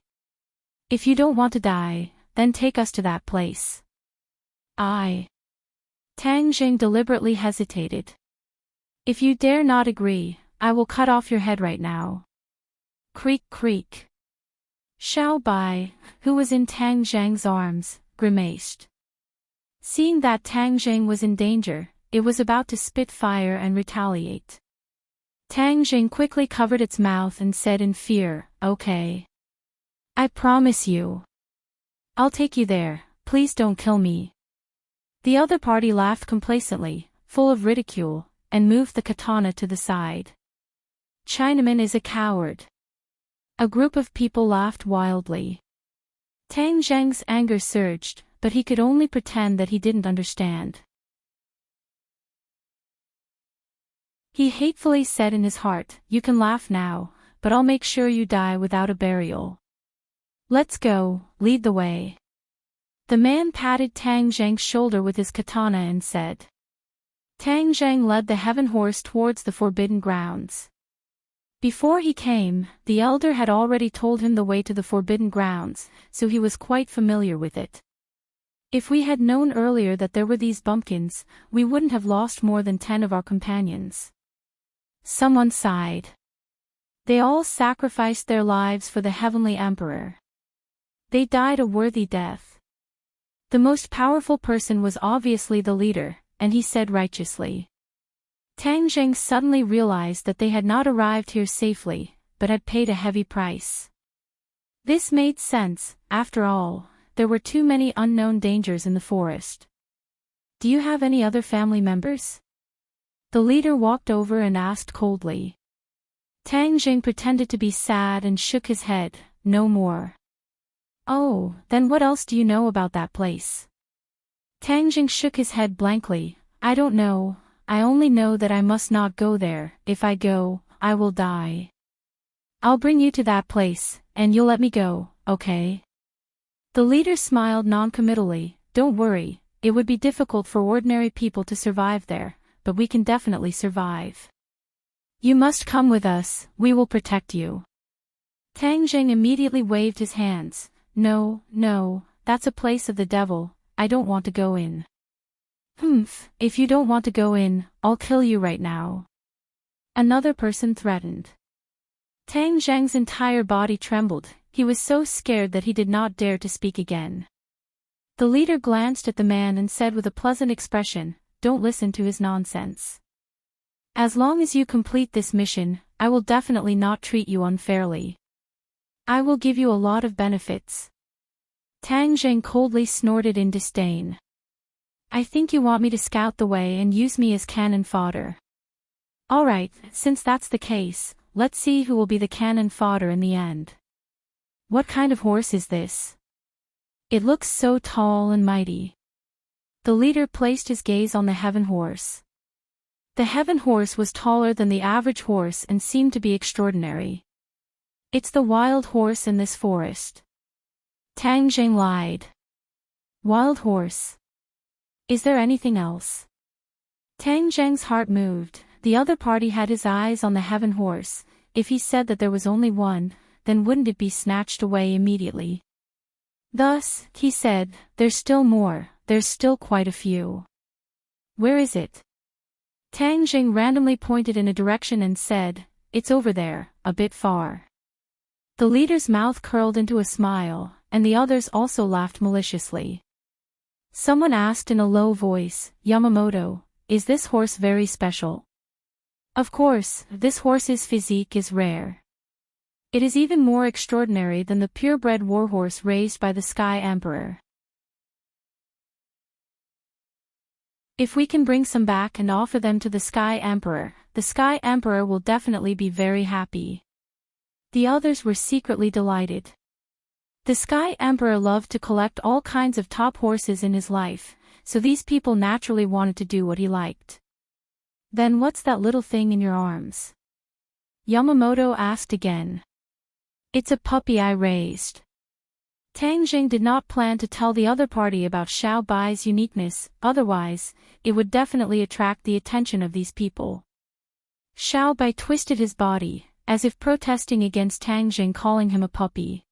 If you don't want to die, then take us to that place." Tang Zheng deliberately hesitated. "If you dare not agree, I will cut off your head right now." Creak creak. Xiao Bai, who was in Tang Zheng's arms, grimaced. Seeing that Tang Zheng was in danger, it was about to spit fire and retaliate. Tang Zheng quickly covered its mouth and said in fear, "Okay. I promise you. I'll take you there, please don't kill me." The other party laughed complacently, full of ridicule, and moved the katana to the side. "Chinaman is a coward." A group of people laughed wildly. Tang Zheng's anger surged, but he could only pretend that he didn't understand. He hatefully said in his heart, "You can laugh now, but I'll make sure you die without a burial. Let's go, lead the way." The man patted Tang Zheng's shoulder with his katana and said. Tang Zheng led the heaven horse towards the forbidden grounds. Before he came, the elder had already told him the way to the forbidden grounds, so he was quite familiar with it. If we had known earlier that there were these bumpkins, we wouldn't have lost more than 10 of our companions. Someone sighed. They all sacrificed their lives for the heavenly emperor. They died a worthy death. The most powerful person was obviously the leader, and he said righteously. Tang Zheng suddenly realized that they had not arrived here safely, but had paid a heavy price. This made sense, after all, there were too many unknown dangers in the forest. "Do you have any other family members?" The leader walked over and asked coldly. Tang Zheng pretended to be sad and shook his head, "No more." "Oh, then what else do you know about that place?" Tang Zheng shook his head blankly. "I don't know, I only know that I must not go there. If I go, I will die. I'll bring you to that place, and you'll let me go, okay?" The leader smiled noncommittally. "Don't worry, it would be difficult for ordinary people to survive there, but we can definitely survive. You must come with us, we will protect you." Tang Zheng immediately waved his hands. No, that's a place of the devil, I don't want to go in." If you don't want to go in, I'll kill you right now." Another person threatened. Tang Zheng's entire body trembled, he was so scared that he did not dare to speak again. The leader glanced at the man and said with a pleasant expression, "Don't listen to his nonsense. As long as you complete this mission, I will definitely not treat you unfairly. I will give you a lot of benefits." Tang Zheng coldly snorted in disdain. "I think you want me to scout the way and use me as cannon fodder. Alright, since that's the case, let's see who will be the cannon fodder in the end. What kind of horse is this? It looks so tall and mighty." The leader placed his gaze on the heaven horse. The heaven horse was taller than the average horse and seemed to be extraordinary. "It's the wild horse in this forest." Tang Zheng lied. "Wild horse. Is there anything else?" Tang Zheng's heart moved. The other party had his eyes on the heaven horse. If he said that there was only one, then wouldn't it be snatched away immediately? Thus, he said, "There's still more, there's still quite a few." "Where is it?" Tang Zheng randomly pointed in a direction and said, "It's over there, a bit far." The leader's mouth curled into a smile, and the others also laughed maliciously. Someone asked in a low voice, "Yamamoto, is this horse very special?" "Of course, this horse's physique is rare. It is even more extraordinary than the purebred warhorse raised by the Sky Emperor." If we can bring some back and offer them to the Sky Emperor, the Sky Emperor will definitely be very happy. The others were secretly delighted. The Sky Emperor loved to collect all kinds of top horses in his life, so these people naturally wanted to do what he liked. Then what's that little thing in your arms? Yamamoto asked again. It's a puppy I raised. Tang Jing did not plan to tell the other party about Xiao Bai's uniqueness, otherwise, it would definitely attract the attention of these people. Xiao Bai twisted his body, as if protesting against Tang Jing calling him a puppy.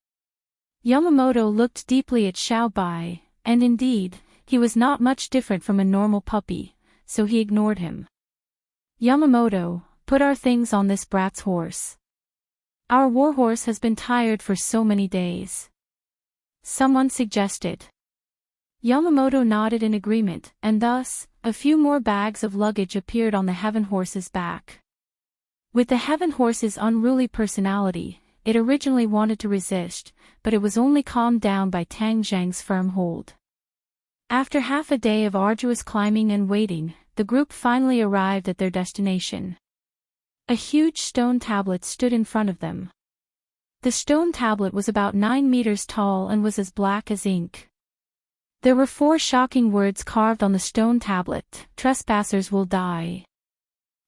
Yamamoto looked deeply at Xiao Bai, and indeed, he was not much different from a normal puppy, so he ignored him. Yamamoto, put our things on this brat's horse. Our warhorse has been tired for so many days. Someone suggested. Yamamoto nodded in agreement, and thus, a few more bags of luggage appeared on the Heaven Horse's back. With the Heaven Horse's unruly personality, it originally wanted to resist, but it was only calmed down by Tang Zhang's firm hold. After half a day of arduous climbing and waiting, the group finally arrived at their destination. A huge stone tablet stood in front of them. The stone tablet was about 9 meters tall and was as black as ink. There were 4 shocking words carved on the stone tablet: "Trespassers will die."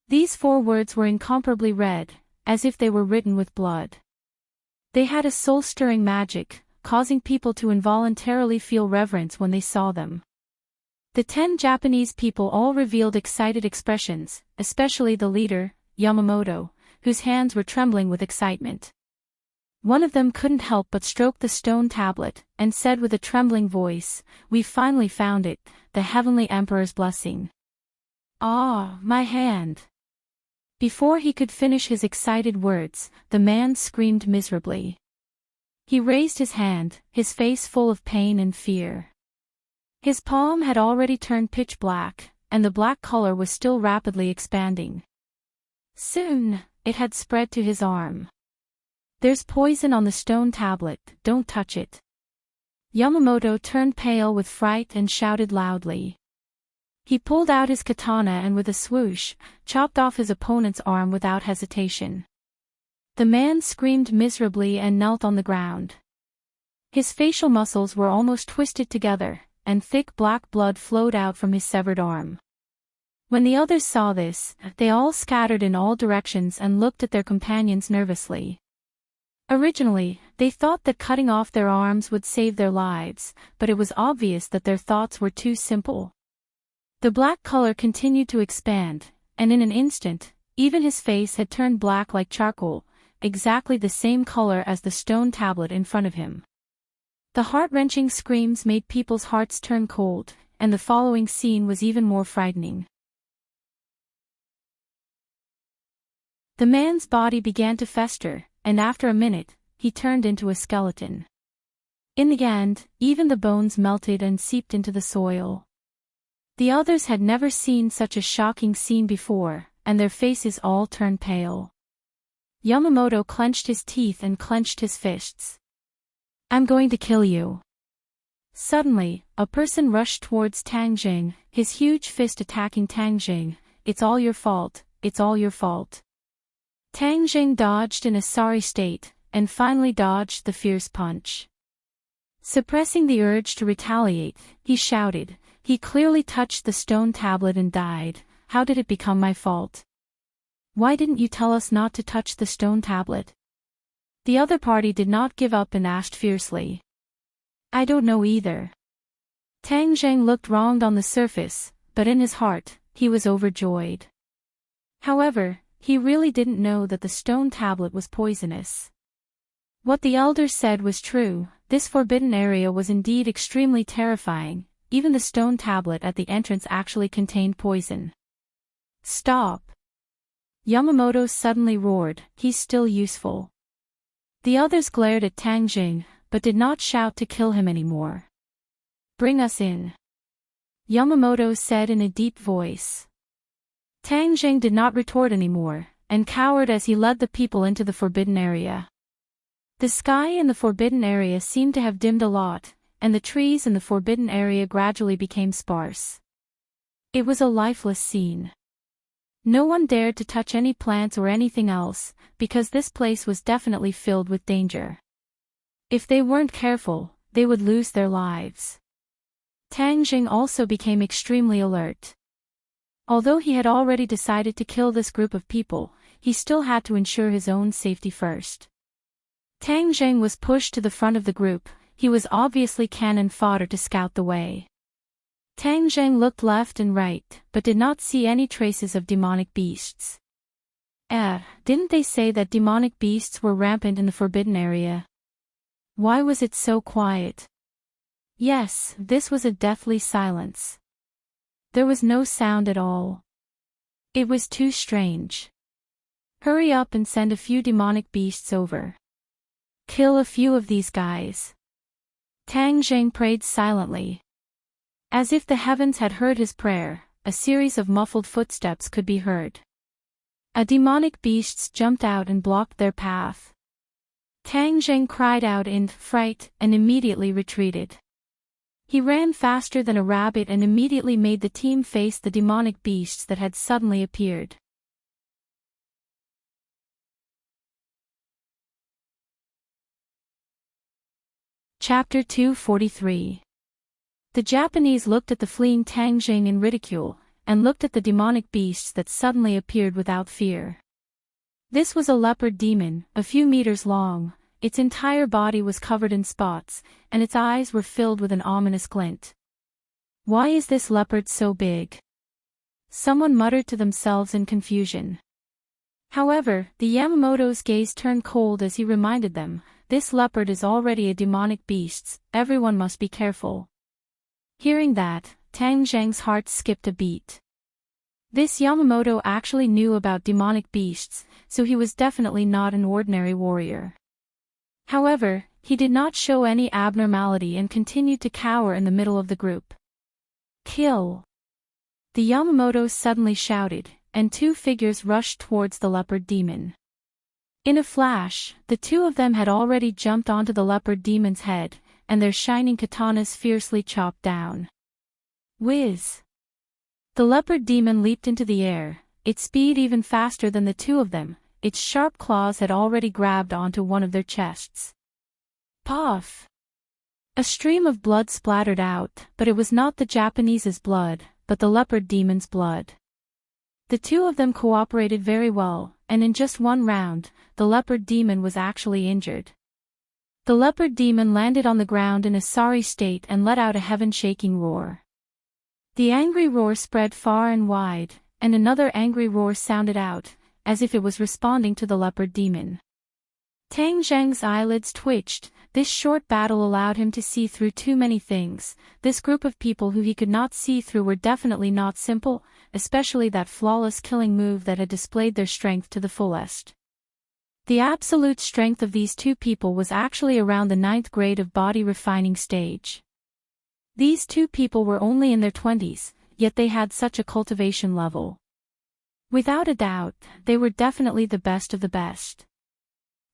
These 4 words were incomparably red, as if they were written with blood. They had a soul-stirring magic, causing people to involuntarily feel reverence when they saw them. The 10 Japanese people all revealed excited expressions, especially the leader, Yamamoto, whose hands were trembling with excitement. One of them couldn't help but stroke the stone tablet, and said with a trembling voice, "We finally found it, the Heavenly Emperor's blessing." "Ah, my hand!" Before he could finish his excited words, the man screamed miserably. He raised his hand, his face full of pain and fear. His palm had already turned pitch black, and the black color was still rapidly expanding. Soon, it had spread to his arm. "There's poison on the stone tablet, don't touch it." Yamamoto turned pale with fright and shouted loudly. He pulled out his katana and with a swoosh, chopped off his opponent's arm without hesitation. The man screamed miserably and knelt on the ground. His facial muscles were almost twisted together, and thick black blood flowed out from his severed arm. When the others saw this, they all scattered in all directions and looked at their companions nervously. Originally, they thought that cutting off their arms would save their lives, but it was obvious that their thoughts were too simple. The black color continued to expand, and in an instant, even his face had turned black like charcoal, exactly the same color as the stone tablet in front of him. The heart-wrenching screams made people's hearts turn cold, and the following scene was even more frightening. The man's body began to fester, and after a minute, he turned into a skeleton. In the end, even the bones melted and seeped into the soil. The others had never seen such a shocking scene before, and their faces all turned pale. Yamamoto clenched his teeth and clenched his fists. "I'm going to kill you." Suddenly, a person rushed towards Tang Jing, his huge fist attacking Tang Jing. "It's all your fault, it's all your fault." Tang Jing dodged in a sorry state, and finally dodged the fierce punch. Suppressing the urge to retaliate, he shouted, "He clearly touched the stone tablet and died. How did it become my fault? Why didn't you tell us not to touch the stone tablet?" The other party did not give up and asked fiercely. "I don't know either." Tang Jing looked wronged on the surface, but in his heart, he was overjoyed. However, he really didn't know that the stone tablet was poisonous. What the elders said was true, this forbidden area was indeed extremely terrifying, even the stone tablet at the entrance actually contained poison. "Stop!" Yamamoto suddenly roared, "He's still useful." The others glared at Tang Jing, but did not shout to kill him anymore. "Bring us in," Yamamoto said in a deep voice. Tang Jing did not retort anymore, and cowered as he led the people into the forbidden area. The sky in the forbidden area seemed to have dimmed a lot, and the trees in the forbidden area gradually became sparse. It was a lifeless scene. No one dared to touch any plants or anything else, because this place was definitely filled with danger. If they weren't careful, they would lose their lives. Tang Jing also became extremely alert. Although he had already decided to kill this group of people, he still had to ensure his own safety first. Tang Jing was pushed to the front of the group. He was obviously cannon fodder to scout the way. Tang Jing looked left and right, but did not see any traces of demonic beasts. Didn't they say that demonic beasts were rampant in the forbidden area? Why was it so quiet? Yes, this was a deathly silence. There was no sound at all. It was too strange. Hurry up and send a few demonic beasts over. Kill a few of these guys. Tang Jing prayed silently. As if the heavens had heard his prayer, a series of muffled footsteps could be heard. A demonic beasts jumped out and blocked their path. Tang Jing cried out in fright and immediately retreated. He ran faster than a rabbit and immediately made the team face the demonic beasts that had suddenly appeared. Chapter 243. The Japanese looked at the fleeing Tang Jing in ridicule, and looked at the demonic beasts that suddenly appeared without fear. This was a leopard demon, a few meters long. Its entire body was covered in spots, and its eyes were filled with an ominous glint. Why is this leopard so big? Someone muttered to themselves in confusion. However, the Yamamoto's gaze turned cold as he reminded them, this leopard is already a demonic beast, everyone must be careful. Hearing that, Tang Jing's heart skipped a beat. This Yamamoto actually knew about demonic beasts, so he was definitely not an ordinary warrior. However, he did not show any abnormality and continued to cower in the middle of the group. Kill! The Yamamoto suddenly shouted, and two figures rushed towards the leopard demon. In a flash, the two of them had already jumped onto the leopard demon's head, and their shining katanas fiercely chopped down. Whiz! The leopard demon leaped into the air, its speed even faster than the two of them. Its sharp claws had already grabbed onto one of their chests. Puff! A stream of blood splattered out, but it was not the Japanese's blood, but the leopard demon's blood. The two of them cooperated very well, and in just one round, the leopard demon was actually injured. The leopard demon landed on the ground in a sorry state and let out a heaven-shaking roar. The angry roar spread far and wide, and another angry roar sounded out, as if it was responding to the leopard demon. Tang Jing's eyelids twitched. This short battle allowed him to see through too many things. This group of people who he could not see through were definitely not simple, especially that flawless killing move that had displayed their strength to the fullest. The absolute strength of these two people was actually around the 9th grade of body refining stage. These two people were only in their 20s, yet they had such a cultivation level. Without a doubt, they were definitely the best of the best.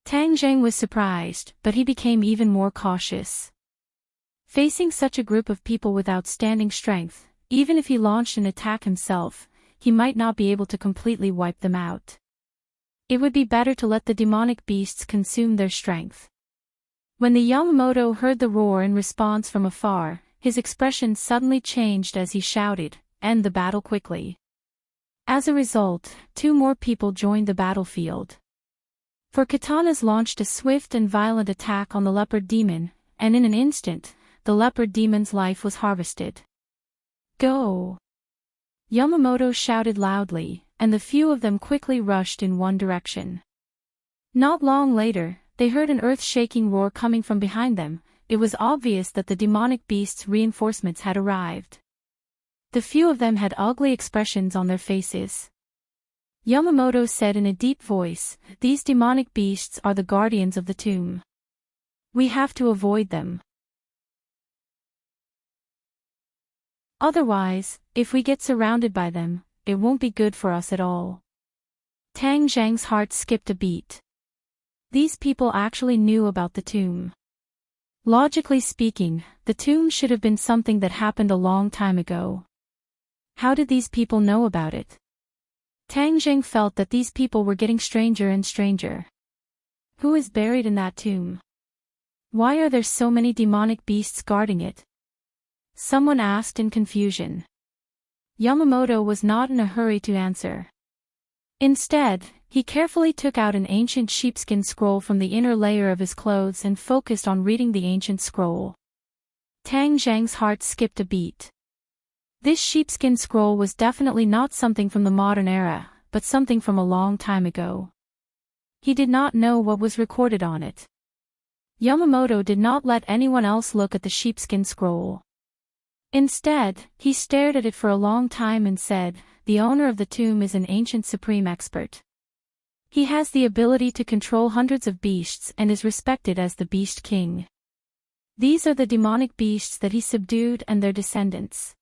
Tang Jing was surprised, but he became even more cautious. Facing such a group of people with outstanding strength, even if he launched an attack himself, he might not be able to completely wipe them out. It would be better to let the demonic beasts consume their strength. When the Yamamoto heard the roar in response from afar, his expression suddenly changed as he shouted, "End the battle quickly." As a result, two more people joined the battlefield. For katanas launched a swift and violent attack on the leopard demon, and in an instant, the leopard demon's life was harvested. Go! Yamamoto shouted loudly, and the few of them quickly rushed in one direction. Not long later, they heard an earth-shaking roar coming from behind them. It was obvious that the demonic beast's reinforcements had arrived. The few of them had ugly expressions on their faces. Yamamoto said in a deep voice, "These demonic beasts are the guardians of the tomb. We have to avoid them. Otherwise, if we get surrounded by them, it won't be good for us at all." Tang Jing's heart skipped a beat. These people actually knew about the tomb. Logically speaking, the tomb should have been something that happened a long time ago. How did these people know about it? Tang Jing felt that these people were getting stranger and stranger. Who is buried in that tomb? Why are there so many demonic beasts guarding it? Someone asked in confusion. Yamamoto was not in a hurry to answer. Instead, he carefully took out an ancient sheepskin scroll from the inner layer of his clothes and focused on reading the ancient scroll. Tang Zhang's heart skipped a beat. This sheepskin scroll was definitely not something from the modern era, but something from a long time ago. He did not know what was recorded on it. Yamamoto did not let anyone else look at the sheepskin scroll. Instead, he stared at it for a long time and said, "The owner of the tomb is an ancient supreme expert. He has the ability to control hundreds of beasts and is respected as the Beast King. These are the demonic beasts that he subdued and their descendants."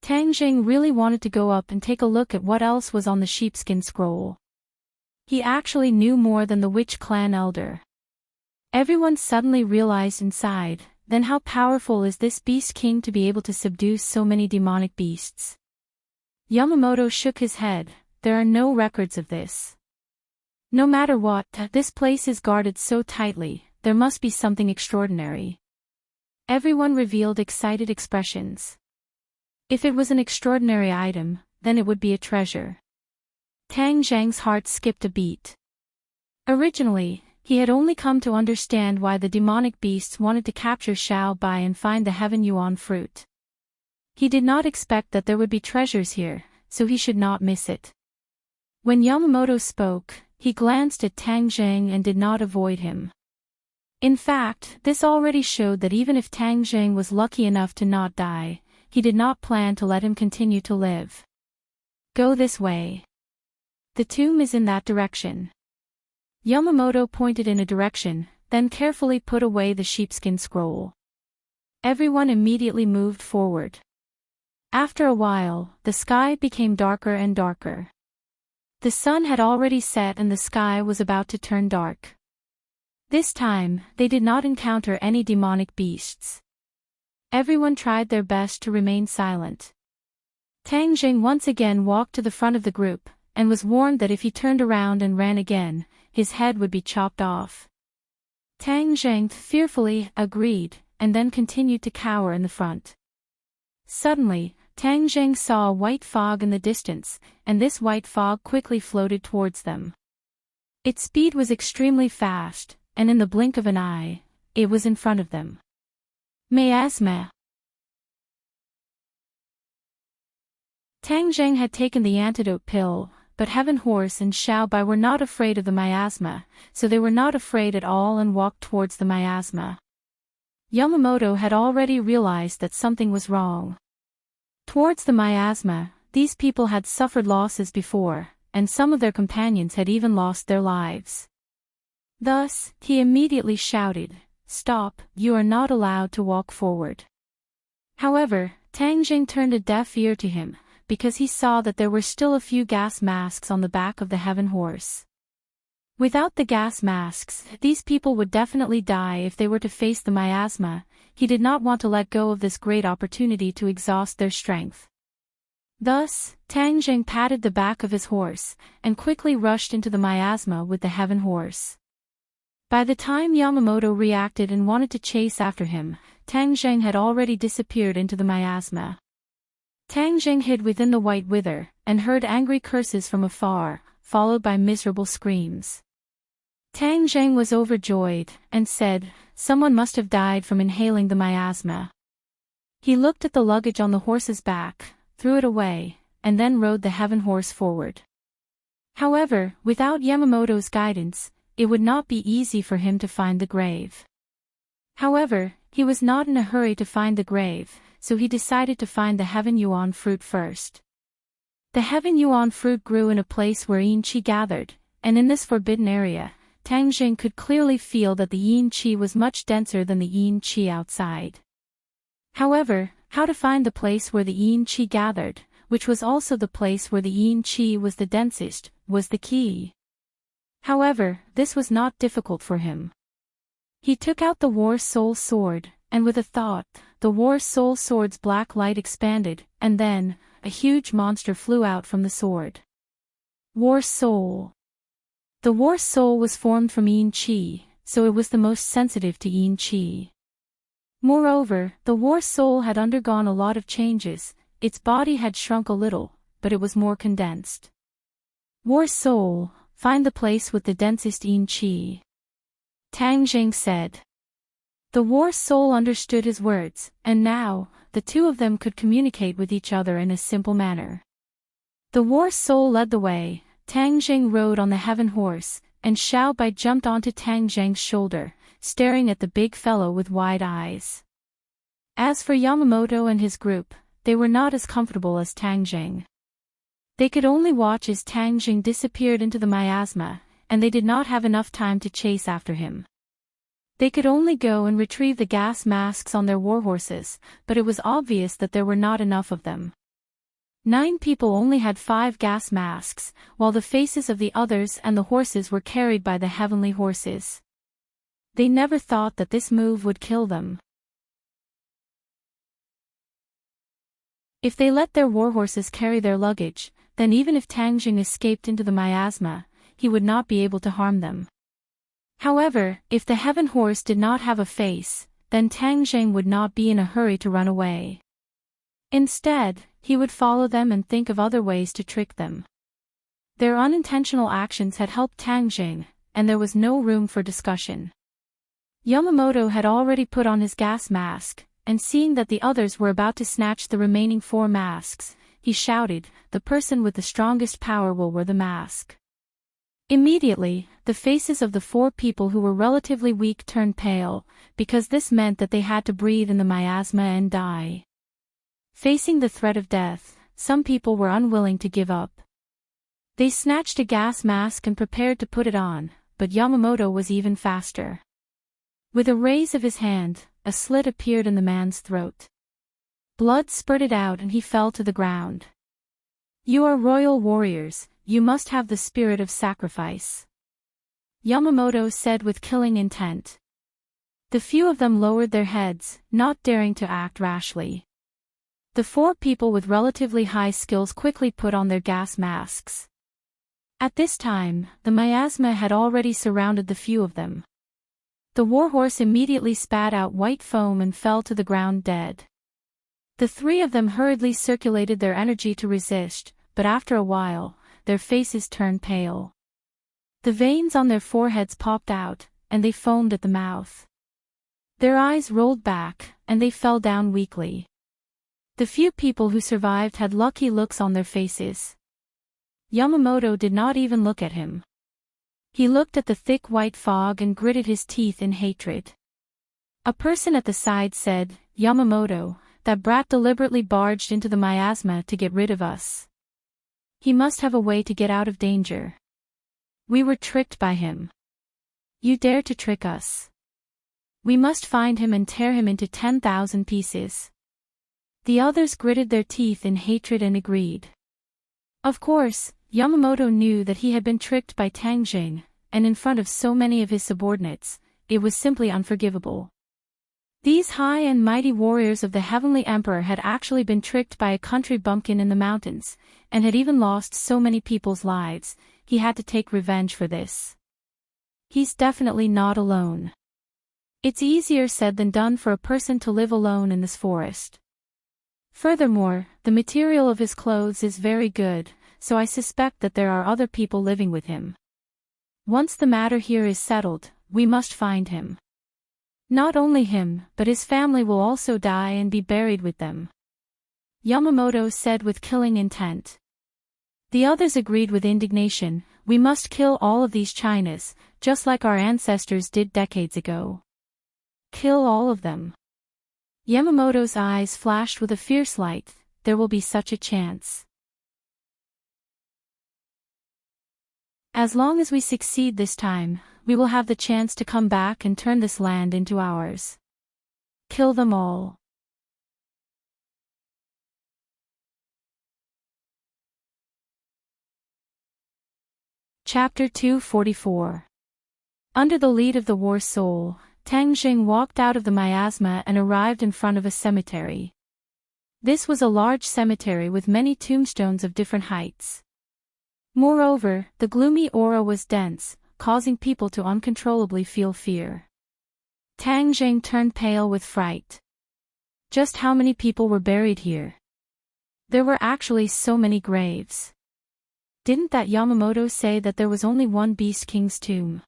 Tang Jing really wanted to go up and take a look at what else was on the sheepskin scroll. He actually knew more than the witch clan elder. Everyone suddenly realized inside, then how powerful is this Beast King to be able to subdue so many demonic beasts? Yamamoto shook his head. There are no records of this. No matter what, this place is guarded so tightly, there must be something extraordinary. Everyone revealed excited expressions. If it was an extraordinary item, then it would be a treasure. Tang Zhang's heart skipped a beat. Originally, he had only come to understand why the demonic beasts wanted to capture Xiao Bai and find the Heaven Yuan fruit. He did not expect that there would be treasures here, so he should not miss it. When Yamamoto spoke, he glanced at Tang Zhang and did not avoid him. In fact, this already showed that even if Tang Zhang was lucky enough to not die, he did not plan to let him continue to live. Go this way. The tomb is in that direction. Yamamoto pointed in a direction, then carefully put away the sheepskin scroll. Everyone immediately moved forward. After a while, the sky became darker and darker. The sun had already set and the sky was about to turn dark. This time, they did not encounter any demonic beasts. Everyone tried their best to remain silent. Tang Jing once again walked to the front of the group, and was warned that if he turned around and ran again, his head would be chopped off. Tang Jing fearfully agreed, and then continued to cower in the front. Suddenly, Tang Jing saw a white fog in the distance, and this white fog quickly floated towards them. Its speed was extremely fast, and in the blink of an eye, it was in front of them. Miasma. Tang Zhang had taken the antidote pill, but Heaven Horse and Xiao Bai were not afraid of the miasma, so they were not afraid at all and walked towards the miasma. Yamamoto had already realized that something was wrong. Towards the miasma, these people had suffered losses before, and some of their companions had even lost their lives. Thus, he immediately shouted, "Stop, you are not allowed to walk forward." However, Tang Jing turned a deaf ear to him, because he saw that there were still a few gas masks on the back of the Heaven Horse. Without the gas masks, these people would definitely die if they were to face the miasma. He did not want to let go of this great opportunity to exhaust their strength. Thus, Tang Jing patted the back of his horse, and quickly rushed into the miasma with the Heaven Horse. By the time Yamamoto reacted and wanted to chase after him, Tang Jing had already disappeared into the miasma. Tang Jing hid within the white wither, and heard angry curses from afar, followed by miserable screams. Tang Jing was overjoyed, and said, "Someone must have died from inhaling the miasma." He looked at the luggage on the horse's back, threw it away, and then rode the Heaven Horse forward. However, without Yamamoto's guidance, it would not be easy for him to find the grave. However, he was not in a hurry to find the grave, so he decided to find the Heaven Yuan fruit first. The Heaven Yuan fruit grew in a place where yin qi gathered, and in this forbidden area, Tang Jing could clearly feel that the yin qi was much denser than the yin qi outside. However, how to find the place where the yin qi gathered, which was also the place where the yin qi was the densest, was the key. However, this was not difficult for him. He took out the War Soul Sword, and with a thought, the War Soul Sword's black light expanded, and then, a huge monster flew out from the sword. War Soul. The War Soul was formed from Yin Qi, so it was the most sensitive to Yin Qi. Moreover, the War Soul had undergone a lot of changes. Its body had shrunk a little, but it was more condensed. War Soul, find the place with the densest Yin Qi. Tang Jing said. The War Soul understood his words, and now, the two of them could communicate with each other in a simple manner. The War Soul led the way. Tang Jing rode on the heaven horse, and Xiao Bai jumped onto Tang Jing's shoulder, staring at the big fellow with wide eyes. As for Yamamoto and his group, they were not as comfortable as Tang Jing. They could only watch as Tang Jing disappeared into the miasma, and they did not have enough time to chase after him. They could only go and retrieve the gas masks on their warhorses, but it was obvious that there were not enough of them. 9 people only had 5 gas masks, while the faces of the others and the horses were carried by the heavenly horses. They never thought that this move would kill them. If they let their warhorses carry their luggage, then even if Tang Jing escaped into the miasma, he would not be able to harm them. However, if the heaven horse did not have a face, then Tang Jing would not be in a hurry to run away. Instead, he would follow them and think of other ways to trick them. Their unintentional actions had helped Tang Jing, and there was no room for discussion. Yamamoto had already put on his gas mask, and seeing that the others were about to snatch the remaining 4 masks, he shouted, "The person with the strongest power will wear the mask." Immediately, the faces of the 4 people who were relatively weak turned pale, because this meant that they had to breathe in the miasma and die. Facing the threat of death, some people were unwilling to give up. They snatched a gas mask and prepared to put it on, but Yamamoto was even faster. With a raise of his hand, a slit appeared in the man's throat. Blood spurted out and he fell to the ground. "You are royal warriors, you must have the spirit of sacrifice," Yamamoto said with killing intent. The few of them lowered their heads, not daring to act rashly. The 4 people with relatively high skills quickly put on their gas masks. At this time, the miasma had already surrounded the few of them. The warhorse immediately spat out white foam and fell to the ground dead. The 3 of them hurriedly circulated their energy to resist, but after a while, their faces turned pale. The veins on their foreheads popped out, and they foamed at the mouth. Their eyes rolled back, and they fell down weakly. The few people who survived had lucky looks on their faces. Yamamoto did not even look at him. He looked at the thick white fog and gritted his teeth in hatred. A person at the side said, "Yamamoto, that brat deliberately barged into the miasma to get rid of us. He must have a way to get out of danger. We were tricked by him. You dare to trick us? We must find him and tear him into 10,000 pieces." The others gritted their teeth in hatred and agreed. Of course, Yamamoto knew that he had been tricked by Tang Jing, and in front of so many of his subordinates, it was simply unforgivable. These high and mighty warriors of the Heavenly Emperor had actually been tricked by a country bumpkin in the mountains, and had even lost so many people's lives. He had to take revenge for this. He's definitely not alone. It's easier said than done for a person to live alone in this forest. Furthermore, the material of his clothes is very good, so I suspect that there are other people living with him. Once the matter here is settled, we must find him. Not only him, but his family will also die and be buried with them, Yamamoto said with killing intent. The others agreed with indignation. We must kill all of these Chinas, just like our ancestors did decades ago. Kill all of them. Yamamoto's eyes flashed with a fierce light. There will be such a chance. As long as we succeed this time, we will have the chance to come back and turn this land into ours. Kill them all. Chapter 244. Under the lead of the War Soul, Tang Jing walked out of the miasma and arrived in front of a cemetery. This was a large cemetery with many tombstones of different heights. Moreover, the gloomy aura was dense, causing people to uncontrollably feel fear. Tang Jing turned pale with fright. Just how many people were buried here? There were actually so many graves. Didn't that Yamamoto say that there was only one Beast King's tomb?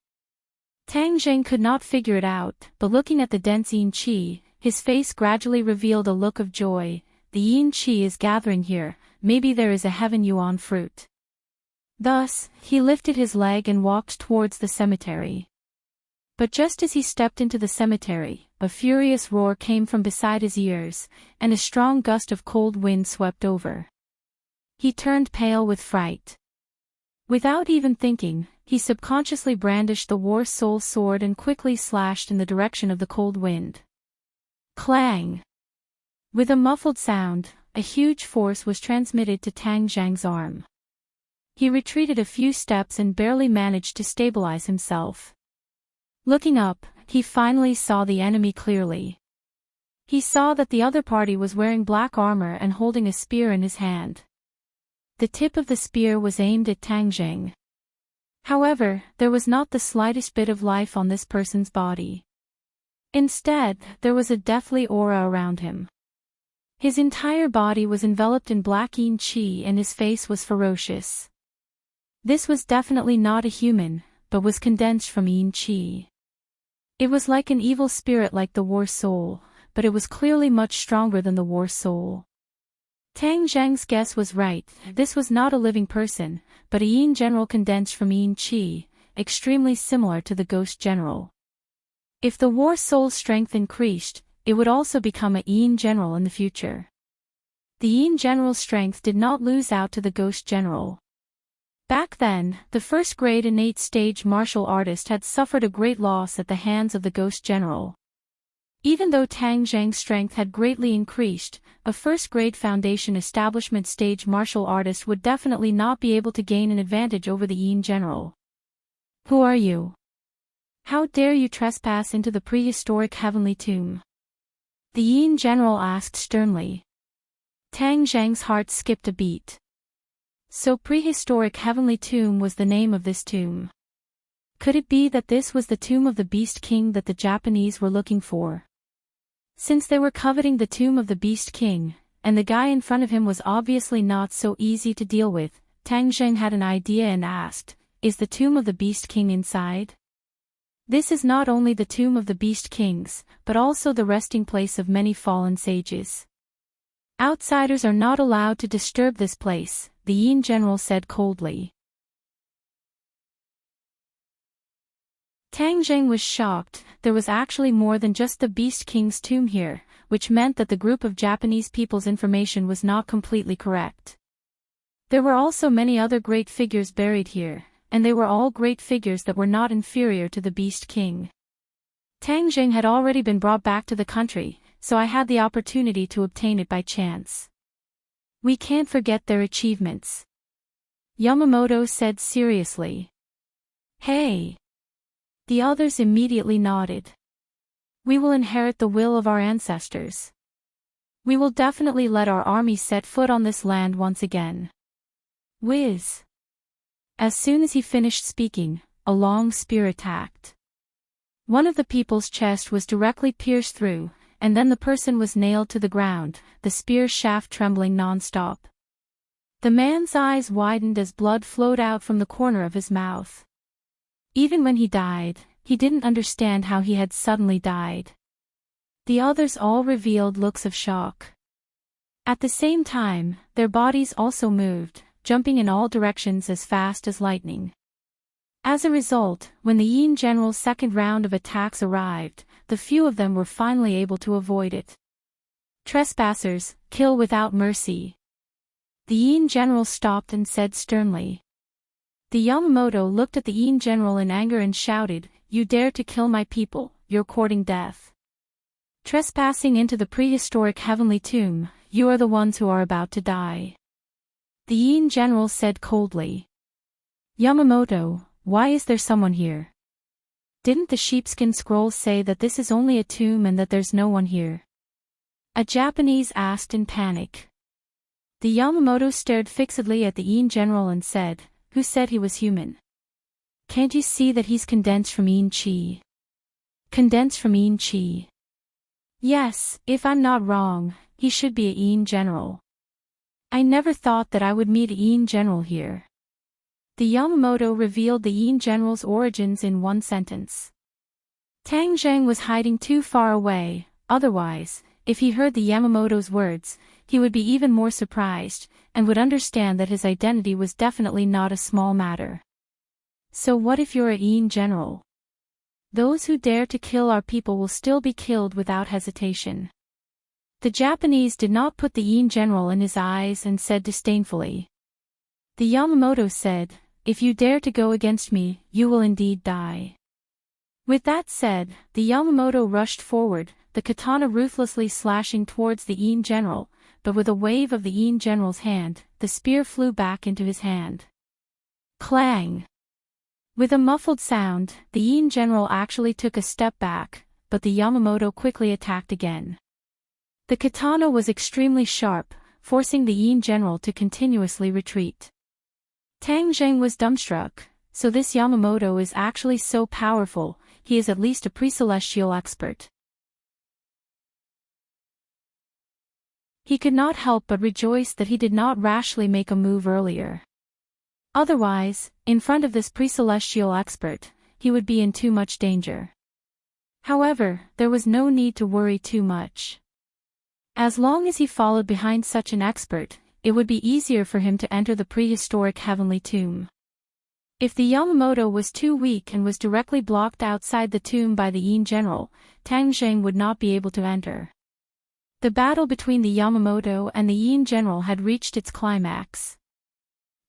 Tang Jing could not figure it out, but looking at the dense yin qi, his face gradually revealed a look of joy. The yin qi is gathering here, maybe there is a heaven yuan fruit. Thus, he lifted his leg and walked towards the cemetery. But just as he stepped into the cemetery, a furious roar came from beside his ears, and a strong gust of cold wind swept over. He turned pale with fright. Without even thinking, he subconsciously brandished the War Soul sword and quickly slashed in the direction of the cold wind. Clang! With a muffled sound, a huge force was transmitted to Tang Zhang's arm. He retreated a few steps and barely managed to stabilize himself. Looking up, he finally saw the enemy clearly. He saw that the other party was wearing black armor and holding a spear in his hand. The tip of the spear was aimed at Tang Jing. However, there was not the slightest bit of life on this person's body. Instead, there was a deathly aura around him. His entire body was enveloped in black yin qi and his face was ferocious. This was definitely not a human, but was condensed from yin qi. It was like an evil spirit like the War Soul, but it was clearly much stronger than the War Soul. Tang Zhang's guess was right, this was not a living person, but a yin general condensed from yin qi, extremely similar to the ghost general. If the War Soul's strength increased, it would also become a yin general in the future. The yin general's strength did not lose out to the ghost general. Back then, the first-grade innate stage martial artist had suffered a great loss at the hands of the ghost general. Even though Tang Zhang's strength had greatly increased, a first-grade foundation establishment stage martial artist would definitely not be able to gain an advantage over the yin general. Who are you? How dare you trespass into the prehistoric heavenly tomb? The yin general asked sternly. Tang Zhang's heart skipped a beat. So prehistoric heavenly tomb was the name of this tomb. Could it be that this was the tomb of the Beast King that the Japanese were looking for? Since they were coveting the tomb of the Beast King, and the guy in front of him was obviously not so easy to deal with, Tang Zheng had an idea and asked, "Is the tomb of the Beast King inside?" This is not only the tomb of the Beast Kings, but also the resting place of many fallen sages. Outsiders are not allowed to disturb this place, the yin general said coldly. Tang Zheng was shocked. There was actually more than just the Beast King's tomb here, which meant that the group of Japanese people's information was not completely correct. There were also many other great figures buried here, and they were all great figures that were not inferior to the Beast King. Tang Zheng had already been brought back to the country, so I had the opportunity to obtain it by chance. We can't forget their achievements. Yamamoto said seriously. Hey! The others immediately nodded. We will inherit the will of our ancestors. We will definitely let our army set foot on this land once again. Whiz! As soon as he finished speaking, a long spear attacked. One of the people's chest was directly pierced through, and then the person was nailed to the ground, the spear shaft trembling non-stop. The man's eyes widened as blood flowed out from the corner of his mouth. Even when he died, he didn't understand how he had suddenly died. The others all revealed looks of shock. At the same time, their bodies also moved, jumping in all directions as fast as lightning. As a result, when the Yin General's second round of attacks arrived, the few of them were finally able to avoid it. Trespassers, kill without mercy. The Yin General stopped and said sternly. The Yamamoto looked at the Yin General in anger and shouted, "You dare to kill my people, you're courting death. Trespassing into the prehistoric heavenly tomb, you are the ones who are about to die." The Yin General said coldly. Yamamoto, why is there someone here? Didn't the sheepskin scrolls say that this is only a tomb and that there's no one here? A Japanese asked in panic. The Yamamoto stared fixedly at the general and said, "Who said he was human? Can't you see that he's condensed from chi? Condensed from chi. Yes, if I'm not wrong, he should be a general. I never thought that I would meet a general here." The Yamamoto revealed the general's origins in one sentence. Tang Zheng was hiding too far away, otherwise, if he heard the Yamamoto's words, he would be even more surprised, and would understand that his identity was definitely not a small matter. So what if you're a general? Those who dare to kill our people will still be killed without hesitation. The Japanese did not put the general in his eyes and said disdainfully. The Yamamoto said, "If you dare to go against me, you will indeed die." With that said, the Yamamoto rushed forward, the katana ruthlessly slashing towards the general, but with a wave of the general's hand, the spear flew back into his hand. Clang! With a muffled sound, the general actually took a step back, but the Yamamoto quickly attacked again. The katana was extremely sharp, forcing the general to continuously retreat. Tang Zheng was dumbstruck. So this Yamamoto is actually so powerful, he is at least a pre-celestial expert. He could not help but rejoice that he did not rashly make a move earlier. Otherwise, in front of this pre-celestial expert, he would be in too much danger. However, there was no need to worry too much. As long as he followed behind such an expert, it would be easier for him to enter the prehistoric heavenly tomb. If the Yamamoto was too weak and was directly blocked outside the tomb by the general, Tang Zheng would not be able to enter. The battle between the Yamamoto and the general had reached its climax.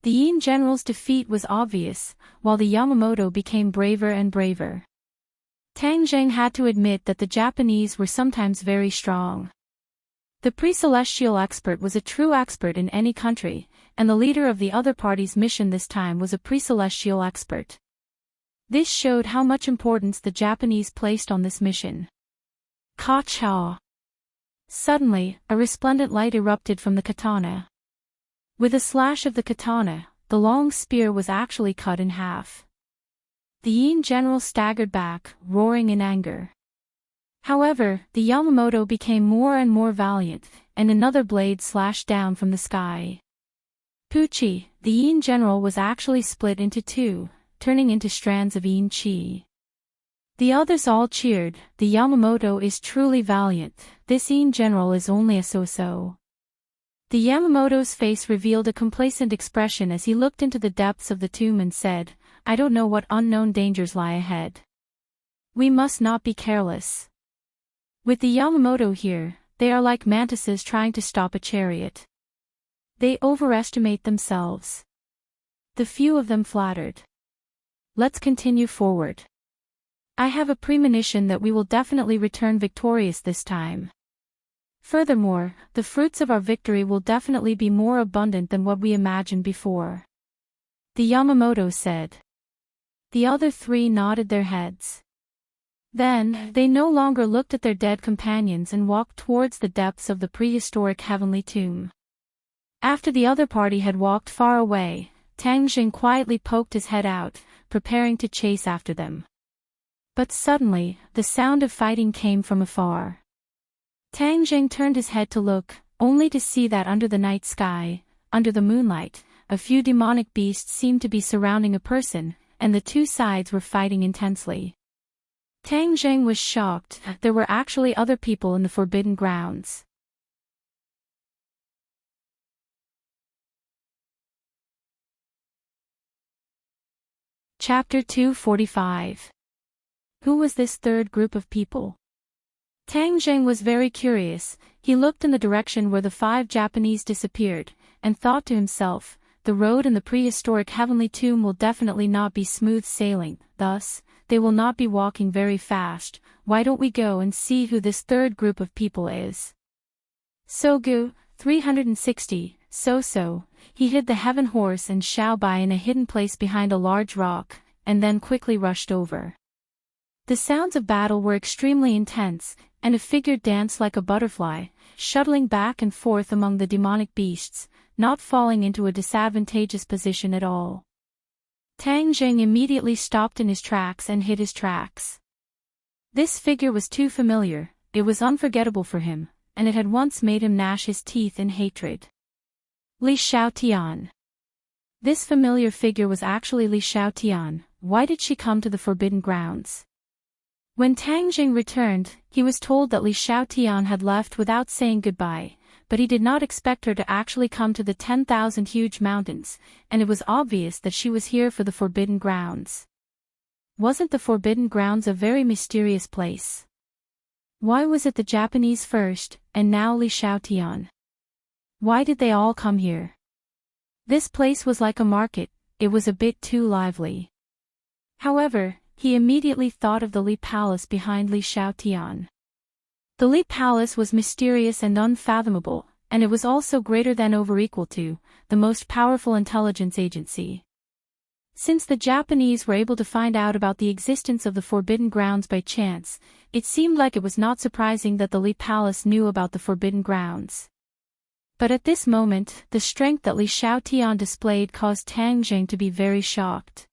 The general's defeat was obvious, while the Yamamoto became braver and braver. Tang Zheng had to admit that the Japanese were sometimes very strong. The pre-celestial expert was a true expert in any country, and the leader of the other party's mission this time was a pre-celestial expert. This showed how much importance the Japanese placed on this mission. Ka-cha! Suddenly, a resplendent light erupted from the katana. With a slash of the katana, the long spear was actually cut in half. The general staggered back, roaring in anger. However, the Yamamoto became more and more valiant, and another blade slashed down from the sky. Puchi, the general was actually split into two, turning into strands of chi. The others all cheered, "The Yamamoto is truly valiant, this general is only a so-so." The Yamamoto's face revealed a complacent expression as he looked into the depths of the tomb and said, "I don't know what unknown dangers lie ahead. We must not be careless. With the Yamamoto here, they are like mantises trying to stop a chariot. They overestimate themselves. The few of them flattered. Let's continue forward. I have a premonition that we will definitely return victorious this time. Furthermore, the fruits of our victory will definitely be more abundant than what we imagined before." The Yamamoto said. The other three nodded their heads. Then, they no longer looked at their dead companions and walked towards the depths of the prehistoric heavenly tomb. After the other party had walked far away, Tang Zheng quietly poked his head out, preparing to chase after them. But suddenly, the sound of fighting came from afar. Tang Zheng turned his head to look, only to see that under the night sky, under the moonlight, a few demonic beasts seemed to be surrounding a person, and the two sides were fighting intensely. Tang Zheng was shocked. There were actually other people in the forbidden grounds. Chapter 245. Who was this third group of people? Tang Zheng was very curious. He looked in the direction where the 5 Japanese disappeared, and thought to himself, the road in the prehistoric heavenly tomb will definitely not be smooth sailing, thus, they will not be walking very fast. Why don't we go and see who this third group of people is? Sogu, 360, so, he hid the heaven horse and Xiao Bai in a hidden place behind a large rock, and then quickly rushed over. The sounds of battle were extremely intense, and a figure danced like a butterfly, shuttling back and forth among the demonic beasts, not falling into a disadvantageous position at all. Tang Jing immediately stopped in his tracks and hid his tracks. This figure was too familiar, it was unforgettable for him, and it had once made him gnash his teeth in hatred. Li Xiaotian. This familiar figure was actually Li Xiaotian. Why did she come to the Forbidden Grounds? When Tang Jing returned, he was told that Li Xiaotian had left without saying goodbye, but he did not expect her to actually come to the 10,000 huge mountains, and it was obvious that she was here for the Forbidden Grounds. Wasn't the Forbidden Grounds a very mysterious place? Why was it the Japanese first, and now Li Xiaotian? Why did they all come here? This place was like a market, it was a bit too lively. However, he immediately thought of the Li Palace behind Li Xiaotian. The Li Palace was mysterious and unfathomable, and it was also greater than or equal to the most powerful intelligence agency. Since the Japanese were able to find out about the existence of the Forbidden Grounds by chance, it seemed like it was not surprising that the Li Palace knew about the Forbidden Grounds. But at this moment, the strength that Li Xiaotian displayed caused Tang Jing to be very shocked.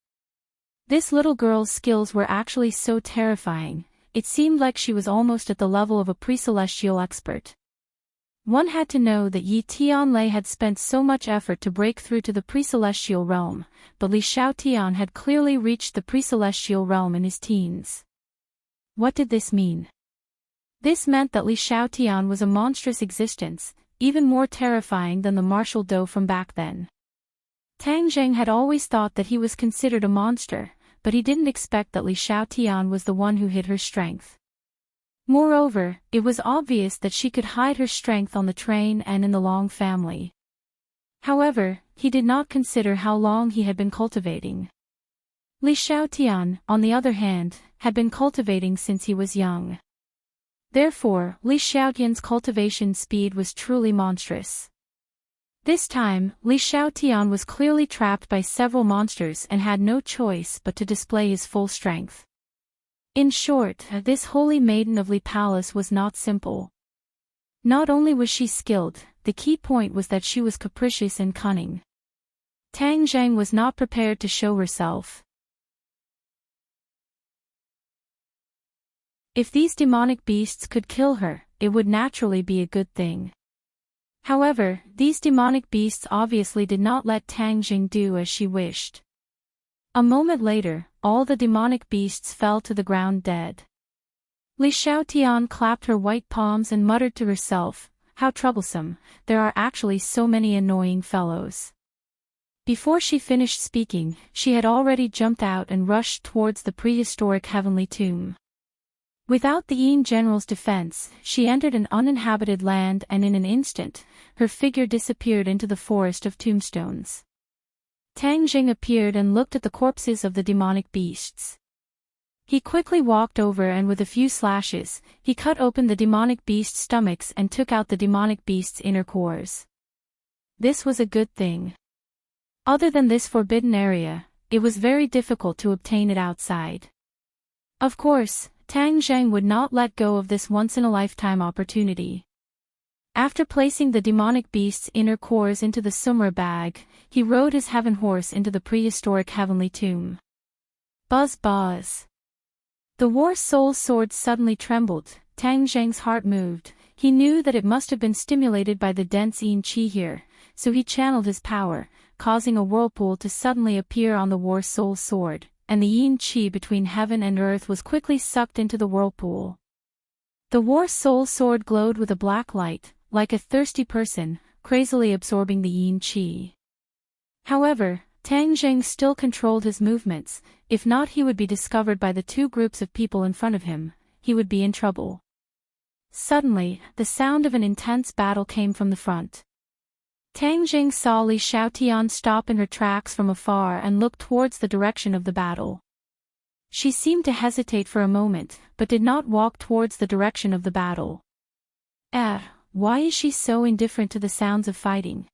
This little girl's skills were actually so terrifying, it seemed like she was almost at the level of a pre-celestial expert. One had to know that Yi Tianlei had spent so much effort to break through to the pre-celestial realm, but Li Xiaotian had clearly reached the pre-celestial realm in his teens. What did this mean? This meant that Li Xiaotian was a monstrous existence, even more terrifying than the martial doe from back then. Tang Jing had always thought that he was considered a monster, but he didn't expect that Li Xiaotian was the one who hid her strength. Moreover, it was obvious that she could hide her strength on the train and in the Long family. However, he did not consider how long he had been cultivating. Li Xiaotian, on the other hand, had been cultivating since he was young. Therefore, Li Xiaotian's cultivation speed was truly monstrous. This time, Li Xiaotian was clearly trapped by several monsters and had no choice but to display his full strength. In short, this holy maiden of Li Palace was not simple. Not only was she skilled, the key point was that she was capricious and cunning. Tang Jing was not prepared to show herself. If these demonic beasts could kill her, it would naturally be a good thing. However, these demonic beasts obviously did not let Tang Jing do as she wished. A moment later, all the demonic beasts fell to the ground dead. Li Xiaotian clapped her white palms and muttered to herself, "How troublesome, there are actually so many annoying fellows." Before she finished speaking, she had already jumped out and rushed towards the prehistoric heavenly tomb. Without the Yin general's defense, she entered an uninhabited land and in an instant, her figure disappeared into the forest of tombstones. Tang Jing appeared and looked at the corpses of the demonic beasts. He quickly walked over and with a few slashes, he cut open the demonic beast's stomachs and took out the demonic beast's inner cores. This was a good thing. Other than this forbidden area, it was very difficult to obtain it outside. Of course, Tang Jing would not let go of this once-in-a-lifetime opportunity. After placing the demonic beast's inner cores into the Sumra bag, he rode his heaven horse into the prehistoric heavenly tomb. Buzz buzz. The war soul sword suddenly trembled, Tang Jing's heart moved, he knew that it must have been stimulated by the dense yin qi here, so he channeled his power, causing a whirlpool to suddenly appear on the war soul sword, and the yin qi between heaven and earth was quickly sucked into the whirlpool. The war soul sword glowed with a black light, like a thirsty person, crazily absorbing the yin qi. However, Tang Jing still controlled his movements, if not he would be discovered by the two groups of people in front of him, he would be in trouble. Suddenly, the sound of an intense battle came from the front. Tang Jing saw Li Xiaotian stop in her tracks from afar and look towards the direction of the battle. She seemed to hesitate for a moment, but did not walk towards the direction of the battle. Why is she so indifferent to the sounds of fighting?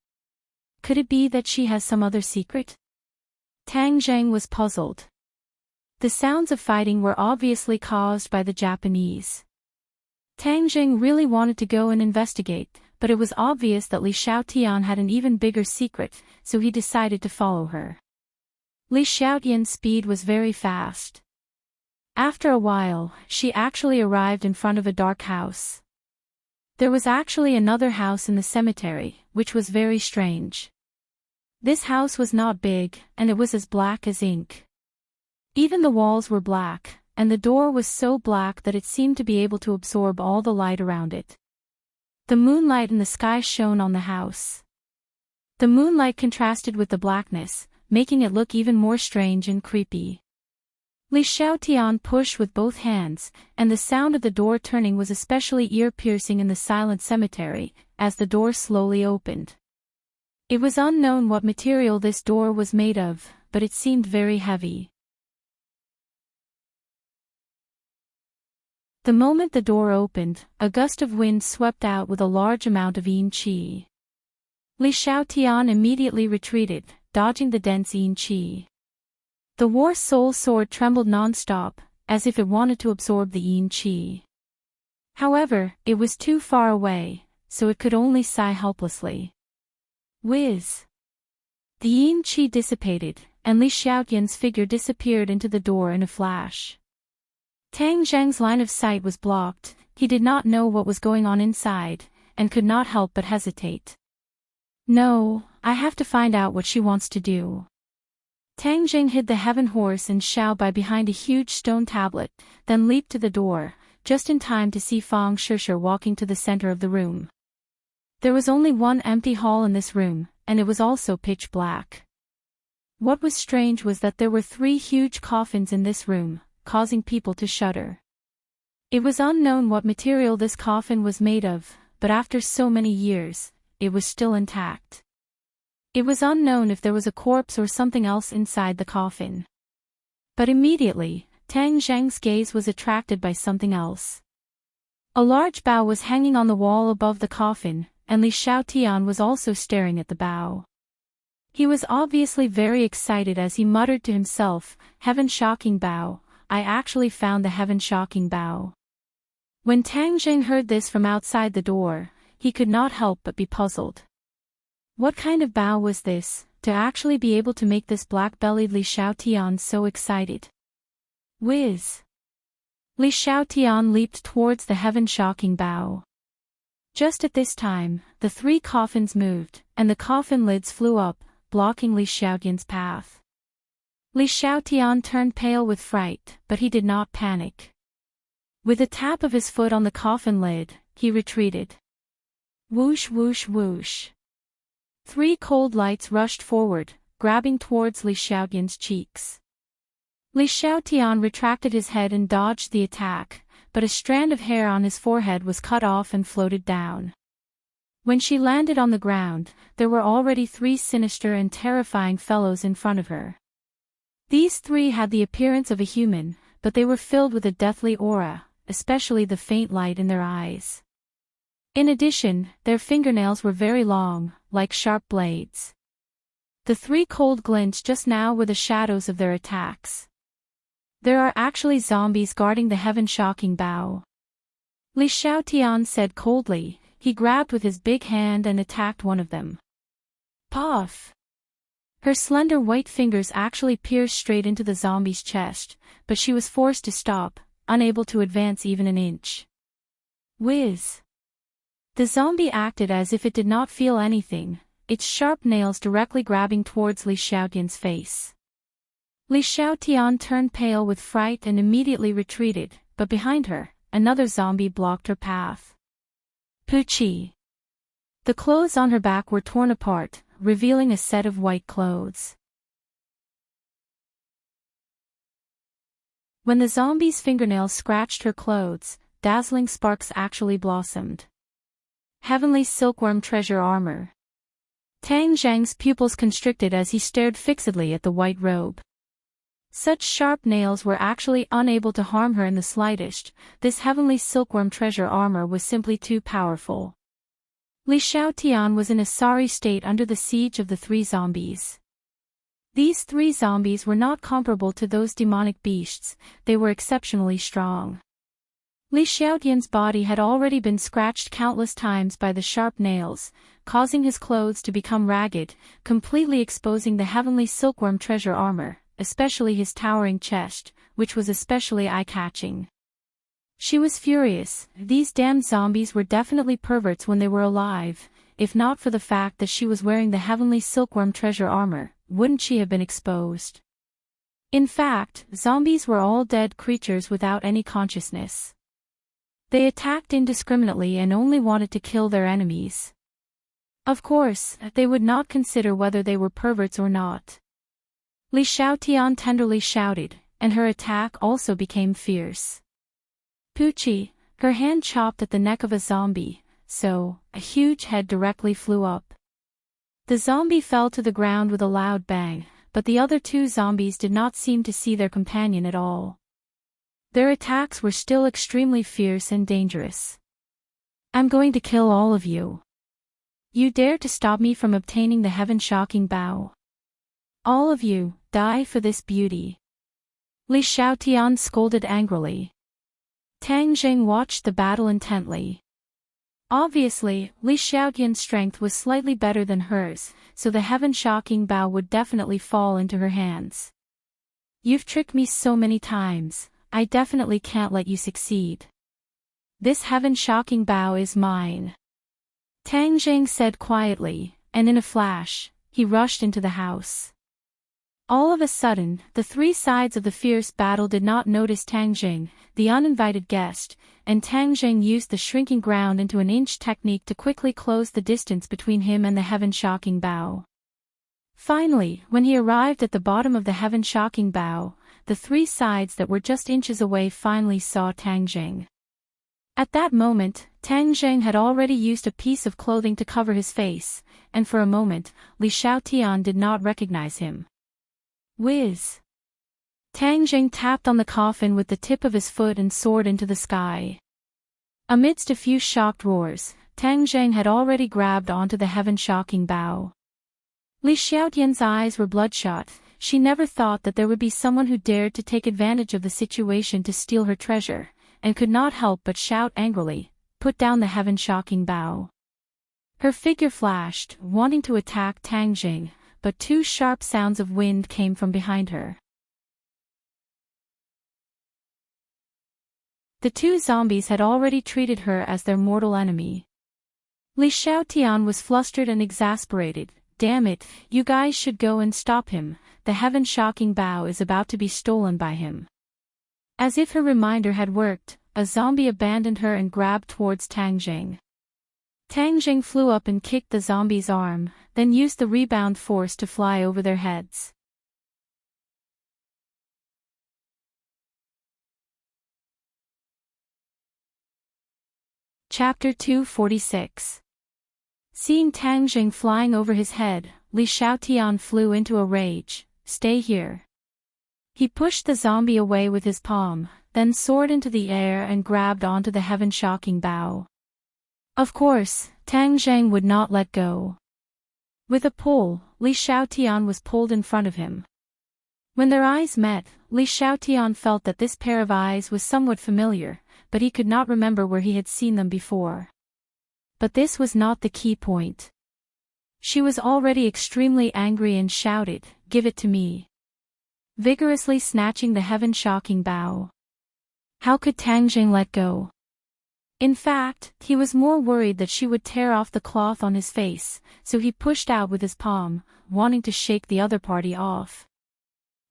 Could it be that she has some other secret? Tang Jing was puzzled. The sounds of fighting were obviously caused by the Japanese. Tang Jing really wanted to go and investigate, but it was obvious that Li Xiaotian had an even bigger secret, so he decided to follow her. Li Xiaotian's speed was very fast. After a while, she actually arrived in front of a dark house. There was actually another house in the cemetery, which was very strange. This house was not big, and it was as black as ink. Even the walls were black, and the door was so black that it seemed to be able to absorb all the light around it. The moonlight in the sky shone on the house. The moonlight contrasted with the blackness, making it look even more strange and creepy. Li Xiaotian pushed with both hands, and the sound of the door turning was especially ear-piercing in the silent cemetery, as the door slowly opened. It was unknown what material this door was made of, but it seemed very heavy. The moment the door opened, a gust of wind swept out with a large amount of yin qi. Li Xiaotian immediately retreated, dodging the dense yin qi. The war soul sword trembled non-stop, as if it wanted to absorb the yin qi. However, it was too far away, so it could only sigh helplessly. Whiz! The yin qi dissipated, and Li Xiaotian's figure disappeared into the door in a flash. Tang Zheng's line of sight was blocked, he did not know what was going on inside, and could not help but hesitate. No, I have to find out what she wants to do. Tang Jing hid the heaven horse and Xiao Bai behind a huge stone tablet, then leaped to the door, just in time to see Fang Shishir walking to the center of the room. There was only one empty hall in this room, and it was also pitch black. What was strange was that there were 3 huge coffins in this room, causing people to shudder. It was unknown what material this coffin was made of, but after so many years, it was still intact. It was unknown if there was a corpse or something else inside the coffin. But immediately, Tang Zheng's gaze was attracted by something else. A large bow was hanging on the wall above the coffin, and Li Xiaotian was also staring at the bow. He was obviously very excited as he muttered to himself, "Heaven-shocking bow, I actually found the heaven-shocking bow." When Tang Jing heard this from outside the door, he could not help but be puzzled. What kind of bow was this, to actually be able to make this black-bellied Li Xiaotian so excited? Whiz! Li Xiaotian leaped towards the heaven-shocking bow. Just at this time, the 3 coffins moved, and the coffin lids flew up, blocking Li Xiaotian's path. Li Xiaotian turned pale with fright, but he did not panic. With a tap of his foot on the coffin lid, he retreated. Whoosh whoosh whoosh. 3 cold lights rushed forward, grabbing towards Li Xiaotian's cheeks. Li Xiaotian retracted his head and dodged the attack, but a strand of hair on his forehead was cut off and floated down. When she landed on the ground, there were already 3 sinister and terrifying fellows in front of her. These 3 had the appearance of a human, but they were filled with a deathly aura, especially the faint light in their eyes. In addition, their fingernails were very long, like sharp blades. The 3 cold glints just now were the shadows of their attacks. There are actually zombies guarding the heaven-shocking bow. Li Xiaotian said coldly. He grabbed with his big hand and attacked one of them. Puff! Her slender white fingers actually pierced straight into the zombie's chest, but she was forced to stop, unable to advance even an inch. Whiz! The zombie acted as if it did not feel anything, its sharp nails directly grabbing towards Li Xiaotian's face. Li Xiaotian turned pale with fright and immediately retreated, but behind her, another zombie blocked her path. Poochie! The clothes on her back were torn apart, revealing a set of white clothes. When the zombie's fingernails scratched her clothes, dazzling sparks actually blossomed. Heavenly silkworm treasure armor. Tang Zheng's pupils constricted as he stared fixedly at the white robe. Such sharp nails were actually unable to harm her in the slightest. This heavenly silkworm treasure armor was simply too powerful. Li Xiaotian was in a sorry state under the siege of the 3 zombies. These 3 zombies were not comparable to those demonic beasts, they were exceptionally strong. Li Xiaotian's body had already been scratched countless times by the sharp nails, causing his clothes to become ragged, completely exposing the heavenly silkworm treasure armor, especially his towering chest, which was especially eye-catching. She was furious. These damned zombies were definitely perverts when they were alive. If not for the fact that she was wearing the heavenly silkworm treasure armor, wouldn't she have been exposed? In fact, zombies were all dead creatures without any consciousness. They attacked indiscriminately and only wanted to kill their enemies. Of course, they would not consider whether they were perverts or not. Li Xiaotian tenderly shouted, and her attack also became fierce. Poochie, her hand chopped at the neck of a zombie, so, a huge head directly flew up. The zombie fell to the ground with a loud bang, but the other 2 zombies did not seem to see their companion at all. Their attacks were still extremely fierce and dangerous. I'm going to kill all of you. You dare to stop me from obtaining the heaven-shocking bow. All of you, die for this beauty. Li Xiaotian scolded angrily. Tang Jing watched the battle intently. Obviously, Li Xiaotian's strength was slightly better than hers, so the heaven-shocking bow would definitely fall into her hands. You've tricked me so many times, I definitely can't let you succeed. This heaven-shocking bow is mine. Tang Jing said quietly, and in a flash, he rushed into the house. All of a sudden, the 3 sides of the fierce battle did not notice Tang Jing, the uninvited guest, and Tang Jing used the shrinking ground into an inch technique to quickly close the distance between him and the heaven-shocking bow. Finally, when he arrived at the bottom of the heaven-shocking bow, the 3 sides that were just inches away finally saw Tang Jing. At that moment, Tang Jing had already used a piece of clothing to cover his face, and for a moment, Li Xiaotian did not recognize him. Whiz! Tang Jing tapped on the coffin with the tip of his foot and soared into the sky. Amidst a few shocked roars, Tang Jing had already grabbed onto the heaven-shocking bow. Li Xiaotian's eyes were bloodshot. She never thought that there would be someone who dared to take advantage of the situation to steal her treasure, and could not help but shout angrily, "Put down the heaven-shocking bow." Her figure flashed, wanting to attack Tang Jing, but 2 sharp sounds of wind came from behind her. The 2 zombies had already treated her as their mortal enemy. Li Xiaotian was flustered and exasperated. Damn it, you guys should go and stop him, the heaven-shocking bow is about to be stolen by him. As if her reminder had worked, a zombie abandoned her and grabbed towards Tang Jing. Tang Jing flew up and kicked the zombie's arm, then used the rebound force to fly over their heads. Chapter 246. Seeing Tang Jing flying over his head, Li Xiaotian flew into a rage. Stay here. He pushed the zombie away with his palm, then soared into the air and grabbed onto the heaven-shocking bow. Of course, Tang Jing would not let go. With a pull, Li Xiaotian was pulled in front of him. When their eyes met, Li Xiaotian felt that this pair of eyes was somewhat familiar, but he could not remember where he had seen them before. But this was not the key point. She was already extremely angry and shouted, "Give it to me!" vigorously snatching the heaven-shocking bow. How could Tang Jing let go? In fact, he was more worried that she would tear off the cloth on his face, so he pushed out with his palm, wanting to shake the other party off.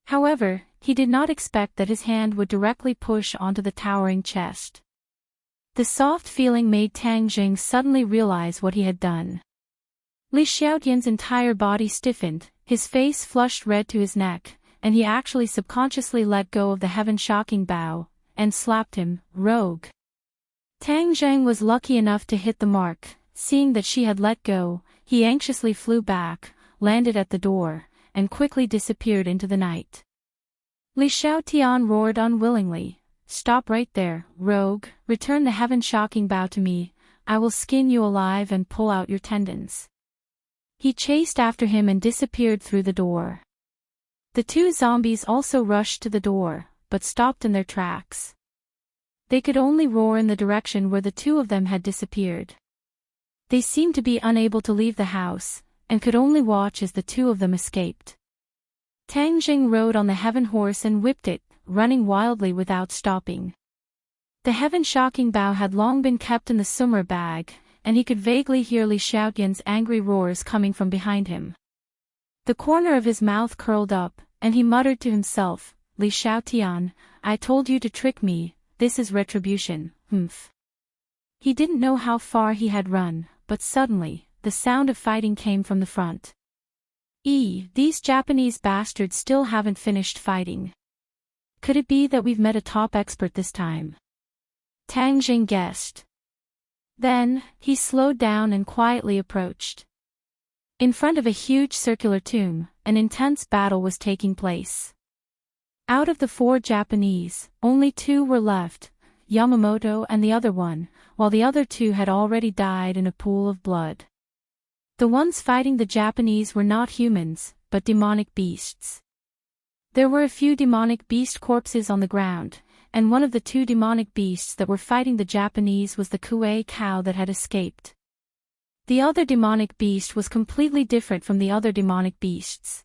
However, he did not expect that his hand would directly push onto the towering chest. The soft feeling made Tang Jing suddenly realize what he had done. Li Xiaotian's entire body stiffened, his face flushed red to his neck, and he actually subconsciously let go of the heaven-shocking bow, and slapped him, "Rogue." Tang Jing was lucky enough to hit the mark. Seeing that she had let go, he anxiously flew back, landed at the door, and quickly disappeared into the night. Li Xiaotian roared unwillingly, "Stop right there, rogue, return the heaven-shocking bow to me, I will skin you alive and pull out your tendons." He chased after him and disappeared through the door. The two zombies also rushed to the door, but stopped in their tracks. They could only roar in the direction where the two of them had disappeared. They seemed to be unable to leave the house, and could only watch as the two of them escaped. Tang Jing rode on the heaven horse and whipped it, running wildly without stopping. The heaven-shocking bow had long been kept in the summer bag, and he could vaguely hear Li Xiaotian's angry roars coming from behind him. The corner of his mouth curled up, and he muttered to himself, "Li Xiaotian, I told you to trick me, this is retribution, humph." He didn't know how far he had run, but suddenly, the sound of fighting came from the front. These Japanese bastards still haven't finished fighting. Could it be that we've met a top expert this time? Tang Jing guessed. Then, he slowed down and quietly approached. In front of a huge circular tomb, an intense battle was taking place. Out of the 4 Japanese, only 2 were left, Yamamoto and the other one, while the other 2 had already died in a pool of blood. The ones fighting the Japanese were not humans, but demonic beasts. There were a few demonic beast corpses on the ground, and one of the 2 demonic beasts that were fighting the Japanese was the Kuei cow that had escaped. The other demonic beast was completely different from the other demonic beasts.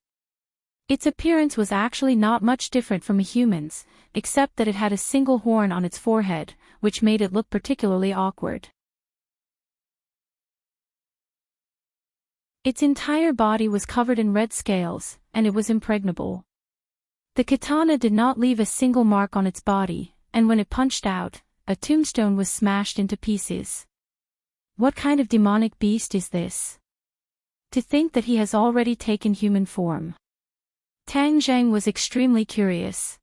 Its appearance was actually not much different from a human's, except that it had a single horn on its forehead, which made it look particularly awkward. Its entire body was covered in red scales, and it was impregnable. The katana did not leave a single mark on its body, and when it punched out, a tombstone was smashed into pieces. What kind of demonic beast is this? To think that he has already taken human form. Tang Zhang was extremely curious.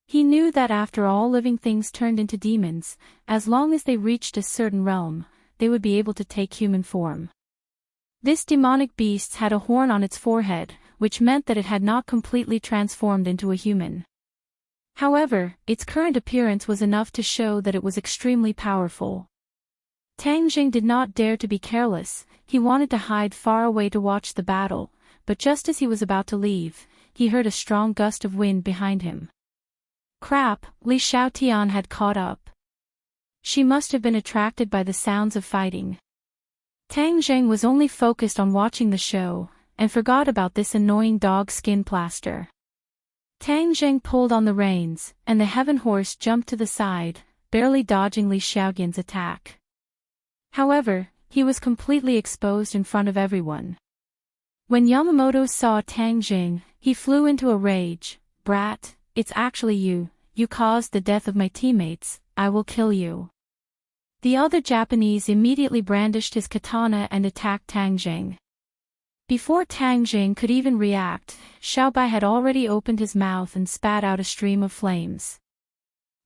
He knew that after all living things turned into demons, as long as they reached a certain realm, they would be able to take human form. This demonic beast had a horn on its forehead, which meant that it had not completely transformed into a human. However, its current appearance was enough to show that it was extremely powerful. Tang Jing did not dare to be careless. He wanted to hide far away to watch the battle, but just as he was about to leave, he heard a strong gust of wind behind him. Crap, Li Xiaotian had caught up. She must have been attracted by the sounds of fighting. Tang Zheng was only focused on watching the show, and forgot about this annoying dog skin plaster. Tang Zheng pulled on the reins, and the heaven horse jumped to the side, barely dodging Li Xiaotian's attack. However, he was completely exposed in front of everyone. When Yamamoto saw Tang Jing, he flew into a rage. "Brat, it's actually you. You caused the death of my teammates. I will kill you." The other Japanese immediately brandished his katana and attacked Tang Jing. Before Tang Jing could even react, Xiaobai had already opened his mouth and spat out a stream of flames.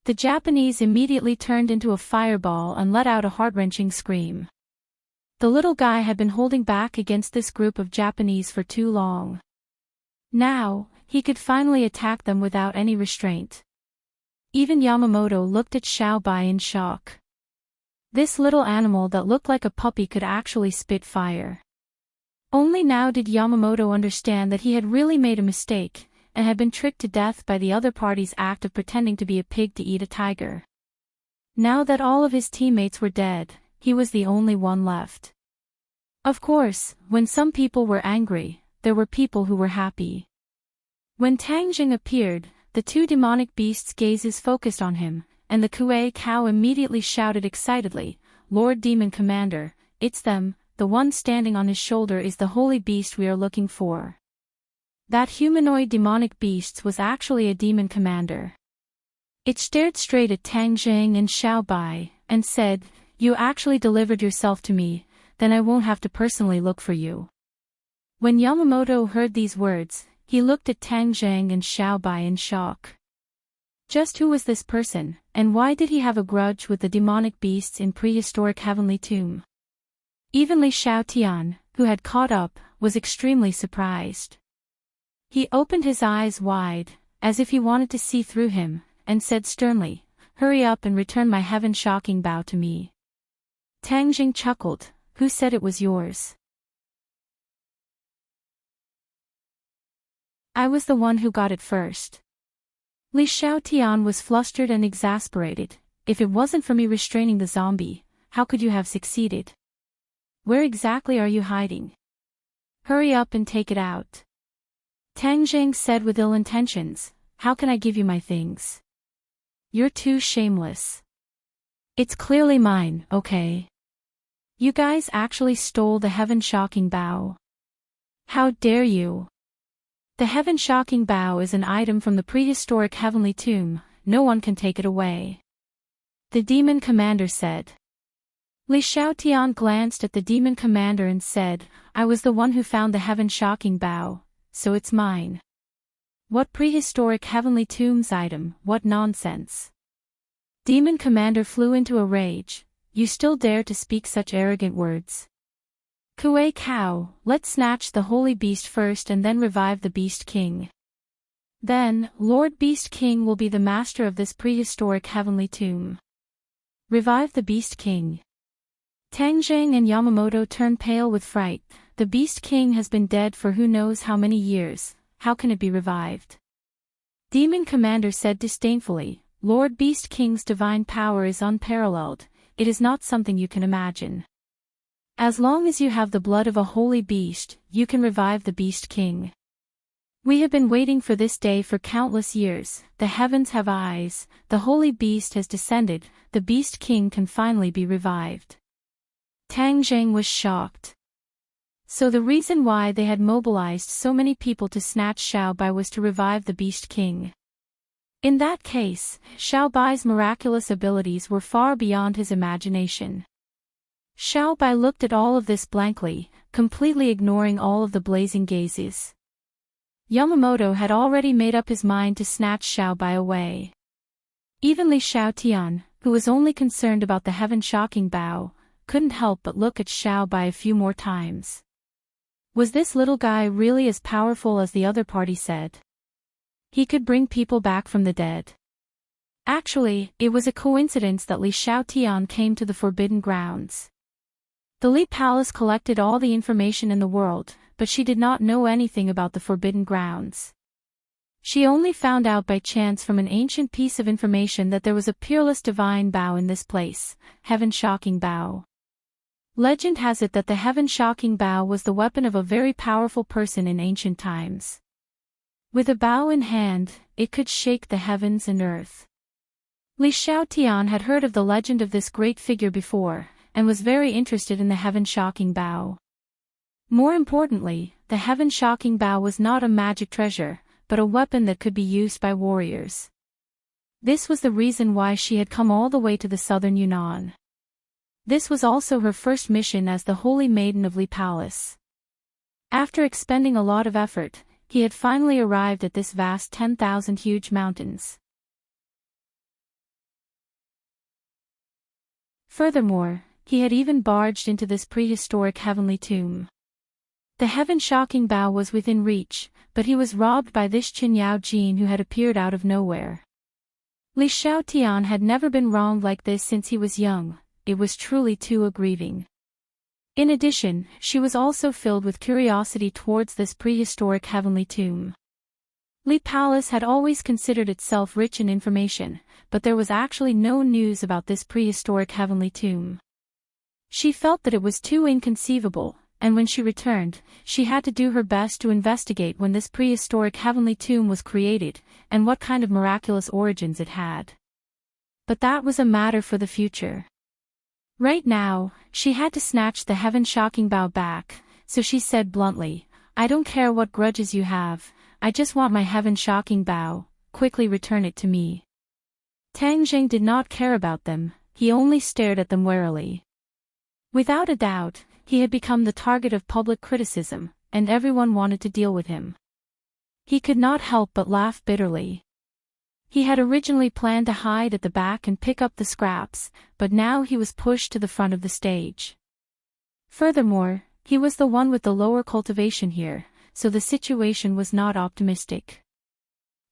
The Japanese immediately turned into a fireball and let out a heart-wrenching scream. The little guy had been holding back against this group of Japanese for too long. Now, he could finally attack them without any restraint. Even Yamamoto looked at Xiaobai in shock. This little animal that looked like a puppy could actually spit fire. Only now did Yamamoto understand that he had really made a mistake, and had been tricked to death by the other party's act of pretending to be a pig to eat a tiger. Now that all of his teammates were dead, he was the only one left. Of course, when some people were angry, there were people who were happy. When Tang Jing appeared, the 2 demonic beasts' gazes focused on him, and the Kuei cow immediately shouted excitedly, "Lord Demon Commander, it's them, the one standing on his shoulder is the holy beast we are looking for." That humanoid demonic beast was actually a demon commander. It stared straight at Tang Jing and Xiaobai, and said, "You actually delivered yourself to me, then I won't have to personally look for you." When Yamamoto heard these words, he looked at Tang Jing and Xiaobai in shock. Just who was this person, and why did he have a grudge with the demonic beasts in prehistoric heavenly tomb? Even Li Xiaotian, who had caught up, was extremely surprised. He opened his eyes wide, as if he wanted to see through him, and said sternly, "Hurry up and return my heaven-shocking bow to me." Tang Jing chuckled, "Who said it was yours?" I was the one who got it first. Li Xiaotian was flustered and exasperated. If it wasn't for me restraining the zombie, how could you have succeeded? Where exactly are you hiding? Hurry up and take it out. Tang Zhang said with ill intentions. How can I give you my things? You're too shameless. It's clearly mine, okay? You guys actually stole the heaven-shocking bow. How dare you? The heaven-shocking bow is an item from the prehistoric heavenly tomb, no one can take it away. The demon commander said. Li Xiaotian glanced at the demon commander and said, I was the one who found the heaven-shocking bow, so it's mine. What prehistoric heavenly tombs item, what nonsense. Demon commander flew into a rage. You still dare to speak such arrogant words? Kuei Cow, let's snatch the holy beast first and then revive the Beast King. Then, Lord Beast King will be the master of this prehistoric heavenly tomb. Revive the Beast King. Tang Zhang and Yamamoto turned pale with fright. The Beast King has been dead for who knows how many years, how can it be revived? Demon Commander said disdainfully, Lord Beast King's divine power is unparalleled, it is not something you can imagine. As long as you have the blood of a holy beast, you can revive the Beast King. We have been waiting for this day for countless years, the heavens have eyes, the holy beast has descended, the Beast King can finally be revived. Tang Zhang was shocked. So the reason why they had mobilized so many people to snatch Xiao Bai was to revive the Beast King. In that case, Xiao Bai's miraculous abilities were far beyond his imagination. Xiao Bai looked at all of this blankly, completely ignoring all of the blazing gazes. Yamamoto had already made up his mind to snatch Xiao Bai away. Even Li Xiaotian, who was only concerned about the heaven-shocking bow, couldn't help but look at Xiao Bai a few more times. Was this little guy really as powerful as the other party said? He could bring people back from the dead. Actually, it was a coincidence that Li Xiaotian came to the Forbidden Grounds. The Li Palace collected all the information in the world, but she did not know anything about the Forbidden Grounds. She only found out by chance from an ancient piece of information that there was a peerless divine bow in this place, heaven-shocking bow. Legend has it that the heaven-shocking bow was the weapon of a very powerful person in ancient times. With a bow in hand, it could shake the heavens and earth. Li Xiaotian had heard of the legend of this great figure before, and was very interested in the heaven-shocking bow. More importantly, the heaven-shocking bow was not a magic treasure, but a weapon that could be used by warriors. This was the reason why she had come all the way to the southern Yunnan. This was also her first mission as the Holy Maiden of Li Palace. After expending a lot of effort, he had finally arrived at this vast 10,000 huge mountains. Furthermore, he had even barged into this prehistoric heavenly tomb. The heaven-shocking bow was within reach, but he was robbed by this Qin Yao Jin who had appeared out of nowhere. Li Xiaotian had never been wronged like this since he was young, it was truly too grieving. In addition, she was also filled with curiosity towards this prehistoric heavenly tomb. Li Palace had always considered itself rich in information, but there was actually no news about this prehistoric heavenly tomb. She felt that it was too inconceivable, and when she returned, she had to do her best to investigate when this prehistoric heavenly tomb was created, and what kind of miraculous origins it had. But that was a matter for the future. Right now, she had to snatch the heaven-shocking bow back, so she said bluntly, I don't care what grudges you have, I just want my heaven-shocking bow, quickly return it to me. Tang Zheng did not care about them, he only stared at them warily. Without a doubt, he had become the target of public criticism, and everyone wanted to deal with him. He could not help but laugh bitterly. He had originally planned to hide at the back and pick up the scraps, but now he was pushed to the front of the stage. Furthermore, he was the one with the lower cultivation here, so the situation was not optimistic.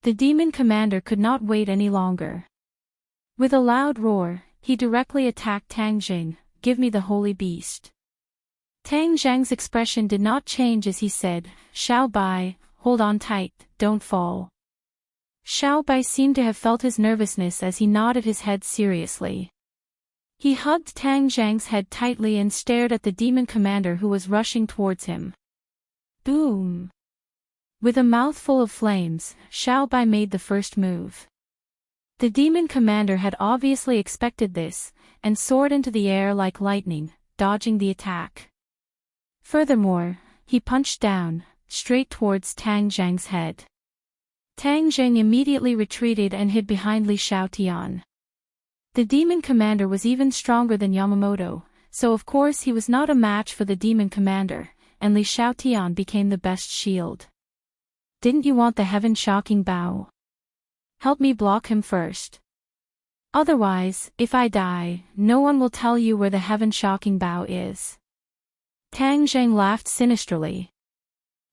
The demon commander could not wait any longer. With a loud roar, he directly attacked Tang Zheng, give me the holy beast. Tang Zheng's expression did not change as he said, Xiao Bai, hold on tight, don't fall. Xiao Bai seemed to have felt his nervousness as he nodded his head seriously. He hugged Tang Zhang's head tightly and stared at the demon commander who was rushing towards him. Boom! With a mouthful of flames, Xiao Bai made the first move. The demon commander had obviously expected this, and soared into the air like lightning, dodging the attack. Furthermore, he punched down, straight towards Tang Zhang's head. Tang Zhang immediately retreated and hid behind Li Xiaotian. The demon commander was even stronger than Yamamoto, so of course he was not a match for the demon commander, and Li Xiaotian became the best shield. Didn't you want the heaven-shocking bow? Help me block him first. Otherwise, if I die, no one will tell you where the heaven-shocking bow is. Tang Zhang laughed sinisterly.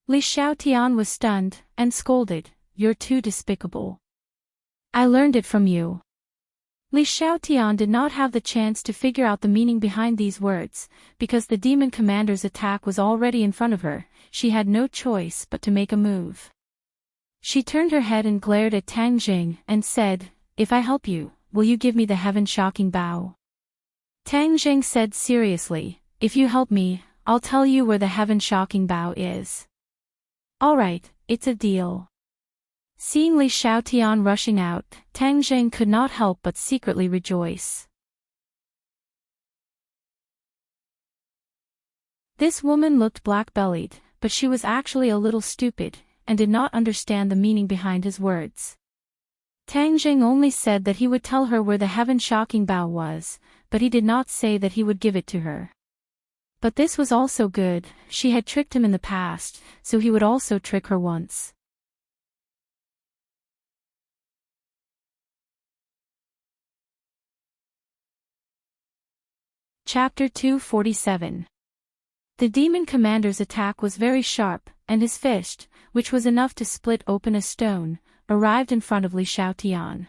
Li Xiaotian was stunned, and scolded, "You're too despicable. I learned it from you." Li Xiaotian did not have the chance to figure out the meaning behind these words, because the demon commander's attack was already in front of her. She had no choice but to make a move. She turned her head and glared at Tang Zhang and said, "If I help you, will you give me the heaven-shocking bow?" Tang Zhang said seriously, "If you help me, I'll tell you where the heaven-shocking bow is." "Alright, it's a deal." Seeing Li Xiaotian rushing out, Tang Zhang could not help but secretly rejoice. This woman looked black-bellied, but she was actually a little stupid, and did not understand the meaning behind his words. Tang Zhang only said that he would tell her where the heaven-shocking bow was, but he did not say that he would give it to her. But this was also good, she had tricked him in the past, so he would also trick her once. Chapter 247. The demon commander's attack was very sharp, and his fist, which was enough to split open a stone, arrived in front of Li Xiaotian.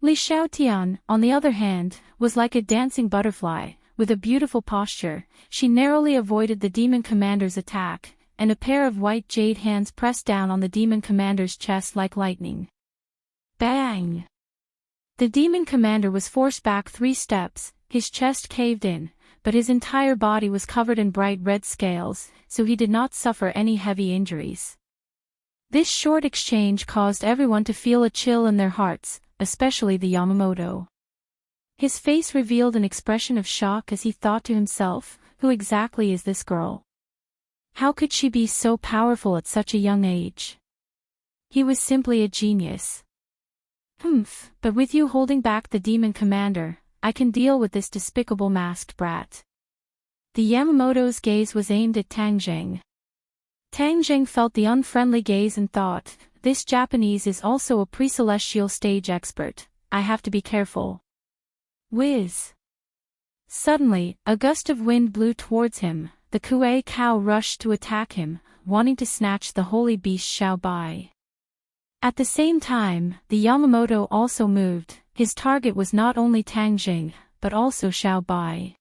Li Xiaotian, on the other hand, was like a dancing butterfly, with a beautiful posture. She narrowly avoided the demon commander's attack, and a pair of white jade hands pressed down on the demon commander's chest like lightning. Bang! The demon commander was forced back 3 steps, his chest caved in, but his entire body was covered in bright red scales, so he did not suffer any heavy injuries. This short exchange caused everyone to feel a chill in their hearts, especially the Yamamoto. His face revealed an expression of shock as he thought to himself, "Who exactly is this girl? How could she be so powerful at such a young age? He was simply a genius." But with you holding back the demon commander, I can deal with this despicable masked brat." The Yamamoto's gaze was aimed at Tang Zhang. Tang Zhang felt the unfriendly gaze and thought, "This Japanese is also a pre-celestial stage expert, I have to be careful." Whiz! Suddenly, a gust of wind blew towards him. The Kuei cow rushed to attack him, wanting to snatch the holy beast Xiao Bai. At the same time, the Yamamoto also moved. His target was not only Tang Zhang, but also Xiao Bai.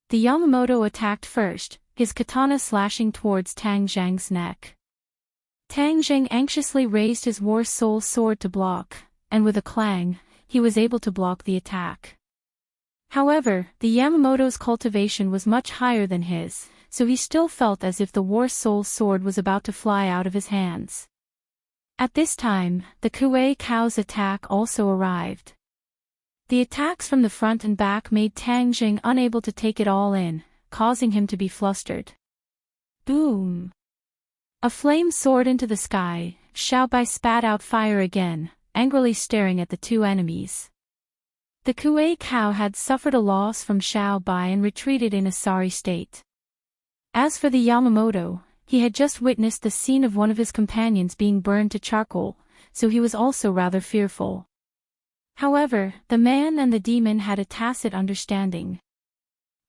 The Yamamoto attacked first, his katana slashing towards Tang Zhang's neck. Tang Zhang anxiously raised his War Soul sword to block, and with a clang, he was able to block the attack. However, the Yamamoto's cultivation was much higher than his, so he still felt as if the War Soul sword was about to fly out of his hands. At this time, the Kuei cow's attack also arrived. The attacks from the front and back made Tang Zhang unable to take it all in, causing him to be flustered. Boom! A flame soared into the sky. Xiao Bai spat out fire again, angrily staring at the 2 enemies. The Kuei cow had suffered a loss from Xiao Bai and retreated in a sorry state. As for the Yamamoto, he had just witnessed the scene of one of his companions being burned to charcoal, so he was also rather fearful. However, the man and the demon had a tacit understanding.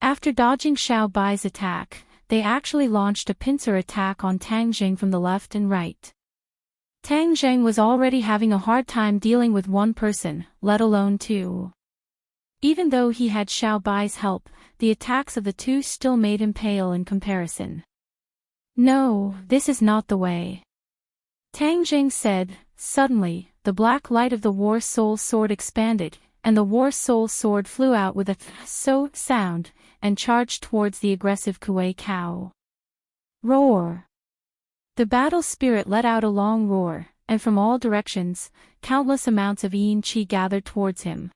After dodging Xiao Bai's attack, they actually launched a pincer attack on Tang Zhang from the left and right. Tang Zhang was already having a hard time dealing with one person, let alone 2. Even though he had Xiao Bai's help, the attacks of the 2 still made him pale in comparison. No, this is not the way. Tang Jing said. Suddenly, the black light of the War Soul Sword expanded, and the War Soul Sword flew out with a so sound, and charged towards the aggressive Kuei cow. Roar! The battle spirit let out a long roar, and from all directions, countless amounts of yin qi gathered towards him.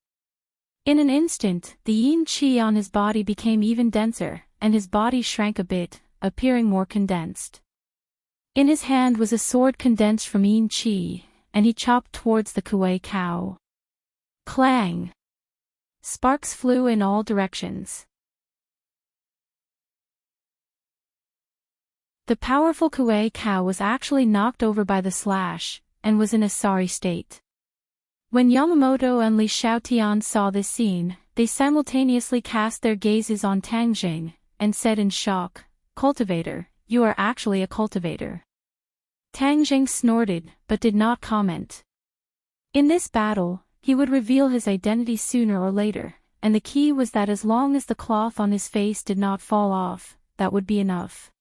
In an instant, the yin qi on his body became even denser, and his body shrank a bit, appearing more condensed. In his hand was a sword condensed from yin qi, and he chopped towards the Kuei cow. Clang! Sparks flew in all directions. The powerful Kuei cow was actually knocked over by the slash, and was in a sorry state. When Yamamoto and Li Xiaotian saw this scene, they simultaneously cast their gazes on Tang Jing, and said in shock, "Cultivator, you are actually a cultivator." Tang Jing snorted, but did not comment. In this battle, he would reveal his identity sooner or later, and the key was that as long as the cloth on his face did not fall off, that would be enough.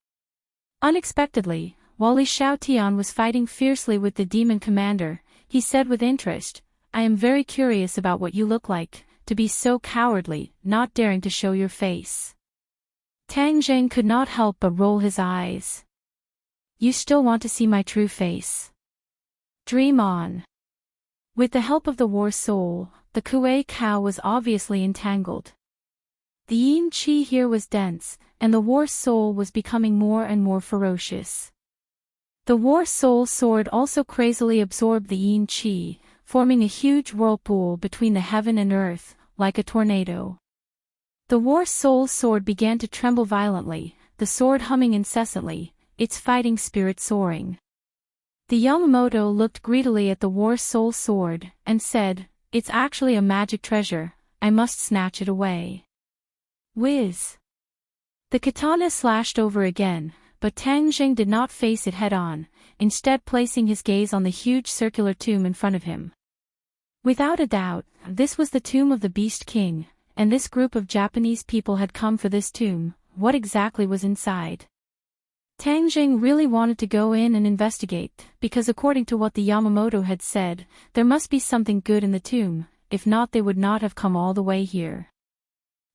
Unexpectedly, while Li Xiaotian was fighting fiercely with the demon commander, he said with interest, "I am very curious about what you look like, to be so cowardly, not daring to show your face." Tang Jing could not help but roll his eyes. "You still want to see my true face? Dream on." With the help of the War Soul, the Kuei cow was obviously entangled. The yin qi here was dense, and the War Soul was becoming more and more ferocious. The War Soul Sword also crazily absorbed the yin qi, forming a huge whirlpool between the heaven and earth, like a tornado. The War Soul Sword began to tremble violently, the sword humming incessantly, its fighting spirit soaring. The Yamamoto looked greedily at the War Soul Sword, and said, "It's actually a magic treasure, I must snatch it away." Whiz! The katana slashed over again, but Tang Jing did not face it head-on, instead placing his gaze on the huge circular tomb in front of him. Without a doubt, this was the tomb of the Beast King, and this group of Japanese people had come for this tomb. What exactly was inside? Tang Jing really wanted to go in and investigate, because according to what the Yamamoto had said, there must be something good in the tomb, if not they would not have come all the way here.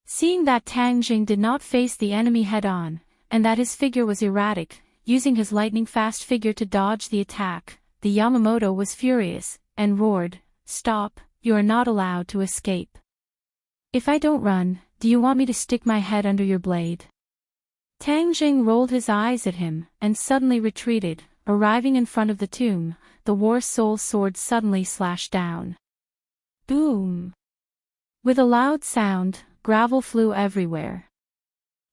Seeing that Tang Jing did not face the enemy head-on, and that his figure was erratic, using his lightning-fast figure to dodge the attack, the Yamamoto was furious, and roared, "Stop, you are not allowed to escape. If I don't run, do you want me to stick my head under your blade?" Tang Jing rolled his eyes at him, and suddenly retreated. Arriving in front of the tomb, the War Soul Sword suddenly slashed down. Boom! With a loud sound, gravel flew everywhere.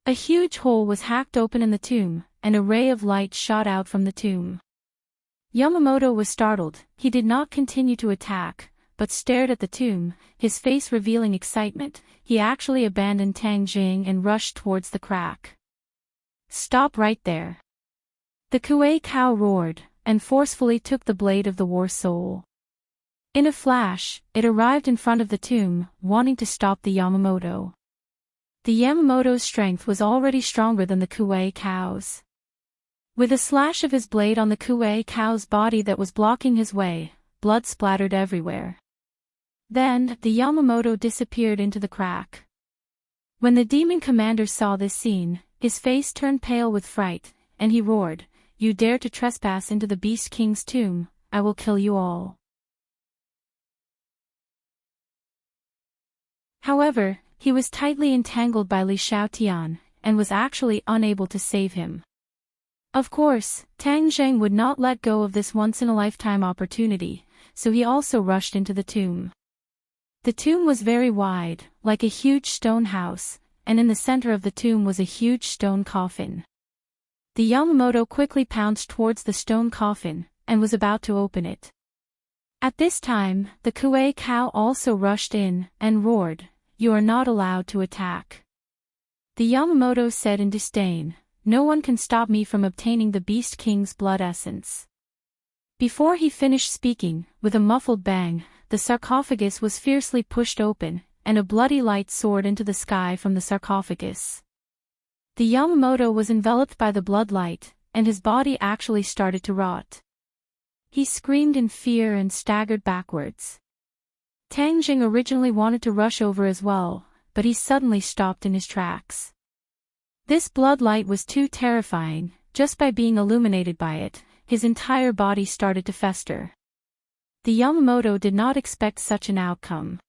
A huge hole was hacked open in the tomb, and a ray of light shot out from the tomb. Yamamoto was startled. He did not continue to attack, but stared at the tomb, his face revealing excitement. He actually abandoned Tang Jing and rushed towards the crack. "Stop right there!" The Kuei cow roared, and forcefully took the blade of the War Soul. In a flash, it arrived in front of the tomb, wanting to stop the Yamamoto. The Yamamoto's strength was already stronger than the Kuei cow's. With a slash of his blade on the Kuei cow's body that was blocking his way, blood splattered everywhere. Then, the Yamamoto disappeared into the crack. When the demon commander saw this scene, his face turned pale with fright, and he roared, "You dare to trespass into the Beast King's tomb, I will kill you all." However, he was tightly entangled by Li Xiaotian, and was actually unable to save him. Of course, Tang Jing would not let go of this once-in-a-lifetime opportunity, so he also rushed into the tomb. The tomb was very wide, like a huge stone house, and in the center of the tomb was a huge stone coffin. The Yamamoto quickly pounced towards the stone coffin, and was about to open it. At this time, the Kuei cow also rushed in, and roared, "You are not allowed to attack." The Yamamoto said in disdain, "No one can stop me from obtaining the Beast King's blood essence." Before he finished speaking, with a muffled bang, the sarcophagus was fiercely pushed open, and a bloody light soared into the sky from the sarcophagus. The Yamamoto was enveloped by the blood light, and his body actually started to rot. He screamed in fear and staggered backwards. Tang Jing originally wanted to rush over as well, but he suddenly stopped in his tracks. This blood light was too terrifying. Just by being illuminated by it, his entire body started to fester. The Yamamoto did not expect such an outcome.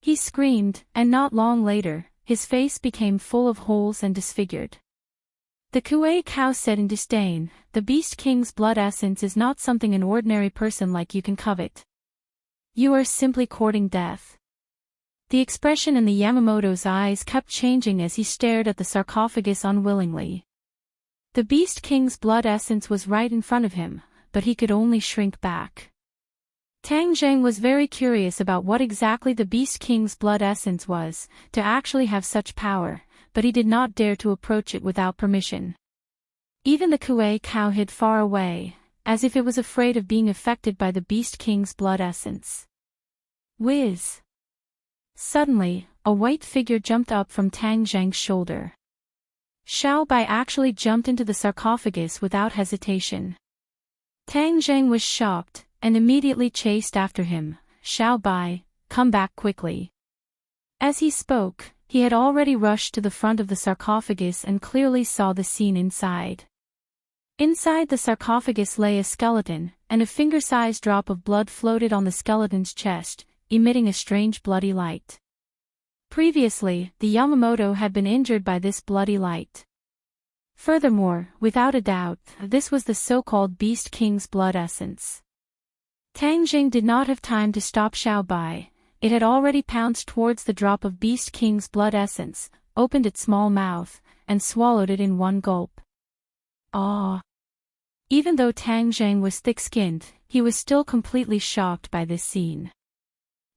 He screamed, and not long later, his face became full of holes and disfigured. The Kuei cow said in disdain, "The Beast King's blood essence is not something an ordinary person like you can covet. You are simply courting death." The expression in the Yamamoto's eyes kept changing as he stared at the sarcophagus unwillingly. The Beast King's blood essence was right in front of him, but he could only shrink back. Tang Zheng was very curious about what exactly the Beast King's blood essence was, to actually have such power, but he did not dare to approach it without permission. Even the Kuei cow hid far away, as if it was afraid of being affected by the Beast King's blood essence. Whiz! Suddenly, a white figure jumped up from Tang Zheng's shoulder. Xiao Bai actually jumped into the sarcophagus without hesitation. Tang Zheng was shocked, and immediately chased after him. "Xiao Bai, come back quickly." As he spoke, he had already rushed to the front of the sarcophagus and clearly saw the scene inside. Inside the sarcophagus lay a skeleton, and a finger-sized drop of blood floated on the skeleton's chest, emitting a strange bloody light. Previously, the Yamamoto had been injured by this bloody light. Furthermore, without a doubt, this was the so-called Beast King's blood essence. Tang Jing did not have time to stop Xiao Bai. It had already pounced towards the drop of Beast King's blood essence, opened its small mouth, and swallowed it in one gulp. Ah! Even though Tang Zheng was thick-skinned, he was still completely shocked by this scene.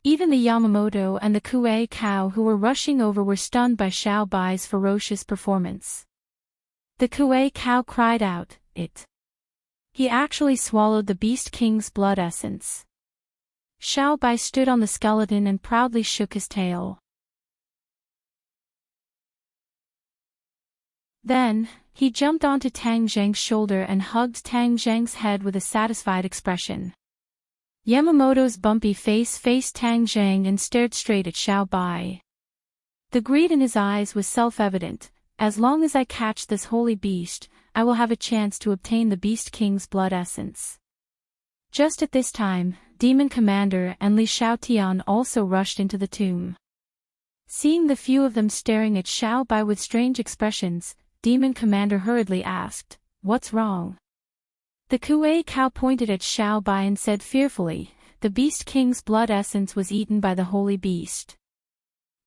Even the Yamamoto and the Kuei cow who were rushing over were stunned by Xiao Bai's ferocious performance. The Kuei cow cried out, "It! He actually swallowed the Beast King's blood essence." Xiao Bai stood on the skeleton and proudly shook his tail. Then, he jumped onto Tang Zheng's shoulder and hugged Tang Zheng's head with a satisfied expression. Yamamoto's bumpy face faced Tang Zheng and stared straight at Xiao Bai. The greed in his eyes was self-evident. "As long as I catch this holy beast, I will have a chance to obtain the Beast King's blood essence." Just at this time, Demon Commander and Li Xiaotian also rushed into the tomb. Seeing the few of them staring at Xiao Bai with strange expressions, Demon Commander hurriedly asked, "What's wrong?" The Kuei cow pointed at Xiao Bai and said fearfully, "The Beast King's blood essence was eaten by the holy beast."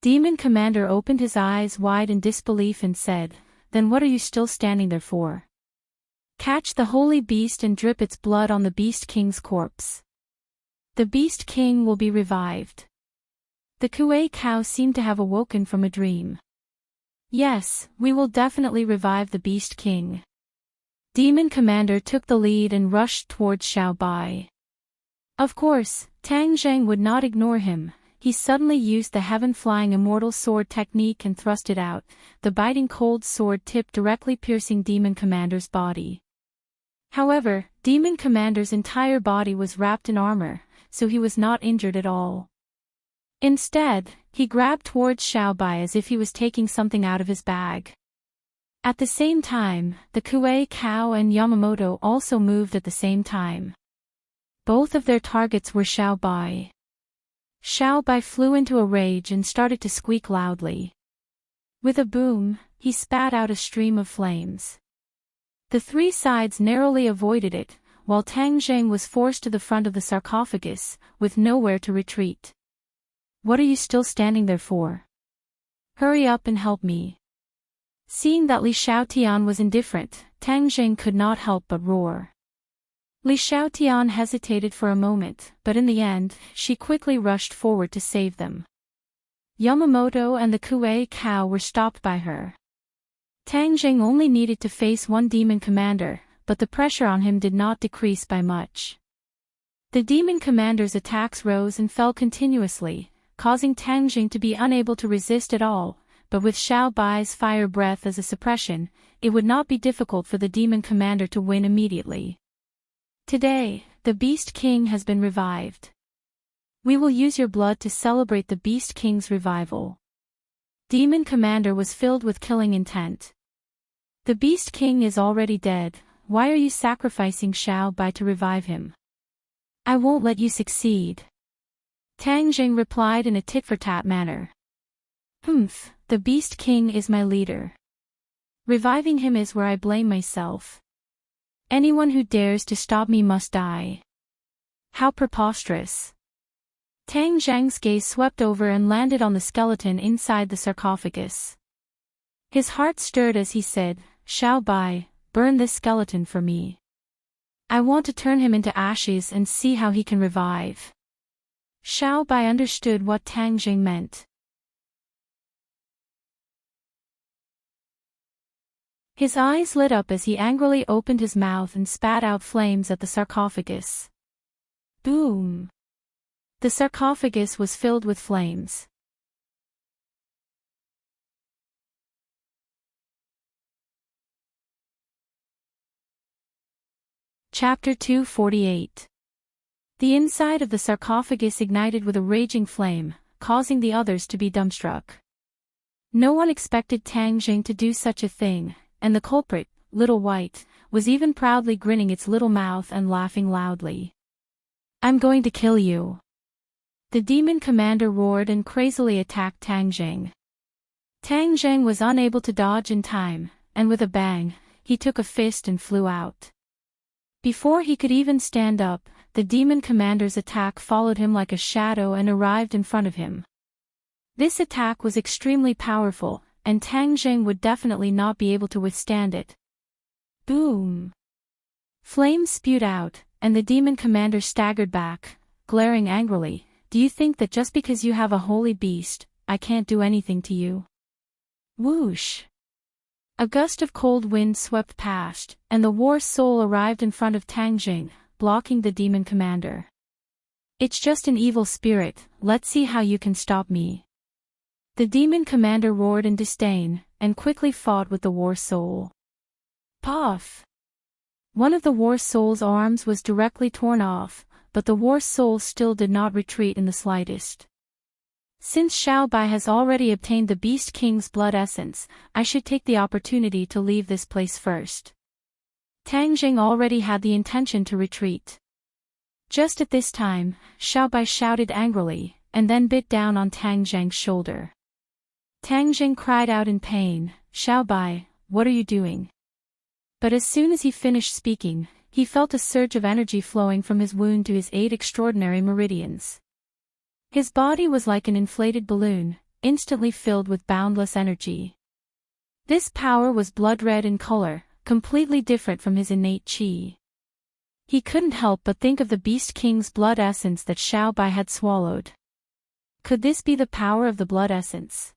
Demon Commander opened his eyes wide in disbelief and said, "Then what are you still standing there for? Catch the holy beast and drip its blood on the Beast King's corpse. The Beast King will be revived." The Kuei cow seemed to have awoken from a dream. "Yes, we will definitely revive the Beast King." Demon Commander took the lead and rushed towards Xiao Bai. Of course, Tang Zheng would not ignore him. He suddenly used the heaven-flying immortal sword technique and thrust it out, the biting cold sword tip directly piercing Demon Commander's body. However, Demon Commander's entire body was wrapped in armor, so he was not injured at all. Instead, he grabbed towards Xiao Bai as if he was taking something out of his bag. At the same time, the Kuei cow and Yamamoto also moved at the same time. Both of their targets were Xiao Bai. Xiao Bai flew into a rage and started to squeak loudly. With a boom, he spat out a stream of flames. The three sides narrowly avoided it, while Tang Zheng was forced to the front of the sarcophagus, with nowhere to retreat. "What are you still standing there for? Hurry up and help me." Seeing that Li Xiaotian was indifferent, Tang Zheng could not help but roar. Li Xiaotian hesitated for a moment, but in the end, she quickly rushed forward to save them. Yamamoto and the Kuei cow were stopped by her. Tang Zheng only needed to face one Demon Commander, but the pressure on him did not decrease by much. The Demon Commander's attacks rose and fell continuously, causing Tang Zheng to be unable to resist at all, but with Xiao Bai's fire breath as a suppression, it would not be difficult for the Demon Commander to win immediately. Today, The Beast King has been revived. We will use your blood to celebrate the Beast King's revival. Demon Commander was filled with killing intent. The Beast King is already dead, why are you sacrificing Xiao Bai to revive him? I won't let you succeed. Tang Jing replied in a tit-for-tat manner. The Beast King is my leader. Reviving him is where I blame myself. Anyone who dares to stop me must die. How preposterous. Tang Zhang's gaze swept over and landed on the skeleton inside the sarcophagus. His heart stirred as he said, Xiao Bai, burn this skeleton for me. I want to turn him into ashes and see how he can revive. Xiao Bai understood what Tang Jing meant. His eyes lit up as he angrily opened his mouth and spat out flames at the sarcophagus. Boom! The sarcophagus was filled with flames. Chapter 248. The inside of the sarcophagus ignited with a raging flame, causing the others to be dumbstruck. No one expected Tang Jing to do such a thing, and the culprit, Little White, was even proudly grinning its little mouth and laughing loudly. I'm going to kill you. The demon commander roared and crazily attacked Tang Jing. Tang Jing was unable to dodge in time, and with a bang, he took a fist and flew out. Before he could even stand up, the demon commander's attack followed him like a shadow and arrived in front of him. This attack was extremely powerful, and Tang Jing would definitely not be able to withstand it. Boom! Flames spewed out, and the demon commander staggered back, glaring angrily. Do you think that just because you have a holy beast, I can't do anything to you? Whoosh! A gust of cold wind swept past, and the war soul arrived in front of Tang Jing, blocking the demon commander. It's just an evil spirit, let's see how you can stop me. The demon commander roared in disdain, and quickly fought with the war soul. Puff! One of the war soul's arms was directly torn off, but the war soul still did not retreat in the slightest. Since Xiao Bai has already obtained the Beast King's blood essence, I should take the opportunity to leave this place first. Tang Jing already had the intention to retreat. Just at this time, Xiao Bai shouted angrily, and then bit down on Tang Jing's shoulder. Tang Jing cried out in pain, Xiao Bai, what are you doing? But as soon as he finished speaking, he felt a surge of energy flowing from his wound to his 8 extraordinary meridians. His body was like an inflated balloon, instantly filled with boundless energy. This power was blood red in color, completely different from his innate qi. He couldn't help but think of the Beast King's blood essence that Xiao Bai had swallowed. Could this be the power of the blood essence?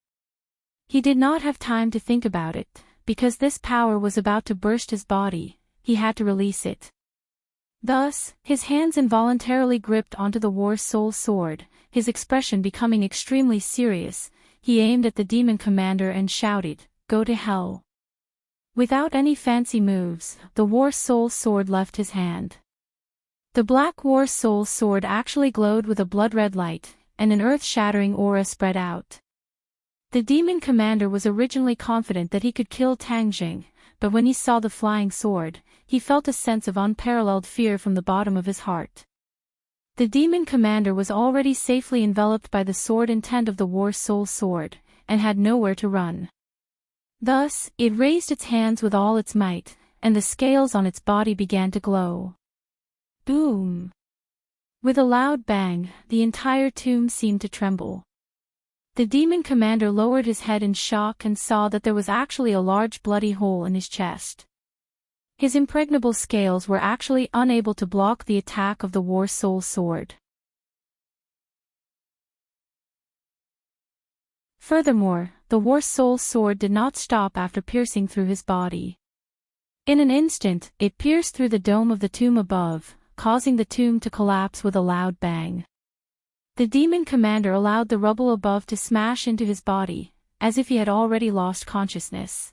He did not have time to think about it, because this power was about to burst his body. He had to release it. Thus, his hands involuntarily gripped onto the war soul sword, his expression becoming extremely serious. He aimed at the demon commander and shouted, "Go to hell." Without any fancy moves, the war soul sword left his hand. The black war soul sword actually glowed with a blood-red light, and an earth-shattering aura spread out. The demon commander was originally confident that he could kill Tang Jing, but when he saw the flying sword, he felt a sense of unparalleled fear from the bottom of his heart. The demon commander was already safely enveloped by the sword intent of the war soul sword, and had nowhere to run. Thus, it raised its hands with all its might, and the scales on its body began to glow. Boom! With a loud bang, the entire tomb seemed to tremble. The demon commander lowered his head in shock and saw that there was actually a large bloody hole in his chest. His impregnable scales were actually unable to block the attack of the war soul sword. Furthermore, the war soul sword did not stop after piercing through his body. In an instant, it pierced through the dome of the tomb above, causing the tomb to collapse with a loud bang. The demon commander allowed the rubble above to smash into his body, as if he had already lost consciousness.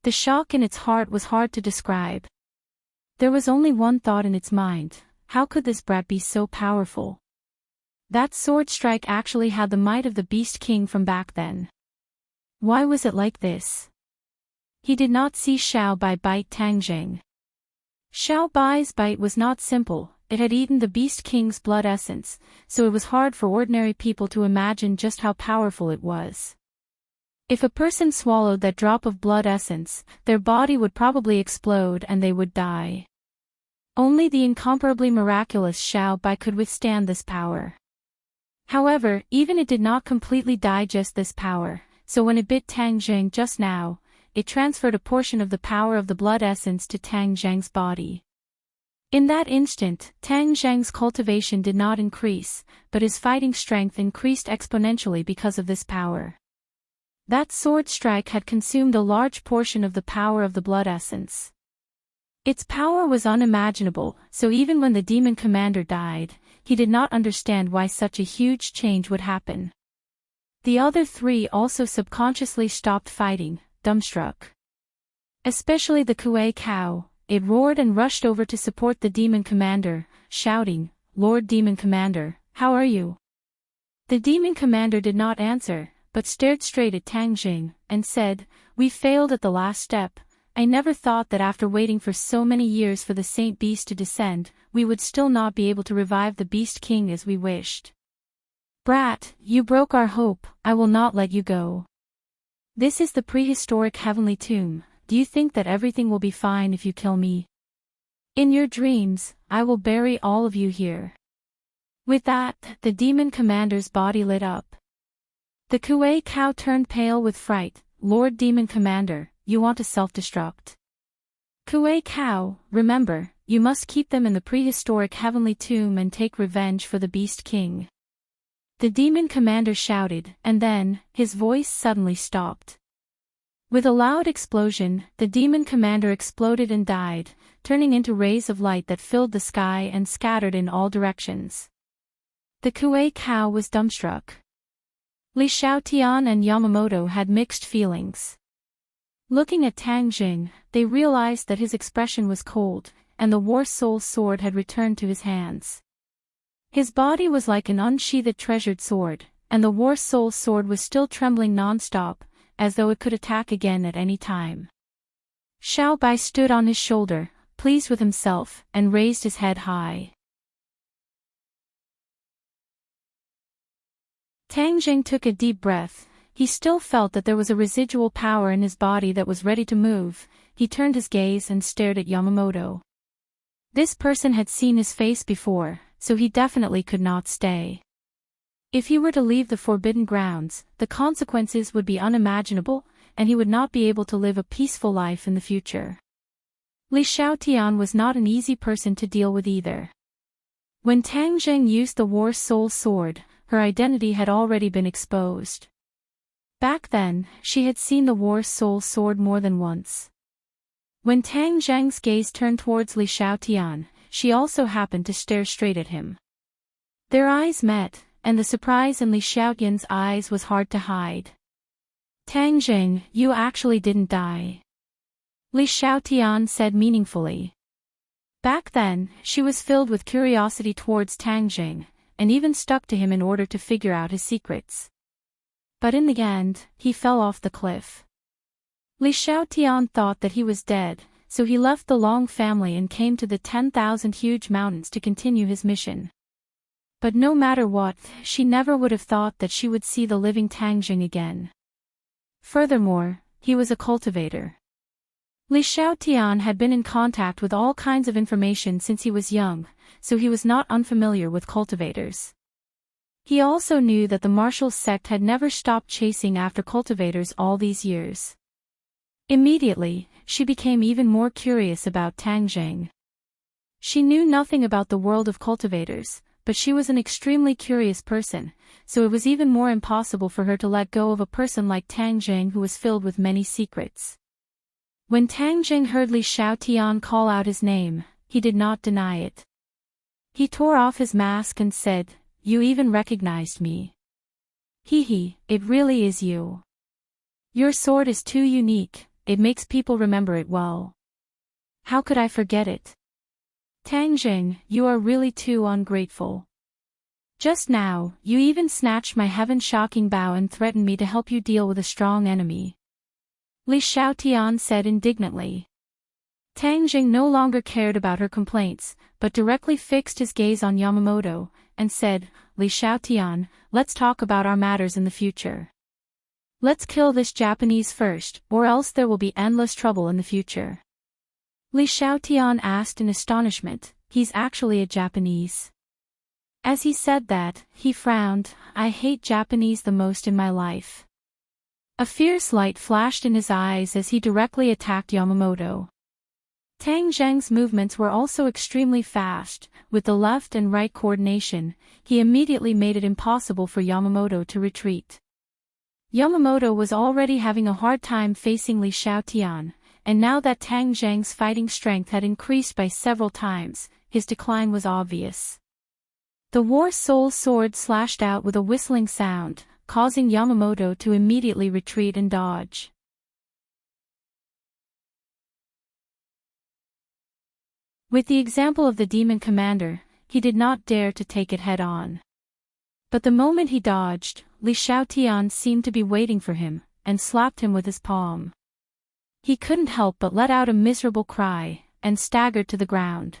The shock in its heart was hard to describe. There was only one thought in its mind, how could this brat be so powerful? That sword strike actually had the might of the Beast King from back then. Why was it like this? He did not see Xiao Bai bite Tang Jing. Xiao Bai's bite was not simple, it had eaten the Beast King's blood essence, so it was hard for ordinary people to imagine just how powerful it was. If a person swallowed that drop of blood essence, their body would probably explode and they would die. Only the incomparably miraculous Xiao Bai could withstand this power. However, even it did not completely digest this power, so when it bit Tang Jing just now, it transferred a portion of the power of the blood essence to Tang Zheng's body. In that instant, Tang Zheng's cultivation did not increase, but his fighting strength increased exponentially because of this power. That sword strike had consumed a large portion of the power of the blood essence. Its power was unimaginable, so even when the demon commander died, he did not understand why such a huge change would happen. The other three also subconsciously stopped fighting, dumbstruck. Especially the Kuei cow, it roared and rushed over to support the demon commander, shouting, "Lord Demon Commander, how are you?" The demon commander did not answer, but stared straight at Tang Jing, and said, "We failed at the last step. I never thought that after waiting for so many years for the Saint Beast to descend, we would still not be able to revive the Beast King as we wished. Brat, you broke our hope, I will not let you go. This is the prehistoric heavenly tomb, do you think that everything will be fine if you kill me? In your dreams, I will bury all of you here." With that, the demon commander's body lit up. The Kuei cow turned pale with fright. "Lord Demon Commander, you want to self-destruct. Kuei cow, remember, you must keep them in the prehistoric heavenly tomb and take revenge for the Beast King." The demon commander shouted, and then, his voice suddenly stopped. With a loud explosion, the demon commander exploded and died, turning into rays of light that filled the sky and scattered in all directions. The Kuei cow was dumbstruck. Li Xiaotian and Yamamoto had mixed feelings. Looking at Tang Jing, they realized that his expression was cold, and the War Soul sword had returned to his hands. His body was like an unsheathed treasured sword, and the War Soul sword was still trembling non-stop, as though it could attack again at any time. Xiao Bai stood on his shoulder, pleased with himself, and raised his head high. Tang Jing took a deep breath. He still felt that there was a residual power in his body that was ready to move. He turned his gaze and stared at Yamamoto. This person had seen his face before, so he definitely could not stay. If he were to leave the forbidden grounds, the consequences would be unimaginable, and he would not be able to live a peaceful life in the future. Li Xiaotian was not an easy person to deal with either. When Tang Jing used the War Soul sword, her identity had already been exposed. Back then, she had seen the War Soul sword more than once. When Tang Zheng's gaze turned towards Li Xiaotian, she also happened to stare straight at him. Their eyes met, and the surprise in Li Xiaotian's eyes was hard to hide. "Tang Jing, you actually didn't die," Li Xiaotian said meaningfully. Back then, she was filled with curiosity towards Tang Jing, and even stuck to him in order to figure out his secrets. But in the end, he fell off the cliff. Li Xiaotian thought that he was dead, so he left the Long family and came to the 10,000 huge mountains to continue his mission. But no matter what, she never would have thought that she would see the living Tang Jing again. Furthermore, he was a cultivator. Li Xiaotian had been in contact with all kinds of information since he was young, so he was not unfamiliar with cultivators. He also knew that the martial sect had never stopped chasing after cultivators all these years. Immediately, she became even more curious about Tang Jing. She knew nothing about the world of cultivators, but she was an extremely curious person, so it was even more impossible for her to let go of a person like Tang Jing who was filled with many secrets. When Tang Jing heard Li Xiaotian call out his name, he did not deny it. He tore off his mask and said, "You even recognized me. Hee, it really is you. Your sword is too unique, it makes people remember it well. How could I forget it?" Tang Jing, you are really too ungrateful. Just now, you even snatched my heaven-shocking bow and threatened me to help you deal with a strong enemy. Li Xiaotian said indignantly. Tang Jing no longer cared about her complaints, but directly fixed his gaze on Yamamoto, and said, Li Xiaotian, let's talk about our matters in the future. Let's kill this Japanese first, or else there will be endless trouble in the future. Li Xiaotian asked in astonishment, he's actually a Japanese. As he said that, he frowned, I hate Japanese the most in my life. A fierce light flashed in his eyes as he directly attacked Yamamoto. Tang Zheng's movements were also extremely fast. With the left and right coordination, he immediately made it impossible for Yamamoto to retreat. Yamamoto was already having a hard time facing Li Xiaotian, and now that Tang Zheng's fighting strength had increased by several times, his decline was obvious. The War Soul Sword slashed out with a whistling sound, causing Yamamoto to immediately retreat and dodge. With the example of the demon commander, he did not dare to take it head-on. But the moment he dodged, Li Xiaotian seemed to be waiting for him, and slapped him with his palm. He couldn't help but let out a miserable cry, and staggered to the ground.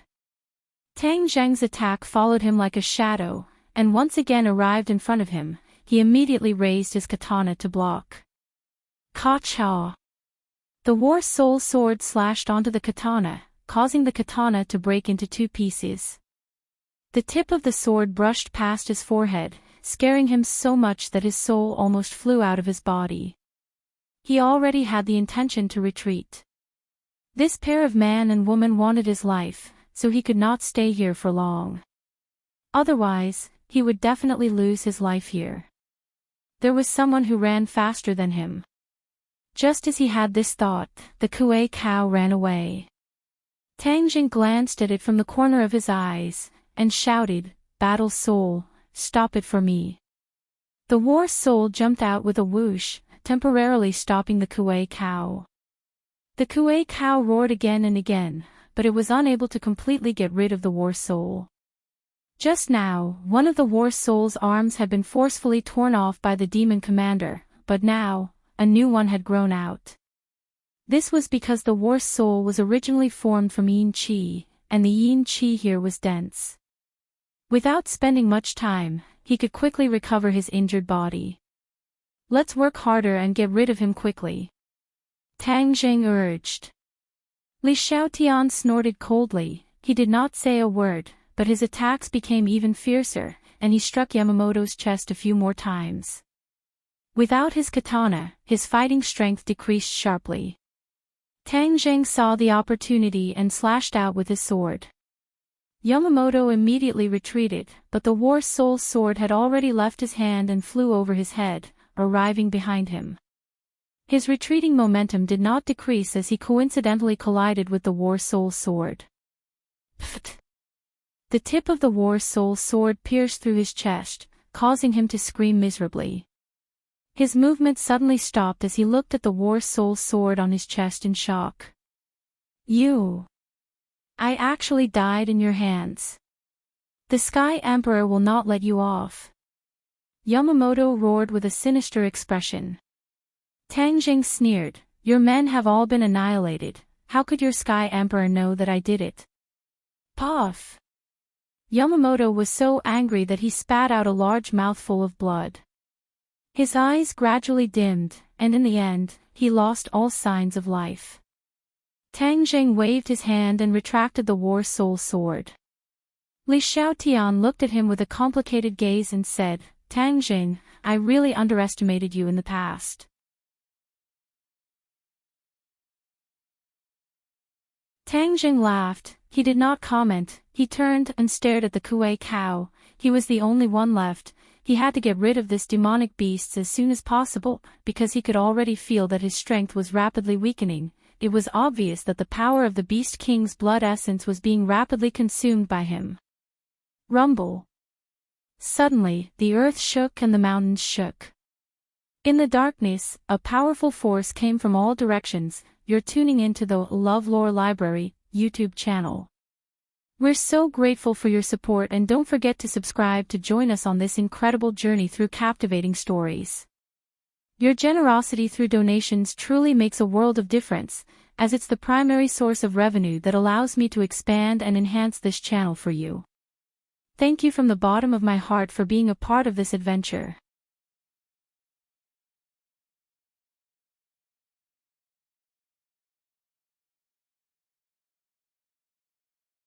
Tang Zheng's attack followed him like a shadow, and once again arrived in front of him. He immediately raised his katana to block. Ka-cha! The War Soul Sword slashed onto the katana, causing the katana to break into two pieces. The tip of the sword brushed past his forehead, scaring him so much that his soul almost flew out of his body. He already had the intention to retreat. This pair of man and woman wanted his life, so he could not stay here for long. Otherwise, he would definitely lose his life here. There was someone who ran faster than him. Just as he had this thought, the Kuei cow ran away. Tang Jing glanced at it from the corner of his eyes, and shouted, Battle Soul, stop it for me. The War Soul jumped out with a whoosh, temporarily stopping the Kuei cow. The Kuei cow roared again and again, but it was unable to completely get rid of the War Soul. Just now, one of the War Soul's arms had been forcefully torn off by the demon commander, but now, a new one had grown out. This was because the War Soul was originally formed from yin qi, and the yin qi here was dense. Without spending much time, he could quickly recover his injured body. Let's work harder and get rid of him quickly. Tang Jing urged. Li Xiaotian snorted coldly. He did not say a word, but his attacks became even fiercer, and he struck Yamamoto's chest a few more times. Without his katana, his fighting strength decreased sharply. Tang Jing saw the opportunity and slashed out with his sword. Yamamoto immediately retreated, but the War Soul sword had already left his hand and flew over his head, arriving behind him. His retreating momentum did not decrease as he coincidentally collided with the War Soul sword. Pfft! The tip of the War Soul sword pierced through his chest, causing him to scream miserably. His movement suddenly stopped as he looked at the War Soul sword on his chest in shock. I actually died in your hands. The Sky Emperor will not let you off. Yamamoto roared with a sinister expression. Tang Jing sneered, your men have all been annihilated, how could your Sky Emperor know that I did it? Puff! Yamamoto was so angry that he spat out a large mouthful of blood. His eyes gradually dimmed, and in the end, he lost all signs of life. Tang Jing waved his hand and retracted the War Soul sword. Li Xiaotian looked at him with a complicated gaze and said, Tang Jing, I really underestimated you in the past. Tang Jing laughed. He did not comment. He turned and stared at the Kuei cow. He was the only one left. He had to get rid of this demonic beast as soon as possible, because he could already feel that his strength was rapidly weakening. It was obvious that the power of the Beast King's blood essence was being rapidly consumed by him. Rumble. Suddenly, the earth shook and the mountains shook. In the darkness, a powerful force came from all directions. You're tuning into the LoveLore Library YouTube channel. We're so grateful for your support, and don't forget to subscribe to join us on this incredible journey through captivating stories. Your generosity through donations truly makes a world of difference, as it's the primary source of revenue that allows me to expand and enhance this channel for you. Thank you from the bottom of my heart for being a part of this adventure.